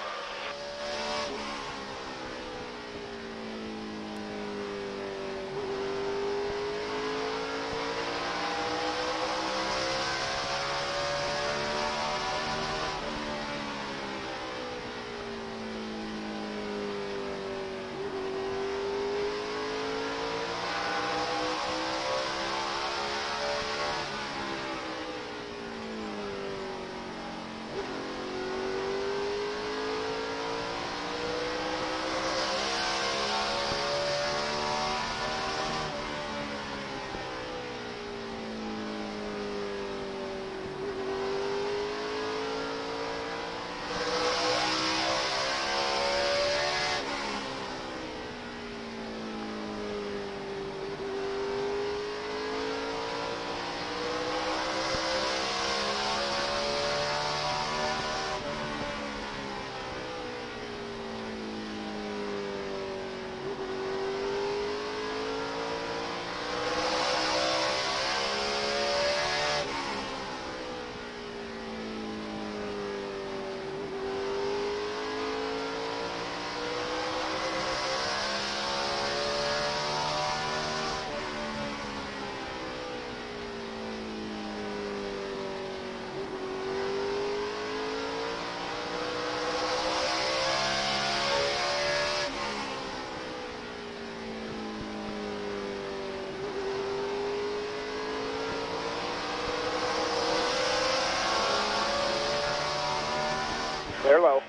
Clear low.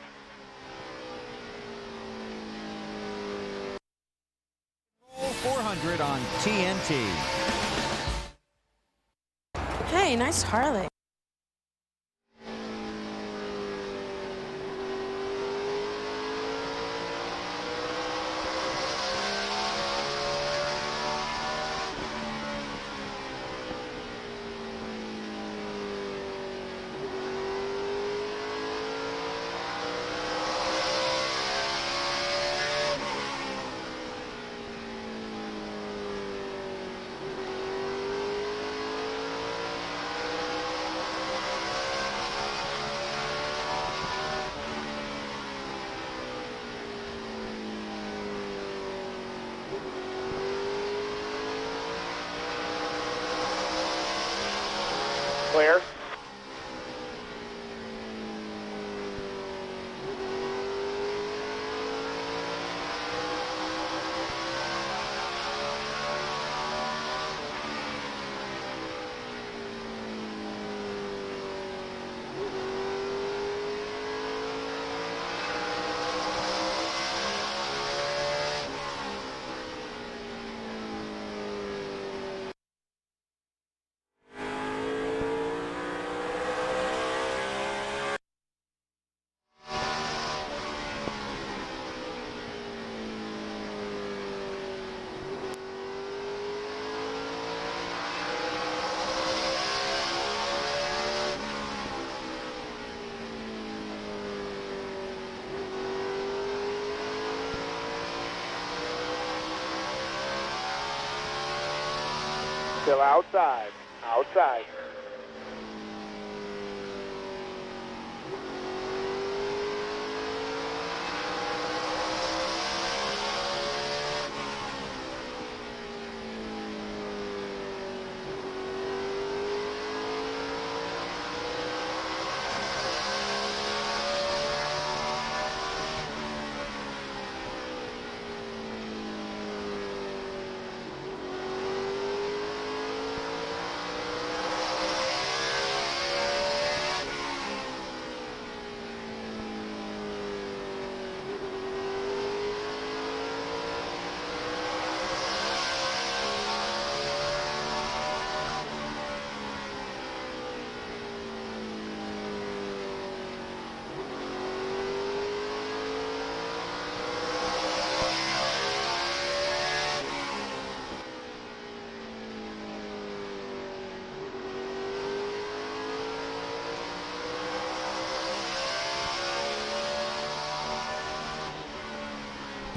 Roll 400 on TNT. Hey, nice Harley. Still outside. Outside.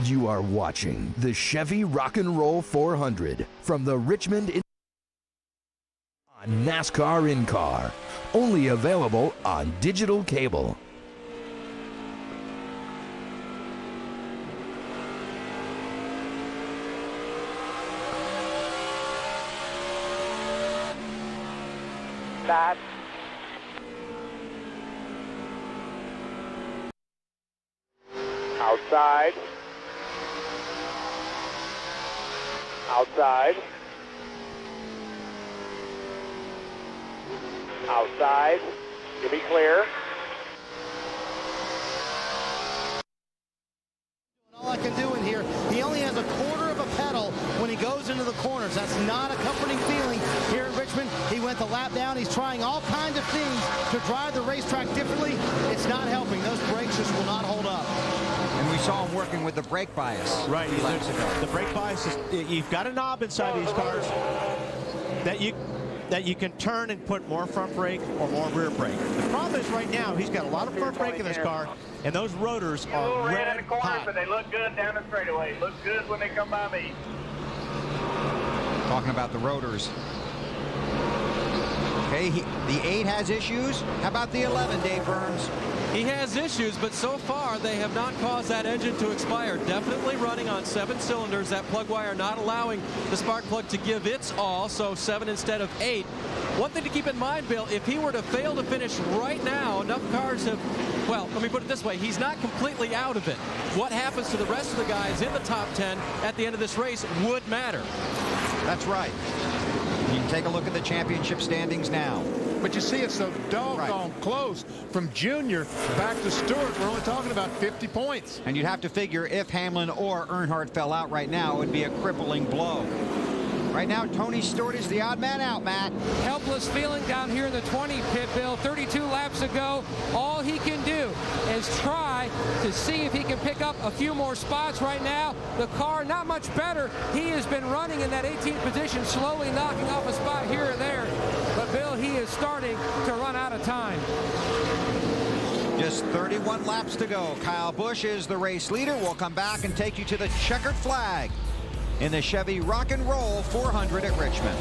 You are watching the Chevy Rock and Roll 400 from the Richmond on NASCAR in-car. Only available on digital cable. Stop. Outside. Outside. Outside. You'll be clear. All I can do in here, he only has a quarter of a pedal when he goes into the corners. That's not a comforting feeling here in Richmond. He went the lap down. He's trying all kinds of things to drive the racetrack differently. It's not helping. Those brakes just will not hold up. And we saw him working with the brake bias. Right. The brake bias is, you've got a knob inside these cars that you can turn and put more front brake or more rear brake. The problem is right now he's got a lot of front brake in this car, and those rotors are Red red in the corner, hot. but they look good down the straightaway. Look good when they come by me. Talking about the rotors. Okay, the 8 has issues. How about the 11, Dave Burns? He has issues, but so far they have not caused that engine to expire. Definitely running on 7 cylinders. That plug wire not allowing the spark plug to give its all, so 7 instead of 8. One thing to keep in mind, Bill, if he were to fail to finish right now, enough cars have, well, let me put it this way, he's not completely out of it. What happens to the rest of the guys in the top 10 at the end of this race would matter. That's right. You can take a look at the championship standings now. But you see, it's so doggone close. From Junior back to Stewart, we're only talking about 50 points. And you'd have to figure if Hamlin or Earnhardt fell out right now, it would be a crippling blow. Right now, Tony Stewart is the odd man out, Matt. Helpless feeling down here in the 20 pit, Bill. 32 laps to go. All he can do is try to see if he can pick up a few more spots right now. The car not much better. He has been running in that 18th position, slowly knocking off a spot here and there. But, Bill, he is starting to run out of time. Just 31 laps to go. Kyle Busch is the race leader. We'll come back and take you to the checkered flag in the Chevy Rock and Roll 400 at Richmond.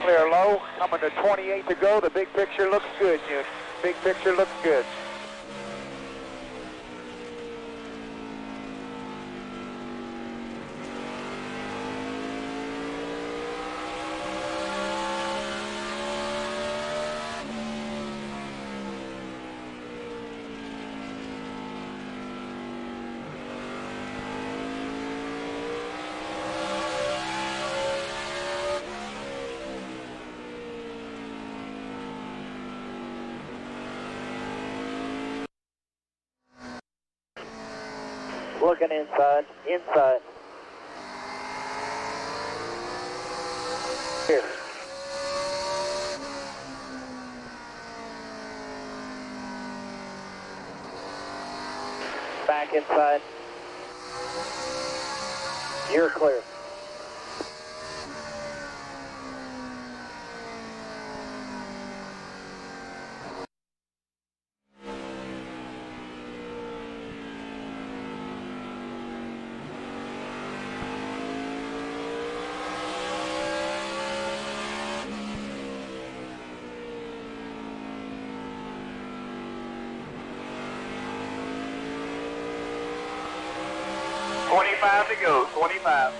Clear low, coming to 28 to go. The big picture looks good, June. Big picture looks good. Looking inside. Inside. Here. Back inside. You're clear. To go, 25.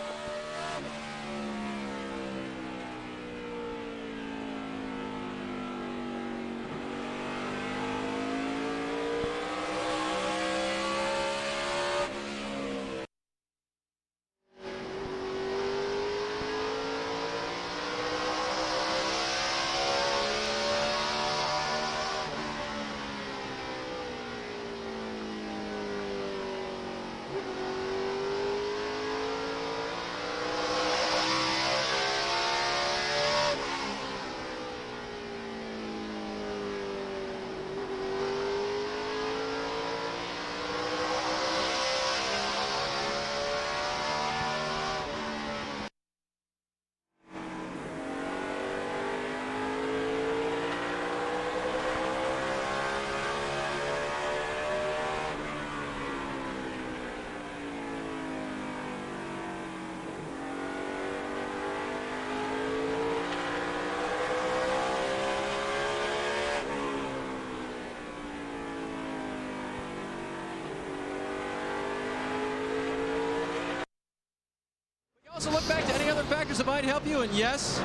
Also look back to any other factors that might help you, and yes,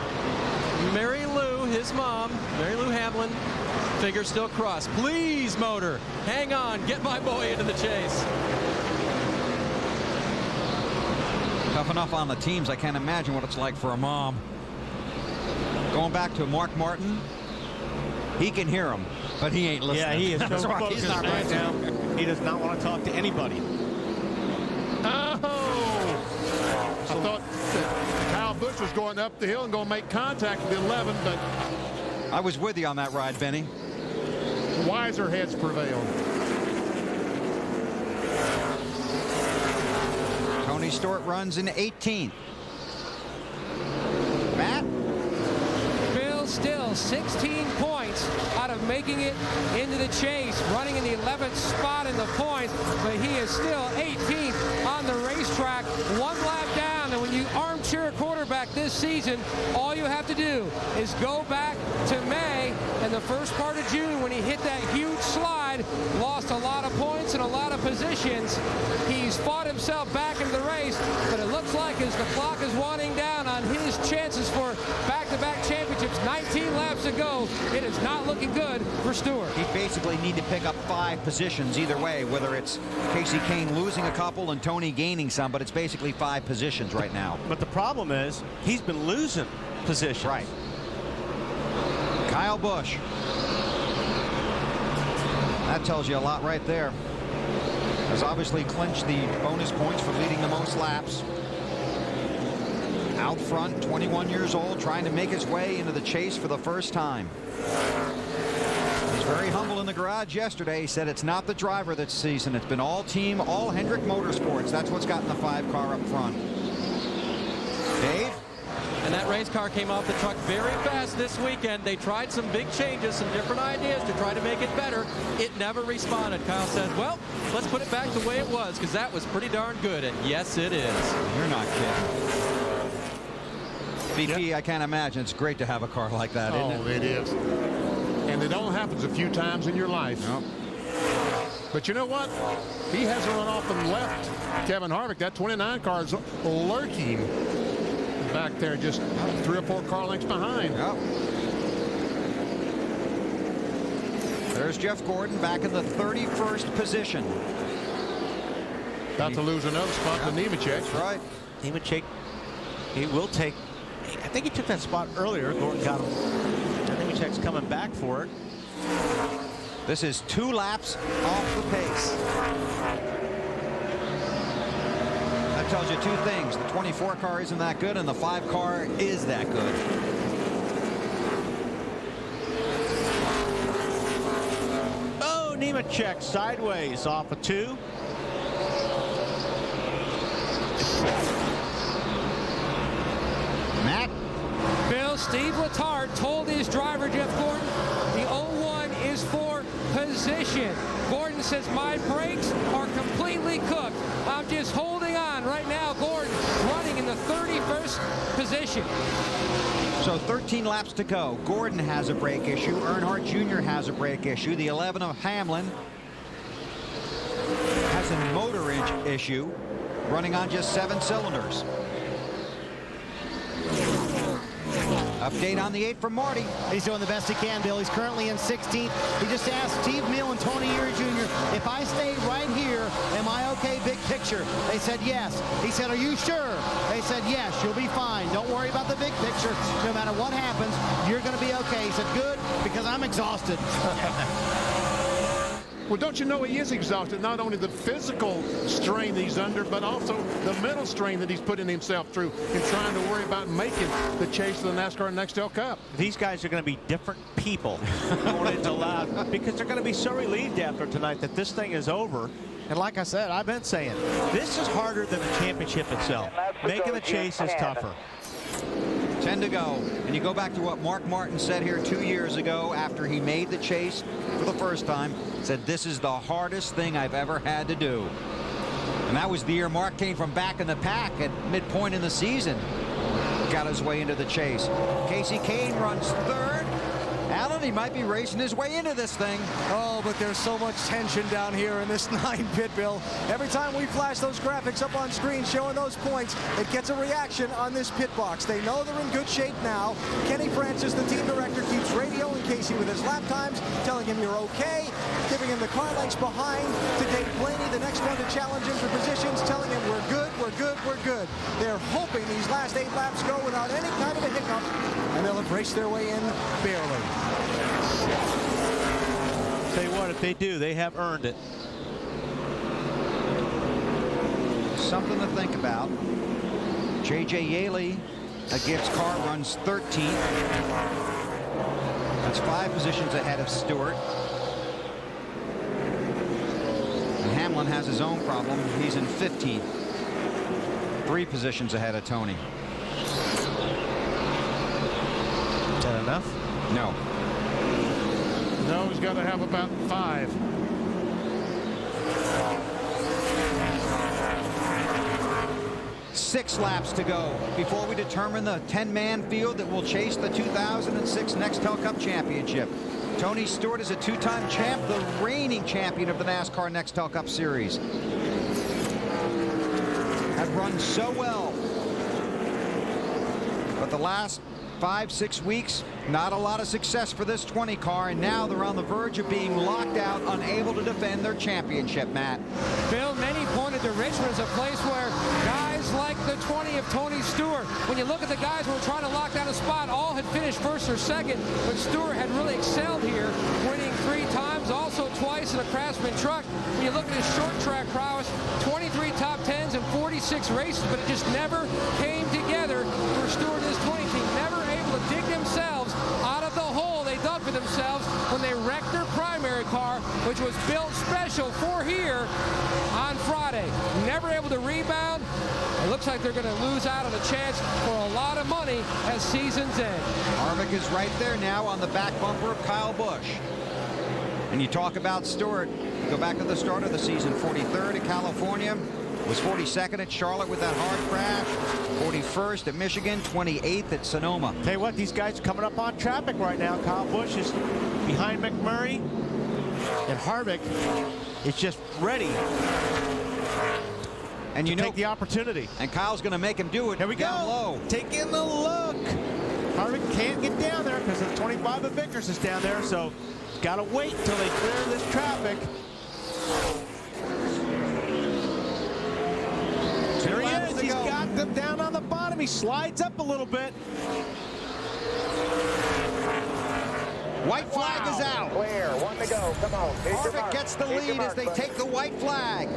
Mary Lou, his mom, Mary Lou Hamlin, figure still crossed. Please, motor, hang on, get my boy into the chase. Tough enough on the teams, I can't imagine what it's like for a mom. Going back to Mark Martin, he can hear him, but he ain't listening. Yeah, he is so That's right. focused He's not right right now. He does not want to talk to anybody. I thought that Kyle Busch was going up the hill and going to make contact with the 11, but I was with you on that ride, Benny. wiser heads prevailed. Tony Stewart runs in 18th. Matt? Bill Still 16 points out of making it into the chase, running in the 11th spot in the points, but he is still 18th on the racetrack, one lap down. And when you armchair quarterback this season, all you have to do is go back to May and the first part of June when he hit that huge slide, lost a lot of points and a lot of positions. He's fought himself back into the race, but it looks like as the clock is winding down on his chances for back-to-back championships, 19 laps to go, it is not looking good for Stewart. He basically need to pick up 5 positions either way, whether it's Casey Kane losing a couple and Tony gaining some, but it's basically 5 positions right now. But the problem is he's been losing positions. Right. Kyle Busch. That tells you a lot right there. Has obviously clinched the bonus points for leading the most laps. Out front, 21 years old, trying to make his way into the chase for the first time. He's very humble in the garage yesterday. He said it's not the driver this season. It's been all team, all Hendrick Motorsports. That's what's gotten the 5 car up front. Dave? And that race car came off the truck very fast this weekend. They tried some big changes, some different ideas to try to make it better. It never responded. Kyle says, well, let's put it back the way it was, because that was pretty darn good. And yes, it is. You're not kidding. VP, I can't imagine. It's great to have a car like that, isn't it? It is. And it only happens a few times in your life. Nope. But you know what? He hasn't run off and left Kevin Harvick. That 29 car is lurking back there, just 3 or 4 car lengths behind. Yep. There's Jeff Gordon back in the 31st position. About to lose another spot to Nemechek. That's right. Nemechek, he will take, I think he took that spot earlier. Gordon got him. Nemechek's coming back for it. This is 2 laps off the pace. That tells you two things. The 24 car isn't that good, and the 5 car is that good. Oh, Nemechek sideways off a 2. Matt? Bill, Steve Letarte told his driver, Jeff Gordon, the 01 is for position. Gordon says, my brakes are completely cooked. I'm just holding on. Right now, Gordon running in the 31st position. So 13 laps to go. Gordon has a brake issue. Earnhardt Jr. has a brake issue. The 11 of Hamlin has a motor issue, running on just 7 cylinders. Update on the 8 from Marty. He's doing the best he can, Bill. He's currently in 16th. He just asked Steve Mill and Tony Erie Jr., if I stay right here, am I okay big picture? They said yes. He said, are you sure? They said yes, you'll be fine. Don't worry about the big picture. No matter what happens, you're going to be okay. He said, good, because I'm exhausted. Well, don't you know he is exhausted? Not only the physical strain he's under, but also the mental strain that he's putting himself through in trying to worry about making the chase to the NASCAR Nextel Cup. These guys are going to be different people going into lap because they're going to be so relieved after tonight that this thing is over. And like I said, I've been saying, this is harder than the championship itself. Making the chase is tougher. 10 to go. And you go back to what Mark Martin said here 2 years ago after he made the chase for the first time. Said, this is the hardest thing I've ever had to do. And that was the year Mark came from back in the pack at midpoint in the season. Got his way into the chase. Casey Kane runs 3rd. Alan, he might be racing his way into this thing. Oh, but there's so much tension down here in this 9-pit, Bill. Every time we flash those graphics up on screen showing those points, it gets a reaction on this pit box. They know they're in good shape now. Kenny Francis, the team director, keeps radioing Casey with his lap times, telling him you're okay, giving him the car lengths behind. To Dave Blaney, the next one to challenge him for positions, telling him we're good, we're good, we're good. They're hoping these last 8 laps go without any kind of a hiccup, and they'll have raced their way in barely. Tell you what, if they do, they have earned it. Something to think about. J.J. Yaley, a Gibbs car, runs 13th. That's 5 positions ahead of Stewart. And Hamlin has his own problem. He's in 15th. 3 positions ahead of Tony. Is that enough? No. No, he's got to have about 5. Six laps to go before we determine the 10-man field that will chase the 2006 Nextel Cup Championship. Tony Stewart is a 2-time champ, the reigning champion of the NASCAR Nextel Cup Series. Had run so well. But the last 5-6 weeks, not a lot of success for this 20 car, and now they're on the verge of being locked out, unable to defend their championship, Matt. Bill, many pointed to Richmond as a place where guys like the 20 of Tony Stewart, when you look at the guys who were trying to lock down a spot, all had finished first or second, but Stewart had really excelled here, winning 3 times, also twice in a Craftsman truck. When you look at his short track prowess, 23 top 10s and 46 races, but it just never came together for Stewart and his 20 team, never able to dig themselves out of the hole they dug for themselves when they wrecked their primary car, which was built special for here on Friday. Never able to rebound. It looks like they're going to lose out on a chance for a lot of money as season's end. Harvick is right there now on the back bumper of Kyle Busch. And you talk about Stewart, you go back to the start of the season, 43rd at California, was 42nd at Charlotte with that hard crash, 41st at Michigan, 28th at Sonoma. Tell you what, these guys are coming up on traffic right now. Kyle Busch is behind McMurray, and Harvick is just ready. And you know, take the opportunity. And Kyle's going to make him do it. Here we down go. Low. Taking the look. Harvick can't get down there because the 25 of Vickers is down there, so got to wait till they clear this traffic. There he is. He's got them down on the bottom. He slides up a little bit. White flag is out. Clear. One to go. Come on. Harvick gets the lead as they take the white flag.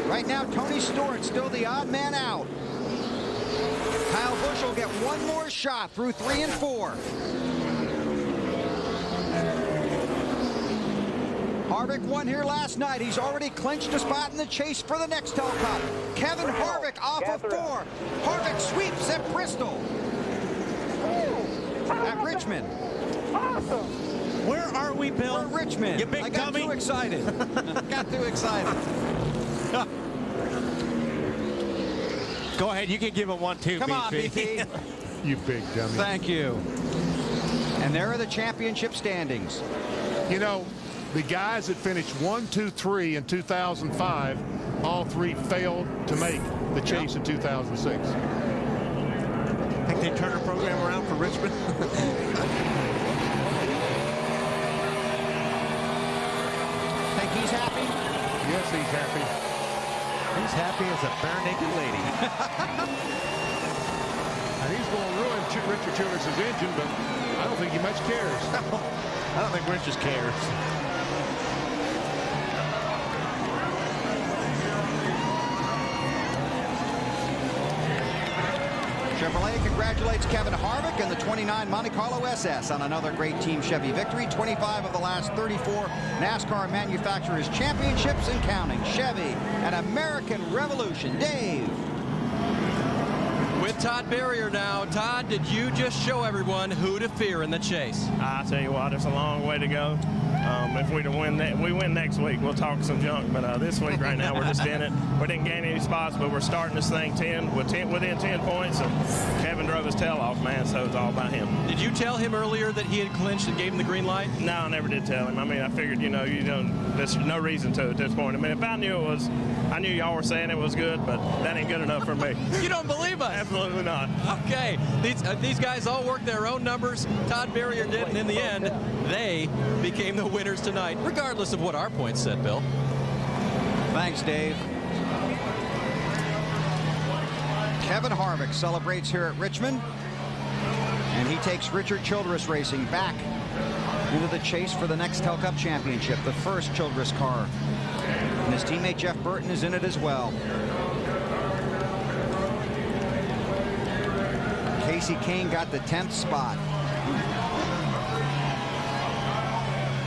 Right now, Tony Stewart still the odd man out. Kyle Busch will get one more shot through 3 and 4. Harvick won here last night. He's already clinched a spot in the chase for the Nextel Cup. Kevin Harvick off of 4. Harvick sweeps at Bristol. At Richmond. Awesome. Where are we, Bill? We're Richmond. You big I got dummy. too excited. Got too excited. Go ahead. You can give him one, too, Come on, BP. You big dummy. Thank you. And there are the championship standings. You know, the guys that finished 1, 2, 3 in 2005, all 3 failed to make the chase in 2006. I think they turned the program around for Richmond. Think he's happy? Yes, he's happy. He's happy as a bare naked lady. And he's going to ruin Richard Childress's engine, but I don't think he much cares. I don't think Richard cares. Chevrolet congratulates Kevin Harvick and the 29 Monte Carlo SS on another great Team Chevy victory. 25 of the last 34 NASCAR Manufacturers Championships and counting. Chevy, an American revolution. Dave. With Todd Berrier now. Todd, did you just show everyone who to fear in the chase? I tell you what, it's a long way to go. If we win next week, we'll talk some junk. But this week, right now, we're just in it. We didn't gain any spots, but we're starting this thing within 10 points. And Kevin drove his tail off, man, so it's all about him. Did you tell him earlier that he had clinched and gave him the green light? No, I never did tell him. I mean, I figured, there's no reason to at this point. I mean, if I knew I knew y'all were saying it was good, but that ain't good enough for me. You don't believe us? Absolutely not. Okay, these guys all worked their own numbers. Todd Berrier did, and in the end, they became the winners tonight, regardless of what our points said, Bill. Thanks, Dave. Kevin Harvick celebrates here at Richmond, and he takes Richard Childress Racing back into the chase for the Nextel Cup Championship, the first Childress car. And his teammate Jeff Burton is in it as well. Casey Kane got the 10th spot.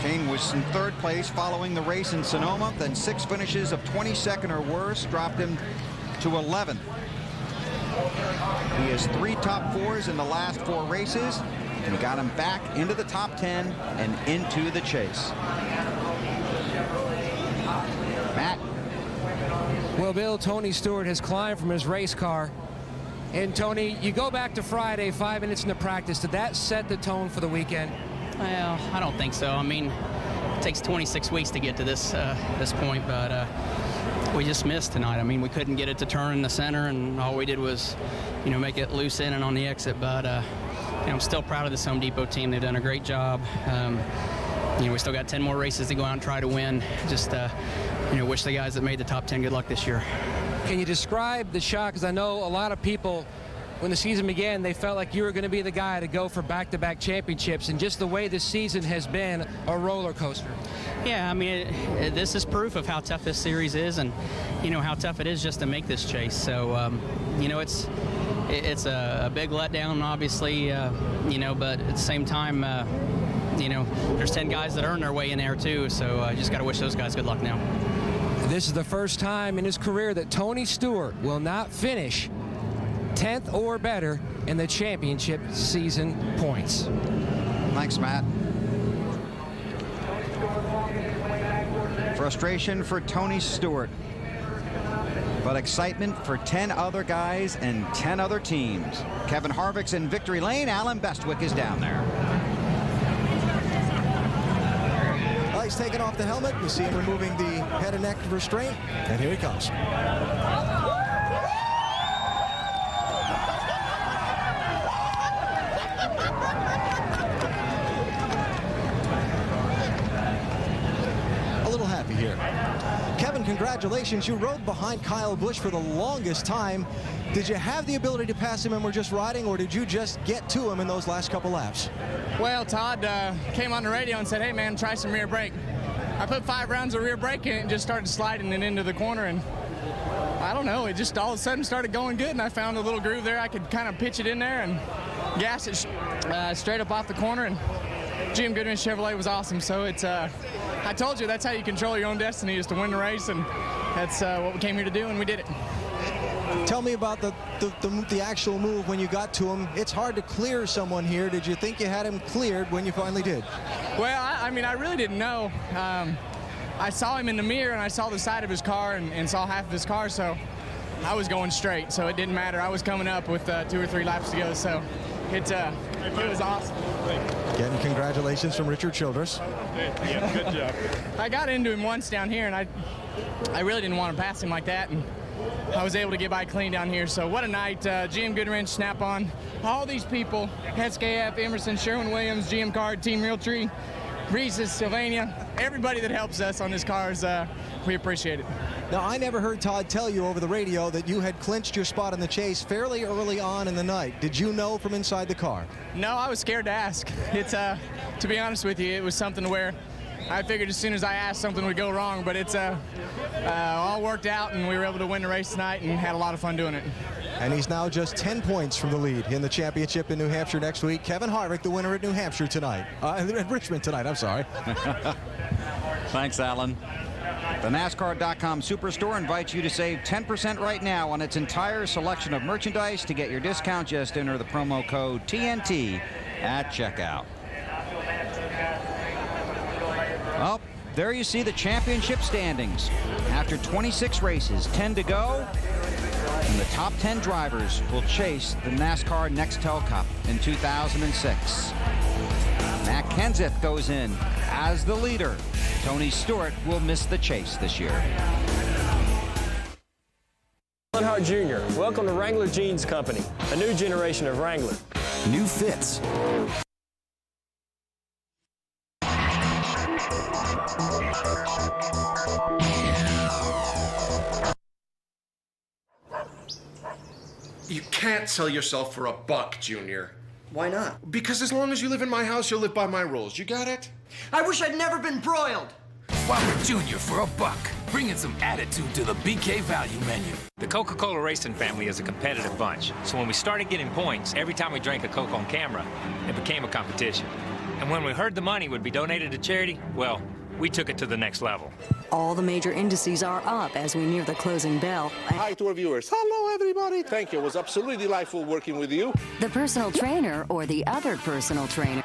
Kane was in 3rd place following the race in Sonoma, then 6 finishes of 22nd or worse dropped him to 11th. He has 3 top 4s in the last 4 races and got him back into the top 10 and into the chase. Matt. Well, Bill, Tony Stewart has climbed from his race car. And Tony, you go back to Friday, 5 minutes into practice. Did that set the tone for the weekend? Well, I don't think so. I mean, it takes 26 weeks to get to this point, but we just missed tonight. I mean, we couldn't get it to turn in the center, and all we did was, make it loose in and on the exit. But I'm still proud of this Home Depot team. They've done a great job. We still got 10 more races to go out and try to win. Just, wish the guys that made the top 10 good luck this year. Can you describe the shot? Because I know a lot of people, when the season began, they felt like you were going to be the guy to go for back-to-back championships, and just the way this season has been a roller coaster. Yeah, I mean, this is proof of how tough this series is, and how tough it is just to make this chase. So, it's a big letdown, obviously, but at the same time, there's 10 guys that earn their way in there too. So I just got to wish those guys good luck now. This is the first time in his career that Tony Stewart will not finish 10th or better in the championship season points. Thanks, Matt. Frustration for Tony Stewart, but excitement for 10 other guys and 10 other teams. Kevin Harvick's in victory lane. Alan Bestwick is down there. Well, he's taking off the helmet. You see him removing the head and neck restraint, and here he comes. A little happy here. Kevin congratulations. You rode behind Kyle Busch for the longest time. Did you have the ability to pass him and were just riding, or did you just get to him in those last couple laps? Well, Todd came on the radio and said, hey, man, try some rear brake. I put 5 rounds of rear brake in it and just started sliding it into the corner, and I don't know, it just all of a sudden started going good, and I found a little groove there. I could kind of pitch it in there and gas it straight up off the corner, and GM Goodwrench Chevrolet was awesome. So it's, I told you, that's how you control your own destiny, is to win the race, and that's what we came here to do, and we did it. Tell me about the actual move when you got to him. It's hard to clear someone here. Did you think you had him cleared when you finally did? Well, I mean, I really didn't know. I saw him in the mirror, and I saw the side of his car and saw half of his car, so I was going straight, so it didn't matter. I was coming up with 2 or 3 laps to go, so it was awesome. Again, congratulations from Richard Childress. Yeah, good job. I got into him once down here, and I really didn't want to pass him like that, and I was able to get by clean down here. So what a night. GM Goodwrench, Snap-on, all these people, SKF, Emerson, Sherwin-Williams, GM Card, Team Realtree, Reese's, Sylvania, everybody that helps us on this cars, we appreciate it. Now, I never heard Todd tell you over the radio that you had clinched your spot in the chase fairly early on in the night. Did you know from inside the car? No, I was scared to ask. It's, to be honest with you, it was something where I figured as soon as I asked, something would go wrong, but it's all worked out, and we were able to win the race tonight and had a lot of fun doing it. And he's now just 10 points from the lead in the championship in New Hampshire next week. Kevin Harvick, the winner at New Hampshire tonight. At Richmond tonight, I'm sorry. Thanks, Alan. The NASCAR.com Superstore invites you to save 10% right now on its entire selection of merchandise. To get your discount, just enter the promo code TNT at checkout. Well, there you see the championship standings. After 26 races, 10 to go, and the top 10 drivers will chase the NASCAR Nextel Cup in 2006. Matt Kenseth goes in as the leader. Tony Stewart will miss the chase this year. Earnhardt Jr., welcome to Wrangler Jeans Company, a new generation of Wrangler. New fits. You can't sell yourself for $1, Junior. Why not? Because as long as you live in my house, you'll live by my rules. You got it? I wish I'd never been broiled. Whopper Junior for $1. Bringing some attitude to the BK value menu. The Coca-Cola racing family is a competitive bunch. So when we started getting points, every time we drank a Coke on camera, it became a competition. And when we heard the money would be donated to charity, well, we took it to the next level. All the major indices are up as we near the closing bell. Hi to our viewers. Hello, everybody. Thank you. It was absolutely delightful working with you. The personal trainer or the other personal trainer.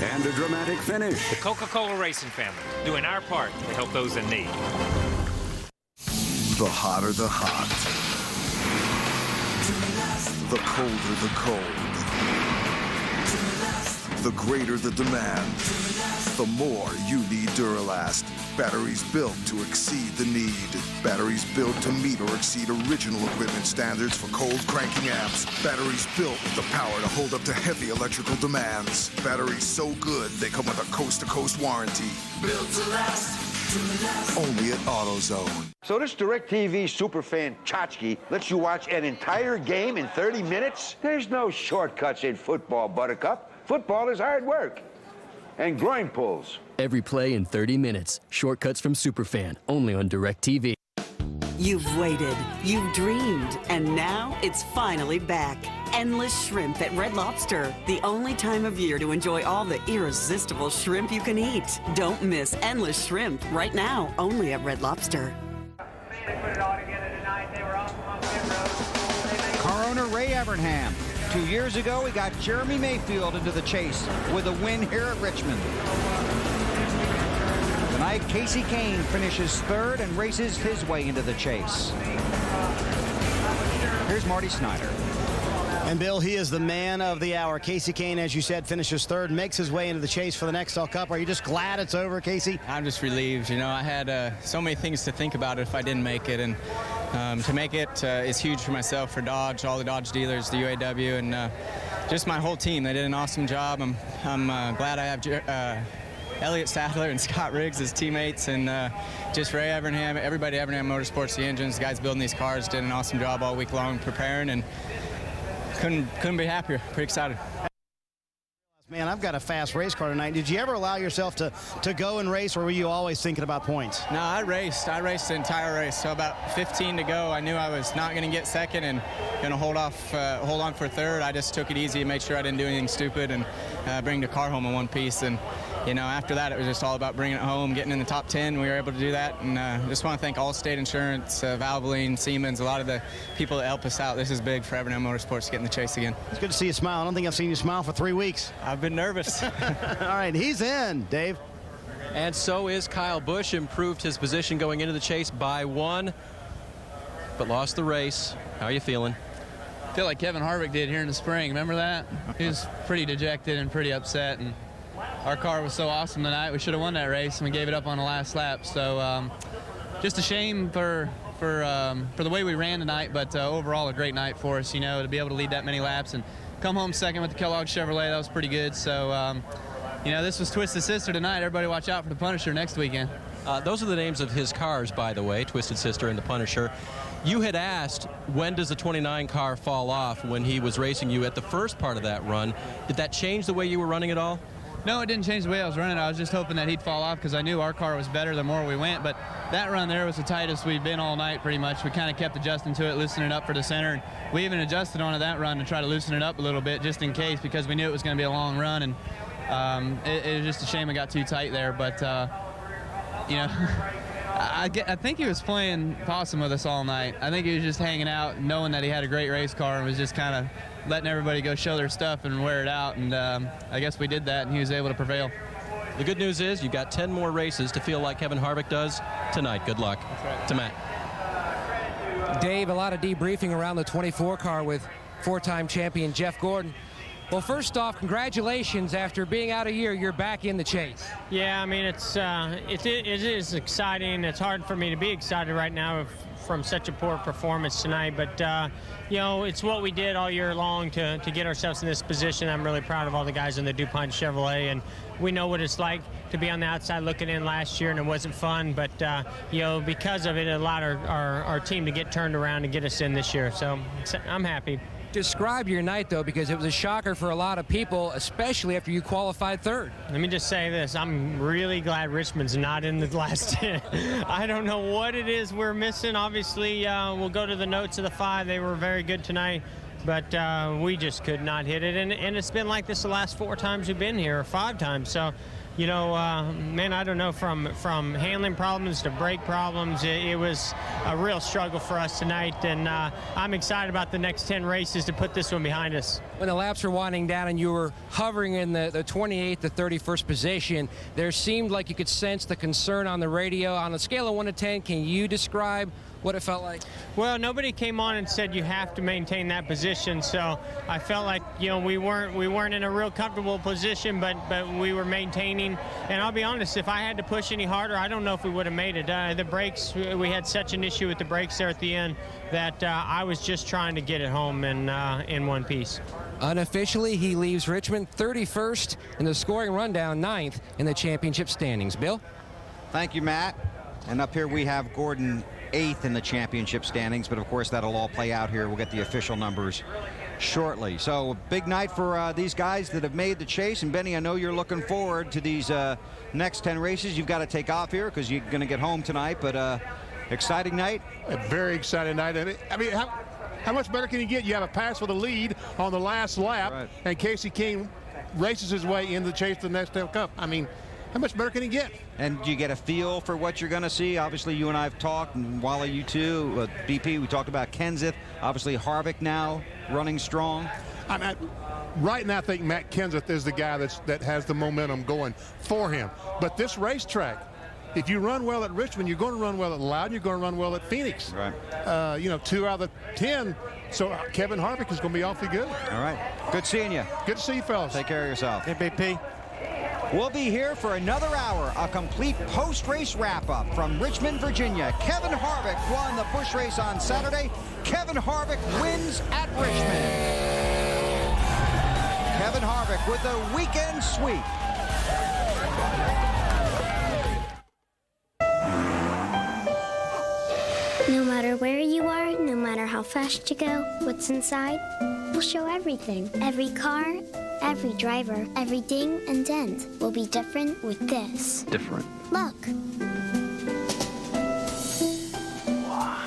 And a dramatic finish. The Coca-Cola racing family, doing our part to help those in need. The hotter the hot. The colder the cold. The greater the demand, the more you need Duralast. Batteries built to exceed the need. Batteries built to meet or exceed original equipment standards for cold cranking amps. Batteries built with the power to hold up to heavy electrical demands. Batteries so good they come with a coast-to-coast warranty. Built to last. Only at AutoZone. So this DirecTV superfan Tchotchke lets you watch an entire game in 30 minutes? There's no shortcuts in football, Buttercup. Football is hard work and groin pulls. Every play in 30 minutes. Shortcuts from Superfan, only on DirecTV. You've waited, you've dreamed, and now it's finally back. Endless Shrimp at Red Lobster. The only time of year to enjoy all the irresistible shrimp you can eat. Don't miss Endless Shrimp right now, only at Red Lobster. Car owner Ray Evernham. 2 years ago, he got Jeremy Mayfield into the chase with a win here at Richmond. Tonight, Casey Kane finishes third and races his way into the chase. Here's Marty Snyder. And Bill, he is the man of the hour. Casey Kane, as you said, finishes third, makes his way into the chase for the Nextel Cup. Are you just glad it's over, Casey? I'm just relieved. You know, I had so many things to think about if I didn't make it, and to make it is huge for myself, for Dodge, all the Dodge dealers, the UAW, and just my whole team. They did an awesome job. I'm glad I have Elliott Sadler and Scott Riggs as teammates, and just Ray Evernham, everybody at Evernham Motorsports, the engines, the guys building these cars did an awesome job all week long preparing, and couldn't be happier. Pretty excited. Man, I've got a fast race car tonight. Did you ever allow yourself to go and race, or were you always thinking about points? No, I raced the entire race. So about 15 to go, I knew I was not going to get second and going to hold on for third. I just took it easy and made sure I didn't do anything stupid and bring the car home in one piece. And you know, after that, it was just all about bringing it home, getting in the top 10. We were able to do that, and just want to thank Allstate Insurance, Valvoline, Siemens, a lot of the people that help us out. This is big for Evernham Motorsports to get in the chase again. It's good to see you smile. I don't think I've seen you smile for 3 weeks. I've been nervous. All right, he's in, Dave. And so is Kyle Busch. Improved his position going into the chase by 1, but lost the race. How are you feeling? I feel like Kevin Harvick did here in the spring. Remember that? He was pretty dejected and pretty upset, and our car was so awesome tonight. We should have won that race, and we gave it up on the last lap. So just a shame for the way we ran tonight, but overall a great night for us, you know, to be able to lead that many laps and come home second with the Kellogg Chevrolet. That was pretty good. So, you know, this was Twisted Sister tonight. Everybody watch out for the Punisher next weekend. Those are the names of his cars, by the way, Twisted Sister and the Punisher. You had asked, when does the 29 car fall off when he was racing you at the first part of that run. Did that change the way you were running at all? No, it didn't change the way I was running. I was just hoping that he'd fall off because I knew our car was better the more we went. But that run there was the tightest we've been all night pretty much. We kind of kept adjusting to it, loosening it up for the center. And we even adjusted onto that run to try to loosen it up a little bit just in case, because we knew it was going to be a long run. And it was just a shame it got too tight there. But, you know, I think he was playing possum with us all night. I think he was just hanging out, knowing that he had a great race car, and was just kind of letting everybody go show their stuff and wear it out. And I guess we did that, and he was able to prevail. The good news is you've got 10 more races to feel like Kevin Harvick does tonight. Good luck. To Matt. Dave, a lot of debriefing around the 24 car with four-time champion Jeff Gordon. Well, first off, congratulations. After being out a year, you're back in the chase. Yeah, I mean, it is exciting. It's hard for me to be excited right now from such a poor performance tonight, but you know, it's what we did all year long to get ourselves in this position. I'm really proud of all the guys in the DuPont Chevrolet, and we know what it's like to be on the outside looking in last year, and it wasn't fun, but you know, because of it, it allowed our team to get turned around and get us in this year, so I'm happy. Describe your night, though, because it was a shocker for a lot of people, especially after you qualified third. Let me just say this. I'm really glad Richmond's not in the last 10. I don't know what it is we're missing. Obviously, we'll go to the notes of the 5. They were very good tonight, but we just could not hit it. And it's been like this the last 4 times we've been here, or 5 times. So, you know, man, I don't know, from handling problems to brake problems, it was a real struggle for us tonight, and I'm excited about the next 10 races to put this one behind us. When the laps were winding down and you were hovering in the 28th to 31st position, there seemed like you could sense the concern on the radio. On a scale of 1 to 10, can you describe what it felt like? Well, nobody came on and said you have to maintain that position, so I felt like, you know, we weren't in a real comfortable position, but we were maintaining. And I'll be honest, if I had to push any harder, I don't know if we would have made it. The brakes, we had such an issue with the brakes there at the end that I was just trying to get it home in one piece. Unofficially, he leaves Richmond 31st in the scoring rundown, 9th in the championship standings. Bill? Thank you, Matt. And up here we have Gordon 8th in the championship standings, but of course that'll all play out here. We'll get the official numbers shortly. So big night for these guys that have made the chase. And Benny, I know you're looking forward to these next 10 races. You've got to take off here because you're going to get home tonight, but exciting night. A very exciting night. I mean, how much better can you get? You have a pass for the lead on the last lap, right, and Casey King races his way into the chase for the next Cup. I mean, how much better can he get? And do you get a feel for what you're going to see? Obviously, you and I have talked, and Wally, you too. BP, we talked about Kenseth. Obviously, Harvick now running strong. Right now, I think Matt Kenseth is the guy that has the momentum going for him. But this racetrack, if you run well at Richmond, you're going to run well at Loudon, you're going to run well at Phoenix. Right. You know, 2 out of the 10. So Kevin Harvick is going to be awfully good. All right. Good seeing you. Good to see you, fellas. Take care of yourself. MVP. We'll be here for another hour, a complete post-race wrap-up from Richmond, Virginia. Kevin Harvick won the Busch race on Saturday. Kevin Harvick wins at Richmond. Kevin Harvick with the weekend sweep. No matter where you are, no matter how fast you go, what's inside, we'll show everything. Every car, every driver, every ding and dent will be different with this. Different. Look.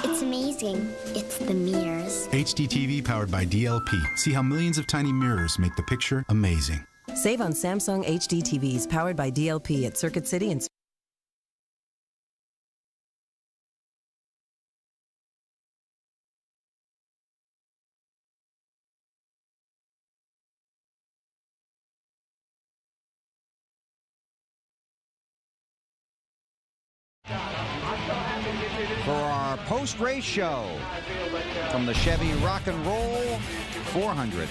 It's amazing. It's the mirrors. HD TV powered by DLP. See how millions of tiny mirrors make the picture amazing. Save on Samsung HD TVs powered by DLP at Circuit City and For our post-race show from the Chevy Rock and Roll 400.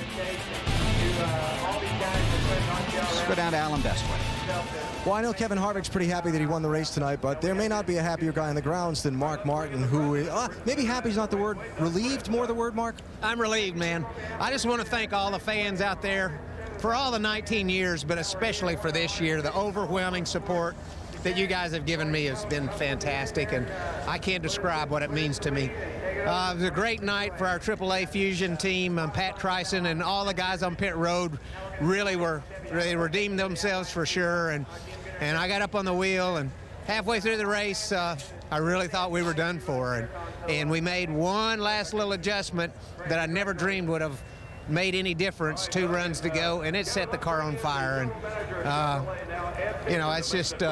Let's go down to Alan Bestwick. Well, I know Kevin Harvick's pretty happy that he won the race tonight, but there may not be a happier guy on the grounds than Mark Martin, who is, maybe happy's not the word, relieved more the word, Mark? I'm relieved, man. I just want to thank all the fans out there for all the 19 years, but especially for this year. The overwhelming support that you guys have given me has been fantastic, and I can't describe what it means to me. It was a great night for our AAA Fusion team. Pat Tryson and all the guys on pit road really redeemed themselves for sure, and I got up on the wheel, and halfway through the race, I really thought we were done for, and we made one last little adjustment that I never dreamed would have made any difference. 2 runs to go, and it set the car on fire, and you know, it's just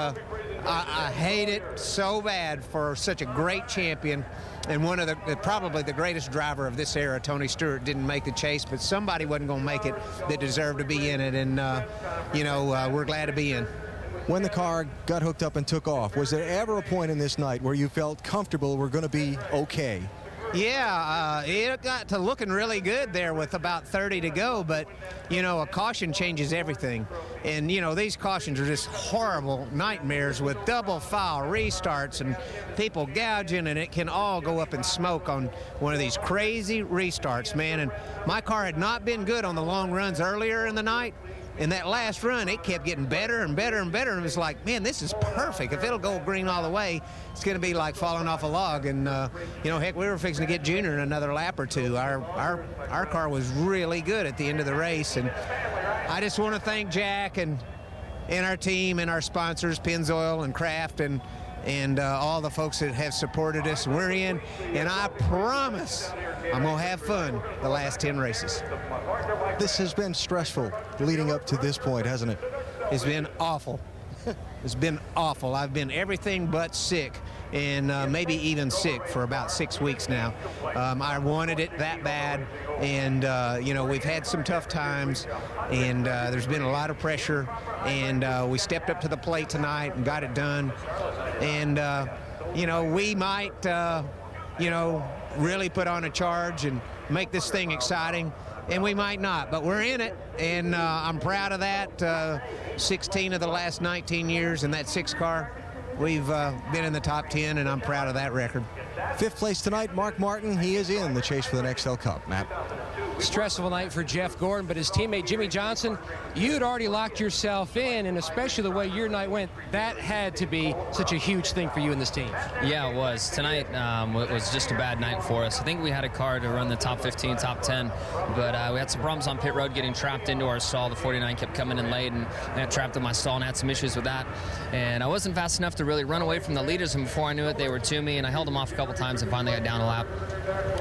I hate it so bad for such a great champion and one of the probably the greatest driver of this era. Tony Stewart didn't make the chase, but somebody wasn't going to make it that deserved to be in it, and you know, we're glad to be in. When the car got hooked up and took off, was there ever a point in this night where you felt comfortable we're going to be okay? Yeah, it got to looking really good there with about 30 to go, but, you know, a caution changes everything. And, you know, these cautions are just horrible nightmares with double foul restarts and people gouging, and it can all go up in smoke on one of these crazy restarts, man. And my car had not been good on the long runs earlier in the night. In that last run, it kept getting better and better and better, and it was like, man, this is perfect. If it'll go green all the way, it's going to be like falling off a log. And you know, heck, we were fixing to get Junior in another lap or two. Our car was really good at the end of the race, and I just want to thank Jack and our team and our sponsors, Pennzoil and Kraft, and all the folks that have supported us. We're in, and I promise I'm going to have fun the last 10 races. This has been stressful leading up to this point, hasn't it? It's been awful. It's been awful. I've been everything but sick, and maybe even sick for about 6 weeks now. I wanted it that bad, and you know, we've had some tough times, and there's been a lot of pressure, and we stepped up to the plate tonight and got it done. And you know, we might you know, really put on a charge and make this thing exciting, and we might not, but we're in it, and I'm proud of that. 16 of the last 19 years in that 6 car, we've been in the top 10, and I'm proud of that record. 5th place tonight, Mark Martin. He is in the chase for the NXL Cup. Matt? Stressful night for Jeff Gordon, but his teammate Jimmy Johnson, you'd already locked yourself in, and especially the way your night went, that had to be such a huge thing for you and this team. Yeah, it was. Tonight was just a bad night for us. I think we had a car to run the top 15, top 10, but we had some problems on pit road getting trapped into our stall. The 49 kept coming in late, and I got trapped in my stall and had some issues with that. And I wasn't fast enough to really run away from the leaders, and before I knew it, they were to me, and I held them off a couple times and finally got down a lap.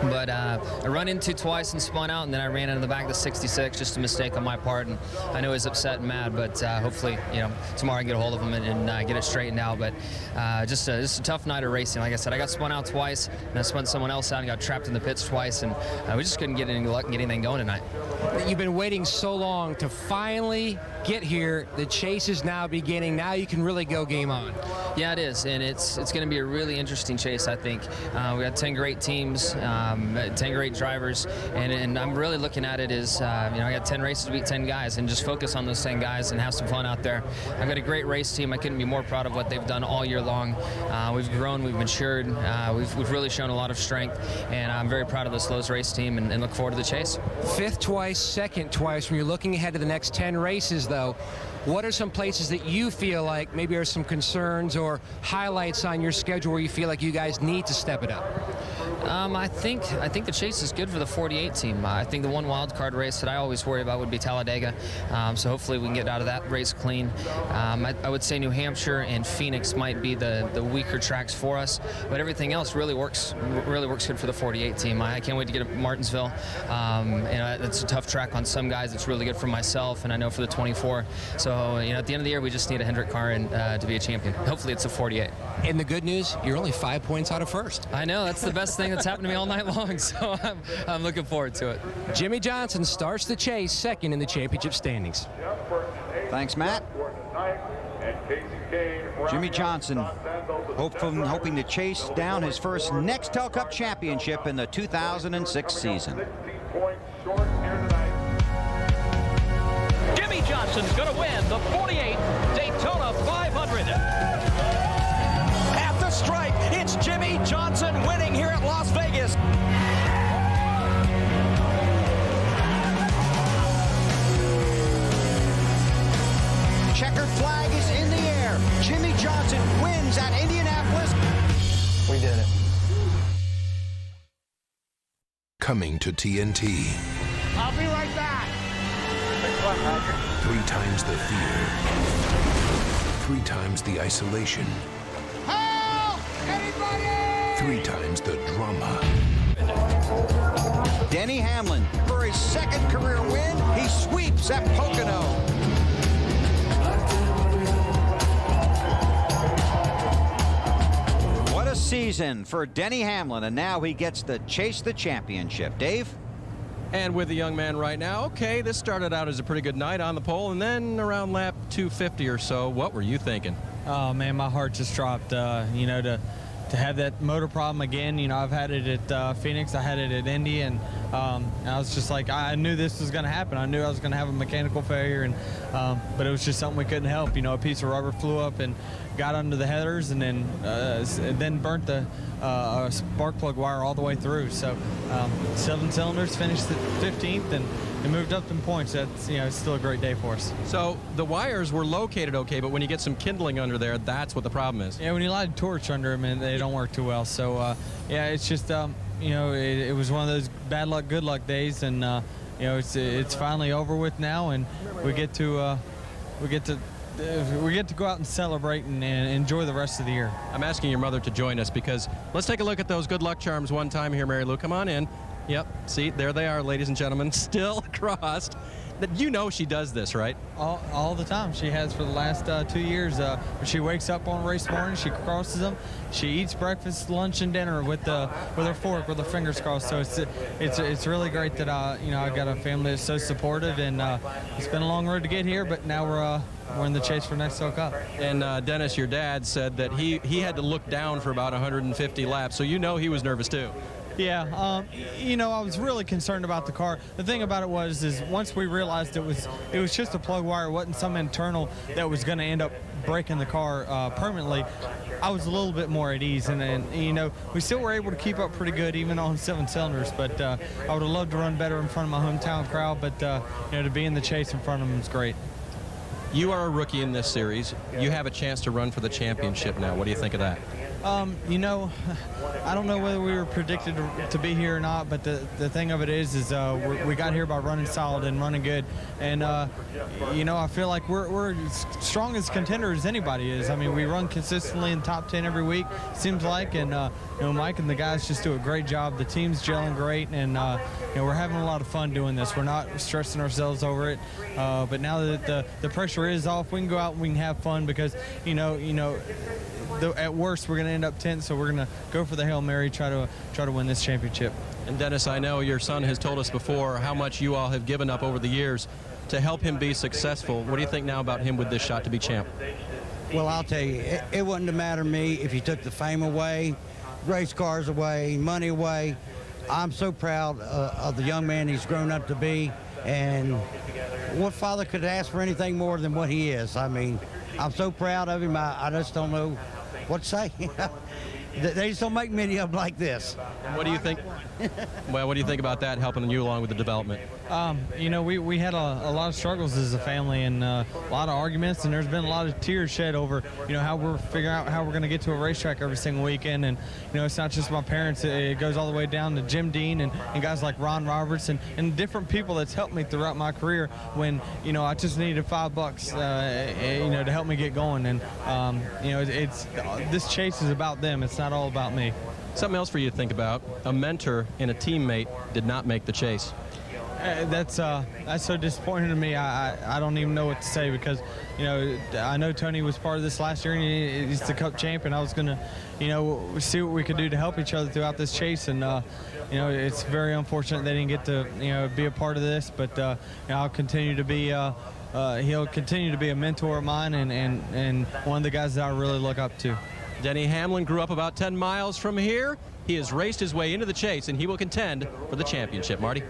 But I run into twice and spun out, and then I ran into the back of the 66, just a mistake on my part, and I know he was upset and mad, but hopefully, you know, tomorrow I can get a hold of him and get it straightened out. But just a tough night of racing. Like I said, I got spun out twice, and I spun someone else out and got trapped in the pits twice, and we just couldn't get any luck and get anything going tonight. You've been waiting so long to finally get here. The chase is now beginning. Now you can really go game on. Yeah, it is, and it's going to be a really interesting chase, I think. We got 10 great teams, 10 great drivers, and I'm really looking at it as, you know, I got 10 races to beat 10 guys, and just focus on those 10 guys and have some fun out there. I've got a great race team. I couldn't be more proud of what they've done all year long. We've grown, we've matured, we've really shown a lot of strength, and I'm very proud of this Lowe's race team and look forward to the chase. 5th twice, 2nd twice. When you're looking ahead to the next 10 races, though, what are some places that you feel like maybe are some concerns or highlights on your schedule where you feel like you guys need to step it up? I think the chase is good for the 48 team. I think the one wild card race that I always worry about would be Talladega. So hopefully we can get out of that race clean. I would say New Hampshire and Phoenix might be the weaker tracks for us, but everything else really works good for the 48 team. I can't wait to get to Martinsville. And it's a tough track on some guys. It's really good for myself, and I know for the 24. So at the end of the year, we just need a Hendrick car and to be a champion. Hopefully it's a 48. And the good news, you're only 5 points out of first. I know, that's the best thing that's happened to me all night long, so I'm looking forward to it. Jimmie Johnson starts the chase second in the championship standings. Thanks, Matt. Jimmie Johnson hoping to chase down his first Nextel Cup championship in the 2006 season. Jimmie Johnson's going to win the 48 Daytona 500. At the stripe, it's Jimmie Johnson winning here at Las Vegas. Checkered flag is in the air. Jimmie Johnson wins at Indianapolis. We did it. Coming to TNT. I'll be right back. 3 times the fear. 3 times the isolation. Help! Anybody! 3 times the drama. Denny Hamlin, for his second career win, he sweeps at Pocono. What a season for Denny Hamlin, and now he gets to chase the championship. Dave? And with the young man right now, okay, this started out as a pretty good night on the pole, and then around lap 250 or so, what were you thinking? Oh man, my heart just dropped. To have that motor problem again. I've had it at Phoenix, I had it at Indy, and I was just like, I knew this was going to happen. I knew I was going to have a mechanical failure, and but it was just something we couldn't help. A piece of rubber flew up and got under the headers, and then burnt the spark plug wire all the way through. So 7 cylinders, finished at 15th, and moved up in points. That's it's still a great day for us. So the wires were located okay, but when you get some kindling under there, that's what the problem is. Yeah, when you light a torch under them, and they don't work too well. So yeah, it's just it was one of those bad luck, good luck days, and it's finally over with now, and we get to go out and celebrate and enjoy the rest of the year. I'm asking your mother to join us because let's take a look at those good luck charms one time here, Mary Lou. Come on in. Yep, see, there they are, ladies and gentlemen, still crossed. She does this, right? All the time. She has for the last 2 years. She wakes up on race morning, she crosses them. She eats breakfast, lunch, and dinner with her fork, with her fingers crossed. So it's really great that I got a family that's so supportive, and it's been a long road to get here, but now we're in the chase for Nextel Cup. And Dennis, your dad, said that he had to look down for about 150 laps, so he was nervous too. Yeah, I was really concerned about the car. The thing about it was once we realized it was just a plug wire, it wasn't some internal that was going to end up breaking the car permanently, I was a little bit more at ease. And we still were able to keep up pretty good even on 7 cylinders. But I would have loved to run better in front of my hometown crowd. But to be in the chase in front of them is great. You are a rookie in this series. You have a chance to run for the championship now. What do you think of that? I don't know whether we were predicted to be here or not, but the thing of it is we got here by running solid and running good, and I feel like we're as strong as contender as anybody is. I mean, we run consistently in top 10 every week, seems like, and Mike and the guys just do a great job. The team's gelling great, and we're having a lot of fun doing this. We're not stressing ourselves over it, but now that the pressure is off, we can go out and we can have fun because at worst, we're going to end up 10th, so we're going to go for the Hail Mary, try to win this championship. And Dennis, I know your son has told us before how much you all have given up over the years to help him be successful. What do you think now about him with this shot to be champ? Well, I'll tell you, it wouldn't matter to me if you took the fame away, race cars away, money away. I'm so proud of the young man he's grown up to be, and what father could ask for anything more than what he is? I mean, I'm so proud of him, I just don't know what to say. They just don't make many of them like this. What do you think? Well, what do you think about that helping you along with the development? You know, we had a lot of struggles as a family and a lot of arguments, and there's been a lot of tears shed over, you know, how we're figuring out how we're going to get to a racetrack every single weekend. And, you know, it's not just my parents. It goes all the way down to Jim Dean and guys like Ron Roberts and different people that's helped me throughout my career when, you know, I just needed $5, you know, to help me get going. And, you know, this chase is about them. It's not all about me. Something else for you to think about. A mentor and a teammate did not make the chase. That's so disappointing to me. I don't even know what to say because, you know, I know Tony was part of this last year and he's the Cup champion. I was going to, you know, see what we could do to help each other throughout this chase. And, you know, it's very unfortunate they didn't get to, you know, be a part of this. But you know, I'll continue to be, he'll continue to be a mentor of mine and one of the guys that I really look up to. Denny Hamlin grew up about 10 miles from here. He has raced his way into the chase, and he will contend for the championship. Marty?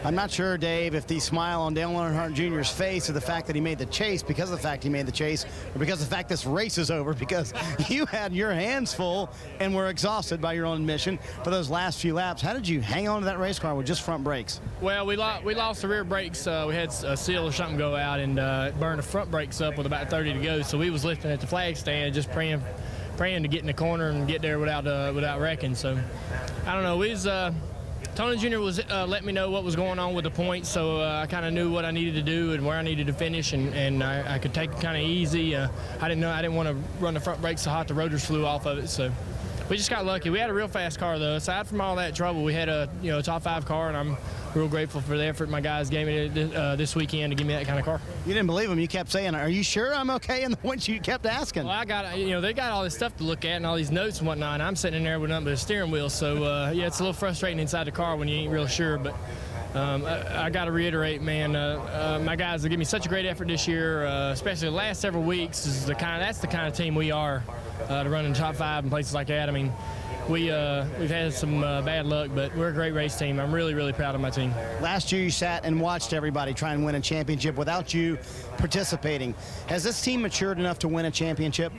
I'm not sure, Dave, if the smile on Dale Earnhardt Jr.'s face is the fact that he made the chase because of the fact he made the chase, or because of the fact this race is over, because you had your hands full and were exhausted by your own admission for those last few laps. How did you hang on to that race car with just front brakes? Well, we lost the rear brakes. We had a seal or something go out and burned the front brakes up with about 30 to go. So we was lifting at the flag stand, just praying to get in the corner and get there without wrecking. So I don't know. Tony Jr. was letting me know what was going on with the points, so I kind of knew what I needed to do and where I needed to finish, and I could take it kind of easy. I didn't want to run the front brakes so hot the rotors flew off of it. So we just got lucky. We had a real fast car though. Aside from all that trouble, we had a top 5 car, and I'm real grateful for the effort my guys gave me this weekend to give me that kind of car. You didn't believe him. You kept saying, "Are you sure I'm okay?" And once you kept asking. Well, they got all this stuff to look at and all these notes and whatnot. And I'm sitting in there with nothing but a steering wheel. So yeah, it's a little frustrating inside the car when you ain't real sure. But I got to reiterate, man, my guys have given me such a great effort this year, especially the last several weeks. That's the kind of team we are to run in the top 5 and places like that. I mean, we've had some bad luck, but we're a great race team. I'm really, really proud of my team. Last year you sat and watched everybody try and win a championship without you participating. Has this team matured enough to win a championship?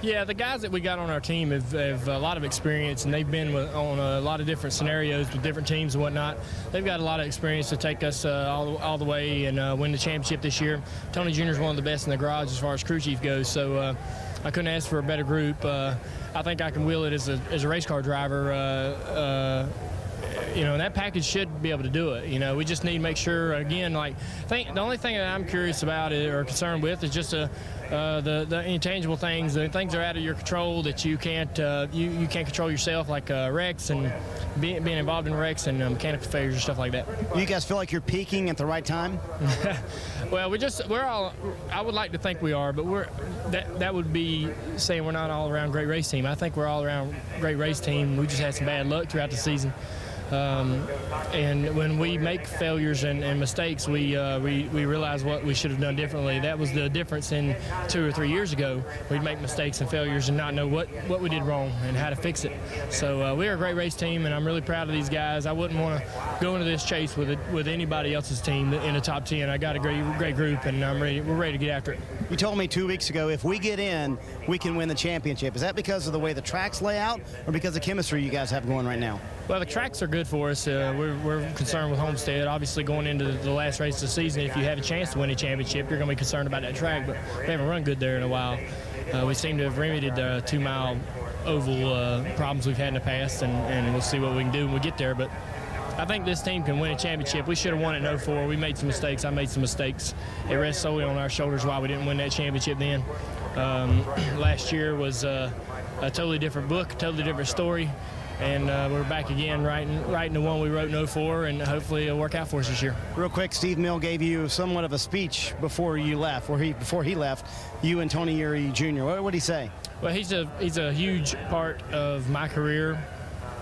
Yeah, the guys that we got on our team have a lot of experience, and they've been on a lot of different scenarios with different teams and whatnot. They've got a lot of experience to take us all the way and win the championship this year. Tony Jr. is one of the best in the garage as far as crew chief goes, so I couldn't ask for a better group. I think I can wheel it as a race car driver. You know, and that package should be able to do it. You know, we just need to make sure, again, the only thing that I'm curious about or concerned with is just the intangible things, the things that are out of your control that you can't control yourself, like wrecks and being involved in wrecks and mechanical failures and stuff like that. You guys feel like you're peaking at the right time? Well, I would like to think we are, but that would be saying we're not all around great race team. I think we're all around great race team. We just had some bad luck throughout the season. And when we make failures and mistakes, we realize what we should have done differently. That was the difference in 2 or 3 years ago. We'd make mistakes and failures and not know what we did wrong and how to fix it. So we're a great race team, and I'm really proud of these guys. I wouldn't want to go into this chase with anybody else's team in the top 10. I got a great group, and we're ready to get after it. You told me 2 weeks ago, if we get in, we can win the championship. Is that because of the way the tracks lay out or because of the chemistry you guys have going right now? Well, the tracks are good for us. We're concerned with Homestead. Obviously, going into the last race of the season, if you have a chance to win a championship, you're going to be concerned about that track, but we haven't run good there in a while. We seem to have remedied the 2-mile oval problems we've had in the past, and we'll see what we can do when we get there. But I think this team can win a championship. We should have won it in 04. We made some mistakes. I made some mistakes. It rests solely on our shoulders why we didn't win that championship then. Last year was a totally different book, totally different story. And we're back again writing the one we wrote in 04, and hopefully it'll work out for us this year. Real quick, Steve Mill gave you somewhat of a speech before you left, before he left, you and Tony Eury Jr. What did he say? Well, he's a huge part of my career,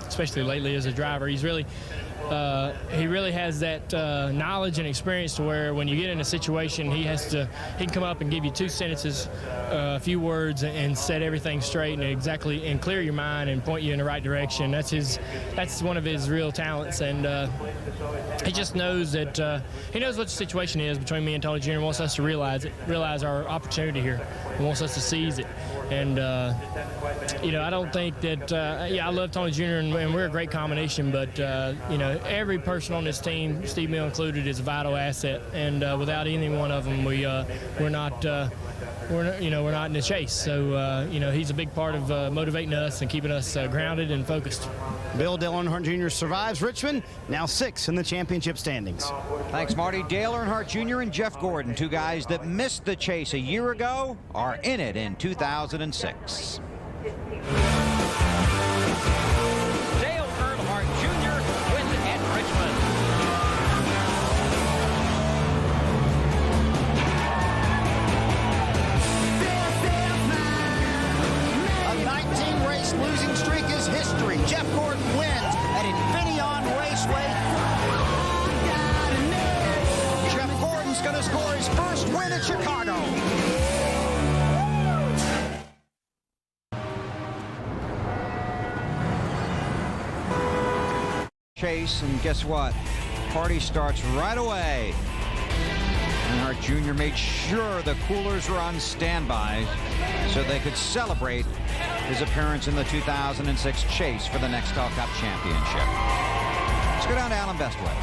especially lately as a driver. He really has that knowledge and experience to where when you get in a situation, he can come up and give you 2 sentences, a few words, and set everything straight and clear your mind and point you in the right direction. That's one of his real talents, and he just knows that he knows what the situation is between me and Tony Jr. and wants us to realize our opportunity here and wants us to seize it. And I don't think that, I love Tony Jr. and we're a great combination, but, every person on this team, Steve Mill included, is a vital asset. And without any one of them, we're not in the chase. So, he's a big part of motivating us and keeping us grounded and focused. Bill Dale Earnhardt Jr. survives Richmond, now 6th in the championship standings. Thanks, Marty. Dale Earnhardt Jr. and Jeff Gordon, two guys that missed the chase a year ago, are in it in 2006. Dale Earnhardt Jr. wins at Richmond. A 19-race losing streak is history. Jeff Gordon wins at Infineon Raceway. Jeff Gordon's going to score his first win at Chicago. Chase, and guess what? Party starts right away. Earnhardt Jr. made sure the coolers were on standby so they could celebrate his appearance in the 2006 chase for the Nextel Cup Championship. Let's go down to Alan Bestway.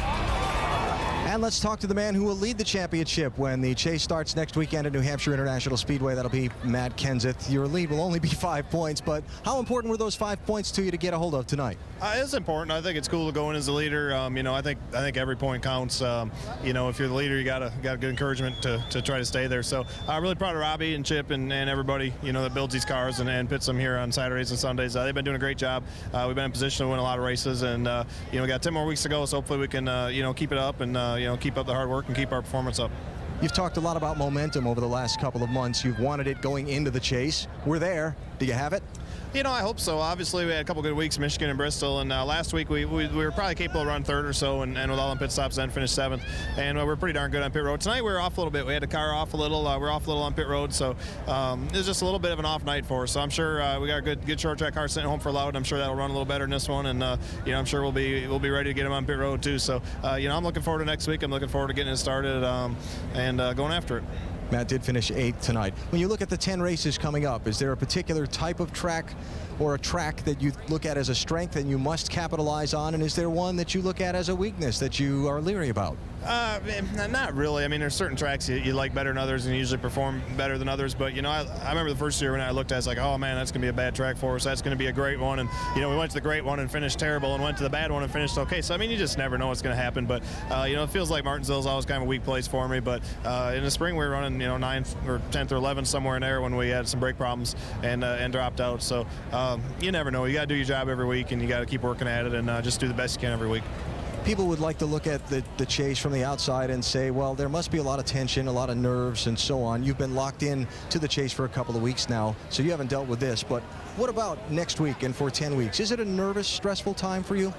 And let's talk to the man who will lead the championship when the chase starts next weekend at New Hampshire International Speedway. That'll be Matt Kenseth. Your lead will only be 5 points, but how important were those 5 points to you to get a hold of tonight? It's important. I think it's cool to go in as the leader. I think every if you're the leader, you got good encouragement to try to stay there. So I'm really proud of Robbie and Chip and everybody that builds these cars and pits them here on Saturdays and Sundays. They've been doing a great job. We've been in position to win a lot of races, and we got 10 more weeks to go. So hopefully we can keep it up and keep up the hard work and keep our performance up. You've talked a lot about momentum over the last couple of months. You've wanted it going into the chase. We're there. Do you have it? I hope so. Obviously, we had a couple good weeks, Michigan and Bristol, and last week we were probably capable of running third or so, and with all the pit stops, then finished 7th. And we're pretty darn good on pit road. Tonight we were off a little bit. We had the car off a little. We're off a little on pit road, so it was just a little bit of an off night for us. So I'm sure we got a good short track car sitting home for loud. I'm sure that'll run a little better than this one, and I'm sure we'll be ready to get him on pit road too. So I'm looking forward to next week. I'm looking forward to getting it started and going after it. Matt did finish 8th tonight. When you look at the 10 races coming up, is there a particular type of track or a track that you look at as a strength and you must capitalize on? And is there one that you look at as a weakness that you are leery about? Not really. I mean, there's certain tracks you like better than others and you usually perform better than others. But, I remember the first year when I looked at it, I was like, oh, man, that's going to be a bad track for us. That's going to be a great one. And, we went to the great one and finished terrible and went to the bad one and finished okay. So, I mean, you just never know what's going to happen. But, it feels like Martinsville's always kind of a weak place for me. But in the spring, we were running, 9th or 10th or 11th somewhere in there when we had some brake problems and dropped out. So, you never know. You got to do your job every week and you got to keep working at it and just do the best you can every week. People would like to look at the chase from the outside and say, well, there must be a lot of tension, a lot of nerves, and so on. You've been locked in to the chase for a couple of weeks now, so you haven't dealt with this. But what about next week and for 10 weeks? Is it a nervous, stressful time for you?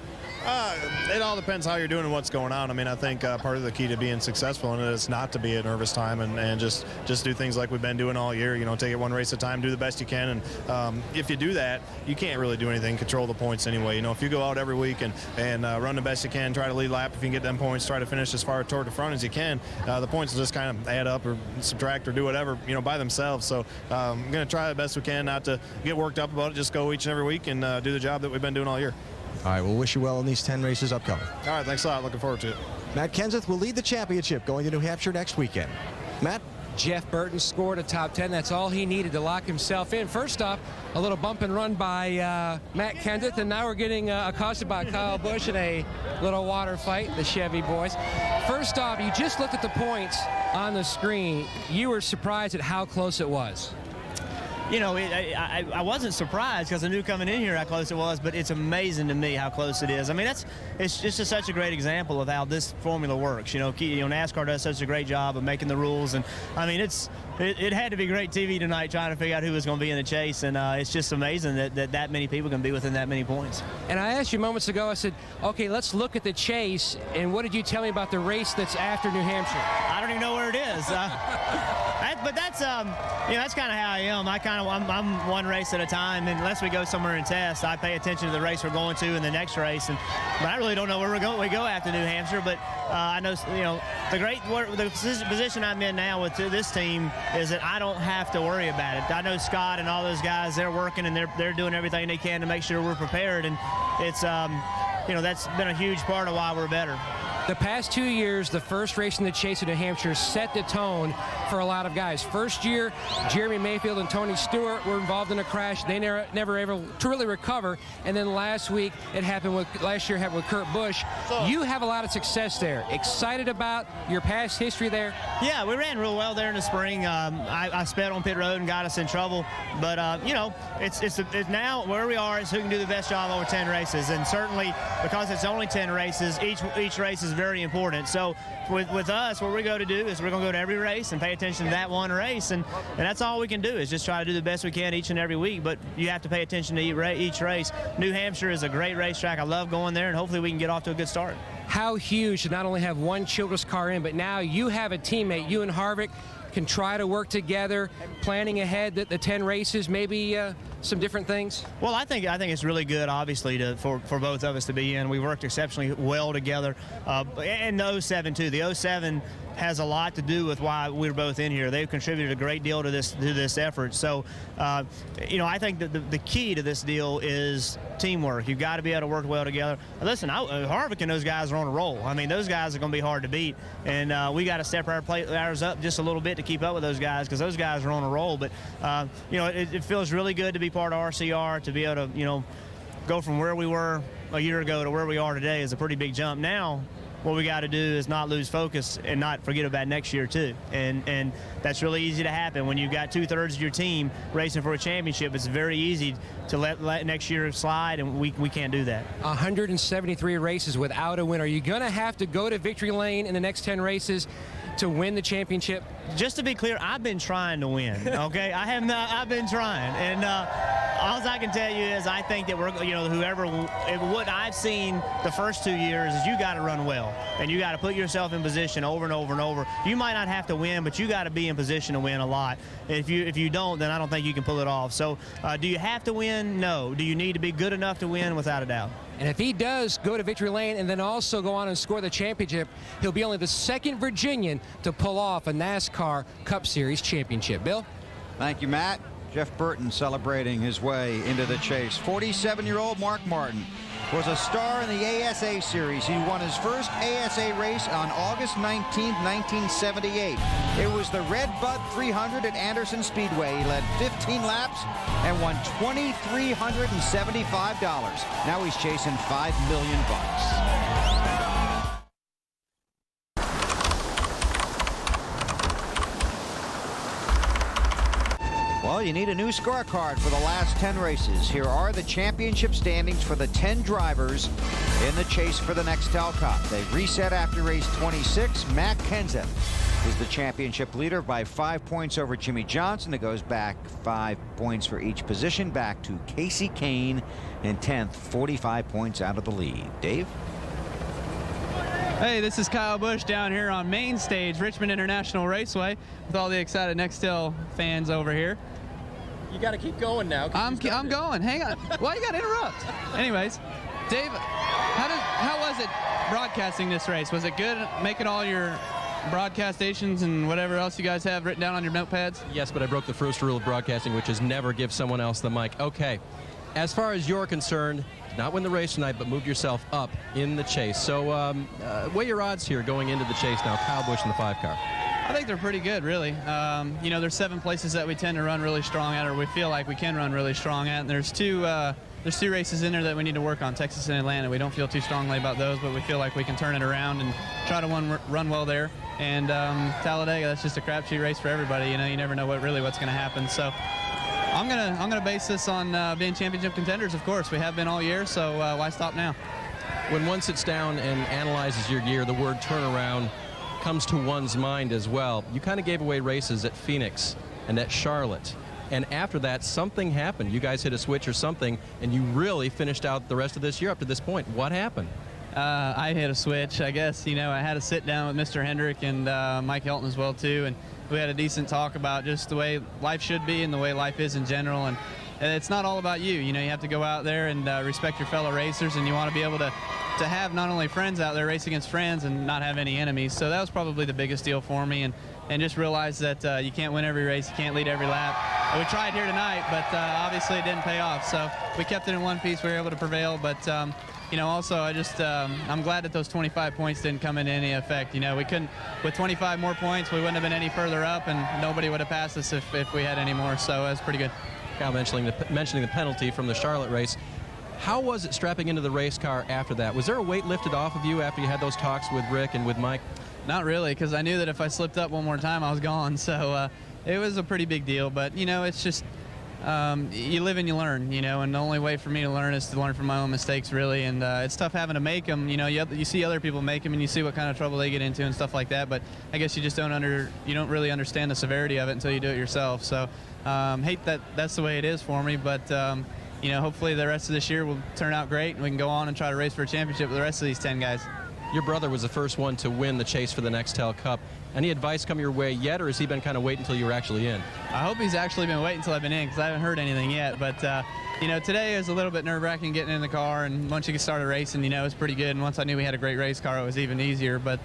It all depends how you're doing and what's going on. I mean, I think part of the key to being successful in it is not to be a nervous time and just do things like we've been doing all year. Take it one race at a time, do the best you can. And if you do that, you can't really do anything, control the points anyway. If you go out every week and run the best you can, try to lead lap if you can get them points, try to finish as far toward the front as you can, the points will just kind of add up or subtract or do whatever, by themselves. So I'm going to try the best we can not to get worked up about it, just go each and every week and do the job that we've been doing all year. All right, we'll wish you well in these 10 races upcoming. All right, thanks a lot. Looking forward to it. Matt Kenseth will lead the championship going to New Hampshire next weekend. Matt? Jeff Burton scored a top 10. That's all he needed to lock himself in. First off, a little bump and run by Matt Kenseth, and now we're getting accosted by Kyle Busch in a little water fight, the Chevy boys. First off, you just looked at the points on the screen. You were surprised at how close it was. I wasn't surprised because I knew coming in here how close it was, but it's amazing to me how close it is. I mean, it's just such a great example of how this formula works. NASCAR does such a great job of making the rules, and I mean, it had to be great TV tonight trying to figure out who was going to be in the chase, and it's just amazing that many people can be within that many points. And I asked you moments ago, I said, okay, let's look at the chase, and what did you tell me about the race that's after New Hampshire? I don't even know where it is. but that's that's kind of how I am. I'm one race at a time, and unless we go somewhere and test, I pay attention to the race we're going to and the next race. But I really don't know where we're going. We go after New Hampshire, but I know the position I'm in now with this team is that I don't have to worry about it. I know Scott and all those guys, they're working and they're doing everything they can to make sure we're prepared, and it's that's been a huge part of why we're better. The past 2 years, the first race in the Chase in New Hampshire set the tone for a lot of guys. First year, Jeremy Mayfield and Tony Stewart were involved in a crash. They never able to really recover. And then last year it happened with Kurt Busch. You have a lot of success there. Excited about your past history there? Yeah, we ran real well there in the spring. I sped on pit road and got us in trouble. But it's now where we are is who can do the best job over 10 races. And certainly because it's only 10 races, each race is very important. So with us, what we're going to do is we're going to go to every race and pay attention to that one race, and that's all we can do is just try to do the best we can each and every week. But you have to pay attention to each race. New Hampshire is a great racetrack. I love going there, and hopefully we can get off to a good start. How huge to not only have one Childress car in, but now you have a teammate, you and Harvick can try to work together, planning ahead the 10 races, maybe some different things? Well, I think it's really good, obviously, for both of us to be in. We worked exceptionally well together, and the 07 too. The 07 has a lot to do with why we're both in here. They've contributed a great deal to this effort. So, I think that the key to this deal is teamwork. You've got to be able to work well together. Listen, Harvick and those guys are on a roll. I mean, those guys are going to be hard to beat, and we got to step ours up just a little bit to keep up with those guys because those guys are on a roll. But it feels really good to be part of RCR, to be able to go from where we were a year ago to where we are today is a pretty big jump. Now what we got to do is not lose focus and not forget about next year too, and that's really easy to happen when you've got 2/3 of your team racing for a championship. It's very easy to let next year slide, and we can't do that. 173 races without a win. Are you going to have to go to victory lane in the next 10 races to win the championship? Just to be clear, I've been trying to win, okay? I have not. I've been trying, and all I can tell you is I think that what I've seen the first 2 years is you got to run well, and you got to put yourself in position over and over and over. You might not have to win, but you got to be in position to win a lot. If you don't, then I don't think you can pull it off. So do you have to win? No. Do you need to be good enough to win? Without a doubt. And if he does go to victory lane and then also go on and score the championship, he'll be only the second Virginian to pull off a NASCAR Cup Series championship. Bill? Thank you, Matt. Jeff Burton celebrating his way into the chase. 47-year-old Mark Martin was a star in the ASA Series. He won his first ASA race on August 19, 1978. It was the Red Bud 300 at Anderson Speedway. He led 15 laps and won $2,375. Now he's chasing $5 million. Well, you need a new scorecard for the last 10 races. Here are the championship standings for the 10 drivers in the chase for the Nextel Cup. They reset after race 26. Matt Kenseth is the championship leader by 5 points over Jimmy Johnson. It goes back 5 points for each position, back to Casey Kane in 10th, 45 points out of the lead. Dave? Hey, this is Kyle Busch down here on main stage, Richmond International Raceway, with all the excited Nextel fans over here. You got to keep going now. I'm going. Hang on. Why you got to interrupt? Anyways, Dave, how was it broadcasting this race? Was it good making all your broadcast stations and whatever else you guys have written down on your notepads? Yes, but I broke the first rule of broadcasting, which is never give someone else the mic. Okay, as far as you're concerned, not win the race tonight, but move yourself up in the chase. So weigh your odds here going into the chase now. Kyle Busch in the 5-car. I think they're pretty good, really. There's 7 places that we tend to run really strong at, or we feel like we can run really strong at. And there's two races in there that we need to work on, Texas and Atlanta. We don't feel too strongly about those, but we feel like we can turn it around and try to run well there. And Talladega, that's just a crapshoot race for everybody. You never know what's going to happen. So I'm gonna base this on being championship contenders. Of course, we have been all year. So why stop now? When one sits down and analyzes your gear, the word turnaround comes to one's mind as well. You kind of gave away races at Phoenix and at Charlotte, and after that something happened. You guys hit a switch or something, and you really finished out the rest of this year up to this point. What happened? I hit a switch, I guess. You know, I had a sit down with Mr. Hendrick and Mike Hilton as well, too, and we had a decent talk about just the way life should be and the way life is in general. And it's not all about you. You know, you have to go out there and respect your fellow racers, and you want to be able to have not only friends out there, race against friends, and not have any enemies. So that was probably the biggest deal for me, and just realize that you can't win every race, you can't lead every lap. We tried here tonight, but obviously it didn't pay off. So we kept it in one piece, we were able to prevail, but you know, also I'm glad that those 25 points didn't come into any effect. You know, we couldn't, with 25 more points, we wouldn't have been any further up, and nobody would have passed us if we had any more, so it was pretty good. Kyle mentioning the penalty from the Charlotte race. How was it strapping into the race car after that? Was there a weight lifted off of you after you had those talks with Rick and with Mike? Not really, because I knew that if I slipped up one more time, I was gone. So it was a pretty big deal. But, you know, it's just you live and you learn, you know, and the only way for me to learn is to learn from my own mistakes, really. And it's tough having to make them. You know, you see other people make them and you see what kind of trouble they get into and stuff like that. But I guess you just don't really understand the severity of it until you do it yourself. So hate that that's the way it is for me. But you know, hopefully the rest of this year will turn out great and we can go on and try to race for a championship with the rest of these 10 guys. Your brother was the first one to win the chase for the Nextel Cup. Any advice come your way yet, or has he been kind of waiting until you were actually in? I hope he's actually been waiting until I've been in, because I haven't heard anything yet. But, you know, today is a little bit nerve-wracking getting in the car, and once you get started racing, you know, it's pretty good. And once I knew we had a great race car, it was even easier. But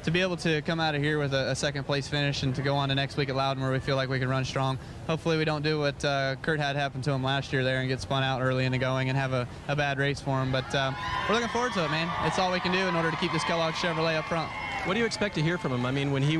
to be able to come out of here with a second-place finish and to go on to next week at Loudon where we feel like we can run strong, hopefully we don't do what Kurt had happen to him last year there and get spun out early in the going and have a bad race for him. But we're looking forward to it, man. It's all we can do in order to keep this Kellogg Chevrolet up front. What do you expect to hear from him? I mean, when he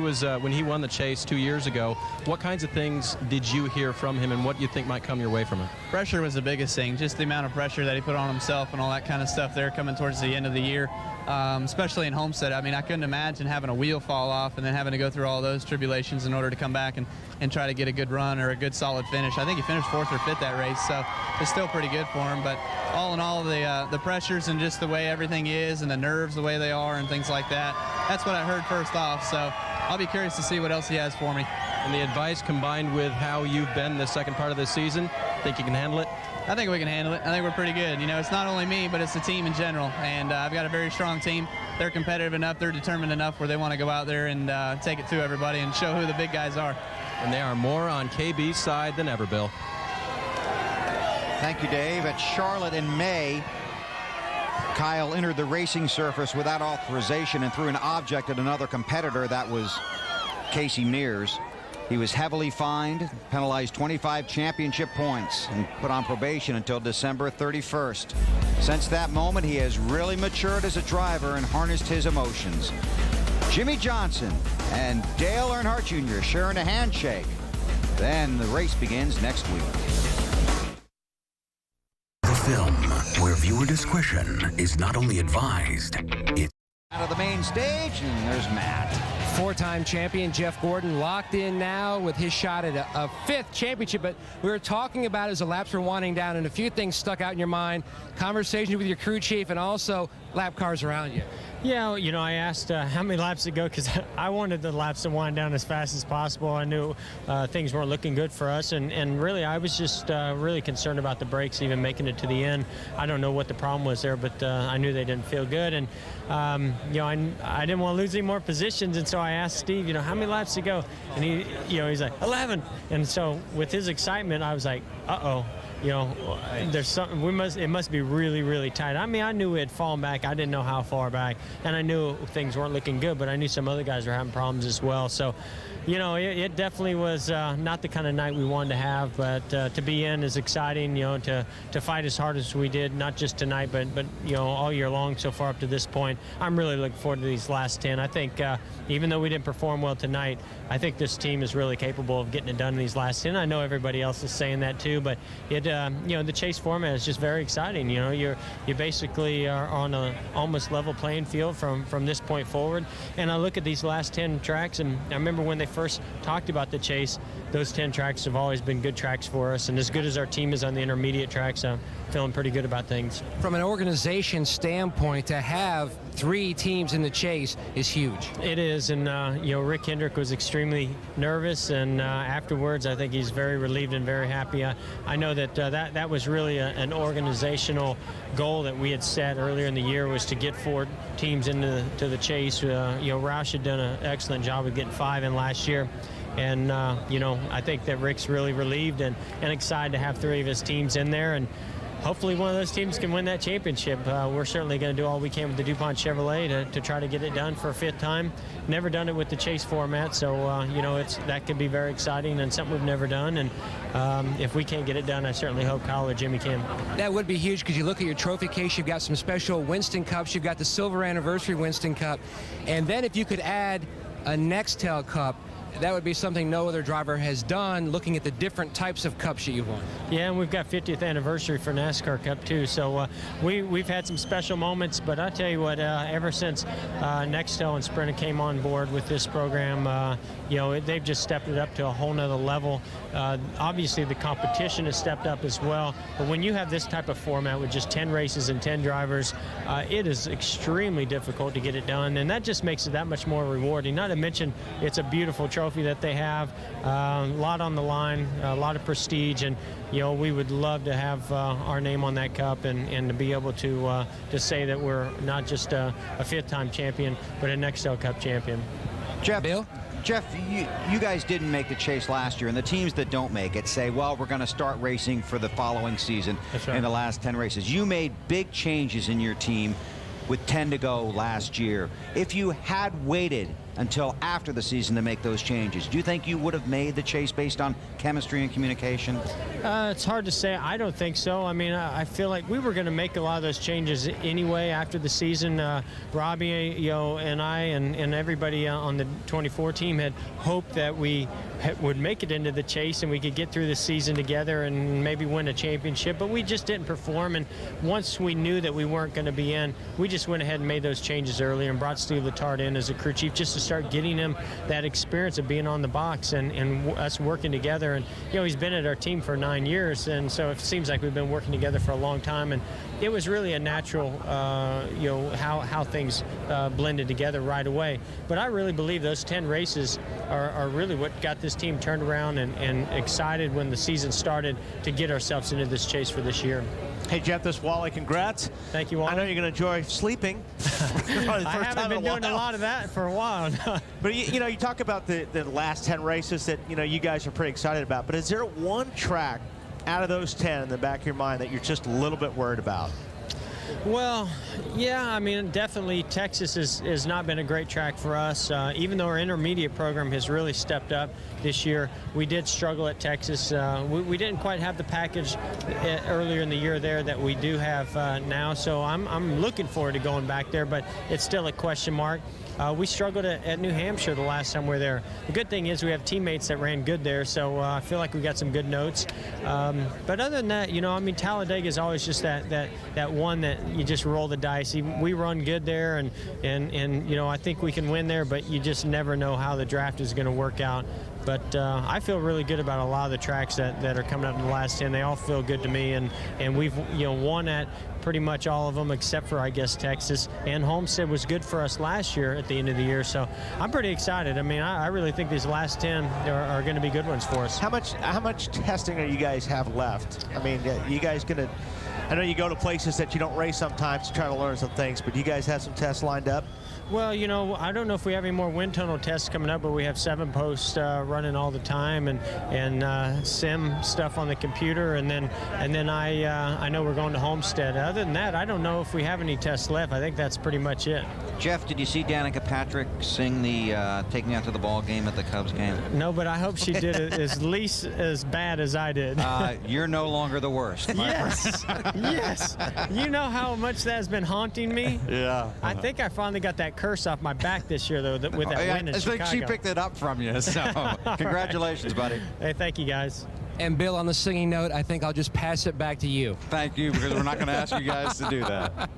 won the chase 2 years ago, what kinds of things did you hear from him, and what do you think might come your way from him? Pressure was the biggest thing, just the amount of pressure that he put on himself and all that kind of stuff there coming towards the end of the year, especially in Homestead. I mean, I couldn't imagine having a wheel fall off and then having to go through all those tribulations in order to come back and try to get a good run or a good solid finish. I think he finished 4th or 5th that race, so it's still pretty good for him. But all in all, the pressures and just the way everything is and the nerves the way they are and things like that, that's what I heard first off. So I'll be curious to see what else he has for me. And the advice combined with how you've been the second part of this season, think you can handle it? I think we can handle it. I think we're pretty good. You know, it's not only me, but it's the team in general. And I've got a very strong team. They're competitive enough. They're determined enough where they want to go out there and take it to everybody and show who the big guys are. And they are more on KB's side than ever, Bill. Thank you, Dave. At Charlotte in May, Kyle entered the racing surface without authorization and threw an object at another competitor. That was Casey Mears. He was heavily fined, penalized 25 championship points, and put on probation until December 31st. Since that moment, he has really matured as a driver and harnessed his emotions. Jimmy Johnson and Dale Earnhardt Jr. sharing a handshake. Then the race begins next week. The film where viewer discretion is not only advised, it's out of the main stage, and there's Matt. Four-time champion Jeff Gordon locked in now with his shot at a 5th championship. But we were talking about as the laps were winding down, and a few things stuck out in your mind. Conversation with your crew chief and also lap cars around you. Yeah, you know, I asked how many laps to go because I wanted the laps to wind down as fast as possible. I knew things weren't looking good for us, and really I was just really concerned about the brakes even making it to the end. I don't know what the problem was there, but I knew they didn't feel good, and you know, I didn't want to lose any more positions, and so I asked Steve, you know, how many laps to go, and he's like 11, and so with his excitement, I was like, uh-oh. You know, there's something. It must be really, really tight. I mean, I knew it had fallen back. I didn't know how far back, and I knew things weren't looking good. But I knew some other guys were having problems as well. So, you know, it definitely was not the kind of night we wanted to have. But to be in is exciting. You know, to fight as hard as we did, not just tonight, but you know, all year long so far up to this point. I'm really looking forward to these last 10. I think even though we didn't perform well tonight, I think this team is really capable of getting it done in these last 10. I know everybody else is saying that too, but you know, the chase format is just very exciting. You know, you basically are on a almost level playing field from this point forward. And I look at these last 10 tracks, and I remember when they first talked about the Chase, those 10 tracks have always been good tracks for us, and as good as our team is on the intermediate tracks, I'm feeling pretty good about things. From an organization standpoint, to have 3 teams in the Chase is huge. It is, and Rick Hendrick was extremely nervous, and afterwards I think he's very relieved and very happy. I know that that was really an organizational goal that we had set earlier in the year, was to get 4 teams into the Chase. Roush had done an excellent job of getting 5 in last year. And, I think that Rick's really relieved and excited to have 3 of his teams in there. And hopefully one of those teams can win that championship. We're certainly going to do all we can with the DuPont Chevrolet to try to get it done for a 5th time. Never done it with the Chase format, so, that could be very exciting and something we've never done. And if we can't get it done, I certainly hope Kyle or Jimmy can. That would be huge, because you look at your trophy case, you've got some special Winston Cups, you've got the Silver Anniversary Winston Cup, and then if you could add a Nextel Cup, that would be something no other driver has done, looking at the different types of cups that you've won. Yeah, and we've got 50th anniversary for NASCAR Cup too, so we've had some special moments, but I tell you what, ever since Nextel and Sprinter came on board with this program, they've just stepped it up to a whole nother level. Obviously the competition has stepped up as well, but when you have this type of format with just 10 races and 10 drivers, it is extremely difficult to get it done, and that just makes it that much more rewarding. Not to mention, it's a beautiful trophy that they have, a lot on the line, a lot of prestige, and we would love to have our name on that cup and to be able to say that we're not just a 5th-time champion, but a Nextel Cup champion. Jeff, you guys didn't make the Chase last year, and the teams that don't make it say, well, we're going to start racing for the following season. That's right. In the last 10 races. You made big changes in your team with 10 to go last year. If you had waited until after the season to make those changes, do you think you would have made the Chase based on chemistry and communication? It's hard to say. I don't think so. I mean, I feel like we were going to make a lot of those changes anyway after the season. Robbie, and I and everybody on the 24 team had hoped that we would make it into the Chase and we could get through the season together and maybe win a championship, but we just didn't perform. And once we knew that we weren't going to be in, we just went ahead and made those changes earlier and brought Steve Letarte in as a crew chief just to start getting him that experience of being on the box and us working together. And he's been at our team for 9 years, and so it seems like we've been working together for a long time, and it was really a natural how things blended together right away. But I really believe those 10 races are really what got this team turned around and excited when the season started to get ourselves into this Chase for this year. Hey, Jeff, this is Wally. Congrats. Thank you, Wally. I know you're going to enjoy sleeping. I haven't been doing a lot of that for a while. But, you talk about the last 10 races that, you guys are pretty excited about. But is there one track out of those 10 in the back of your mind that you're just a little bit worried about? Well, yeah, I mean, definitely Texas has not been a great track for us. Even though our intermediate program has really stepped up this year, we did struggle at Texas. We didn't quite have the package earlier in the year there that we do have now, so I'm looking forward to going back there, but it's still a question mark. We struggled at New Hampshire the last time we were there. The good thing is we have teammates that ran good there, so I feel like we got some good notes. But other than that, Talladega is always just that one that you just roll the dice. We run good there, and I think we can win there, but you just never know how the draft is going to work out. But I feel really good about a lot of the tracks that are coming up in the last 10. They all feel good to me, and we've won at pretty much all of them except for, I guess, Texas. And Homestead was good for us last year at the end of the year, so I'm pretty excited. I mean, I really think these last 10 are going to be good ones for us. How much testing are you guys have left? I mean, you guys going to, I know you go to places that you don't race sometimes to try to learn some things, but you guys have some tests lined up? Well, I don't know if we have any more wind tunnel tests coming up, but we have 7 posts running all the time and sim stuff on the computer, and then I know we're going to Homestead. Other than that, I don't know if we have any tests left. I think that's pretty much it. Jeff, did you see Danica Patrick sing the "Take Me Out to the Ball Game" at the Cubs game? No, but I hope she did it at least as bad as I did. You're no longer the worst. Yes, yes. You know how much that has been haunting me? Yeah. I think I finally got that curse off my back this year, though, with that win in Chicago. I think she picked it up from you, so congratulations, buddy. Hey, thank you, guys. And Bill, on the singing note, I think I'll just pass it back to you. Thank you, because we're not going to ask you guys to do that.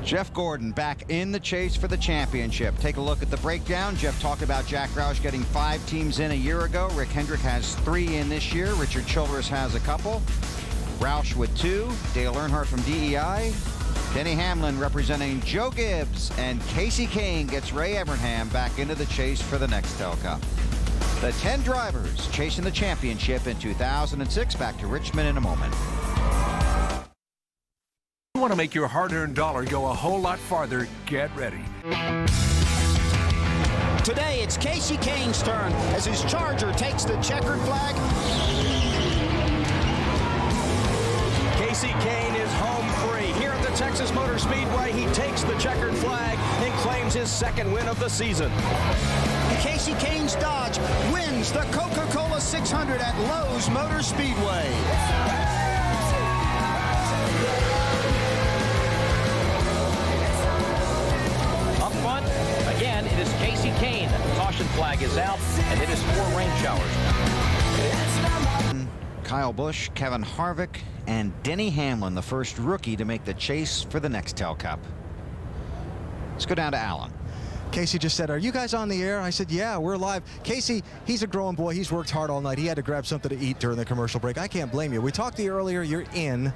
Jeff Gordon back in the chase for the championship. Take a look at the breakdown. Jeff talked about Jack Roush getting 5 teams in a year ago. Rick Hendrick has 3 in this year. Richard Childress has a couple. Roush with 2. Dale Earnhardt from DEI. Denny Hamlin representing Joe Gibbs. And Casey Kane gets Ray Evernham back into the chase for the Nextel Cup. The 10 drivers chasing the championship in 2006. Back to Richmond in a moment. You want to make your hard-earned dollar go a whole lot farther, get ready. Today, it's Casey Kane's turn as his Charger takes the checkered flag. Casey Kane is home free. Here at the Texas Motor Speedway, he takes the checkered flag and claims his 2nd win of the season. Casey Kane's Dodge wins the Coca-Cola 600 at Lowe's Motor Speedway. Up front, again, it is Casey Kane. Caution flag is out, and it is for rain showers. Kyle Busch, Kevin Harvick, and Denny Hamlin, the first rookie to make the chase for the Nextel Cup. Let's go down to Alan. Casey just said, "Are you guys on the air?" I said, "Yeah, we're live." Casey, he's a growing boy. He's worked hard all night. He had to grab something to eat during the commercial break. I can't blame you. We talked to you earlier. You're in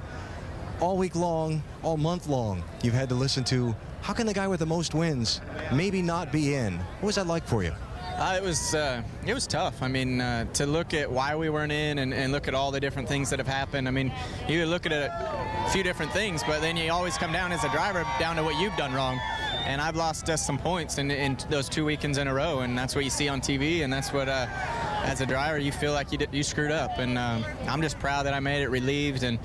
all week long, all month long. You've had to listen to, how can the guy with the most wins maybe not be in? What was that like for you? It was tough. I mean, to look at why we weren't in and look at all the different things that have happened. I mean, you look at a few different things, but then you always come down as a driver down to what you've done wrong. And I've lost just some points in those 2 weekends in a row, and that's what you see on TV, and that's what, as a driver, you feel like you screwed up. And I'm just proud that I made it, relieved, and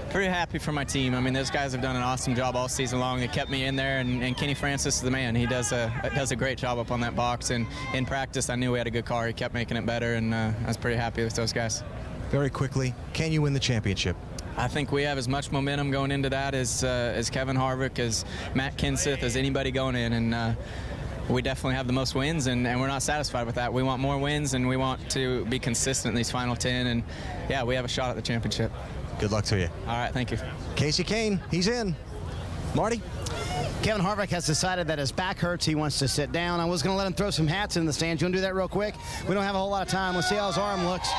pretty happy for my team. I mean, those guys have done an awesome job all season long. They kept me in there, and Kenny Francis is the man. He does a great job up on that box, and in practice, I knew we had a good car. He kept making it better, and I was pretty happy with those guys. Very quickly, can you win the championship? I think we have as much momentum going into that as Kevin Harvick, as Matt Kenseth, as anybody going in, and we definitely have the most wins, and we're not satisfied with that. We want more wins, and we want to be consistent in these final 10, and yeah, we have a shot at the championship. Good luck to you. All right, thank you. Casey Kane, he's in. Marty? Kevin Harvick has decided that his back hurts. He wants to sit down. I was going to let him throw some hats in the stands. You want to do that real quick? We don't have a whole lot of time. Let's see how his arm looks.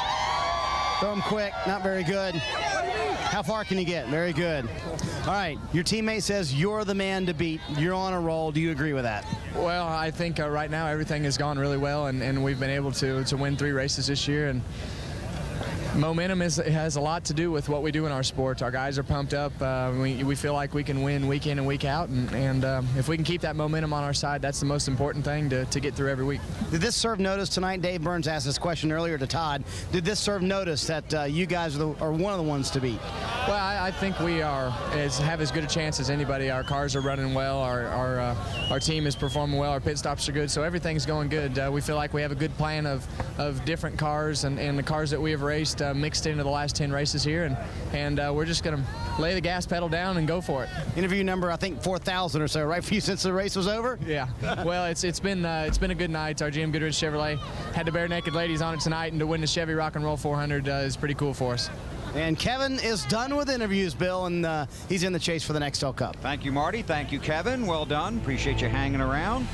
Throw him quick. Not very good. How far can you get? Very good. All right. Your teammate says you're the man to beat. You're on a roll. Do you agree with that? Well, I think right now everything has gone really well, and we've been able to win 3 races this year. And momentum has a lot to do with what we do in our sport. Our guys are pumped up. We feel like we can win week in and week out, and if we can keep that momentum on our side, that's the most important thing to get through every week. Did this serve notice tonight? Dave Burns asked this question earlier to Todd. Did this serve notice that you guys are one of the ones to beat? Well, I think we have as good a chance as anybody. Our cars are running well. Our team is performing well. Our pit stops are good, so everything's going good. We feel like we have a good plan of different cars and the cars that we have raced mixed into the last 10 races here, and we're just going to lay the gas pedal down and go for it. Interview number, I think 4,000 or so, right, for you since the race was over? Yeah. Well, it's been a good night. Our GM Goodrich Chevrolet had the Bare Naked Ladies on it tonight, and to win the Chevy Rock and Roll 400 is pretty cool for us. And Kevin is done with interviews, Bill, and he's in the chase for the Nextel Cup. Thank you, Marty. Thank you, Kevin. Well done. Appreciate you hanging around.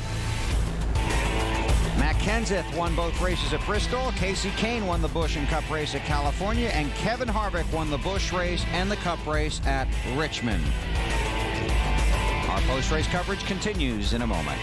Matt Kenseth won both races at Bristol. Casey Kane won the Busch and Cup race at California. And Kevin Harvick won the Busch race and the Cup race at Richmond. Our post-race coverage continues in a moment.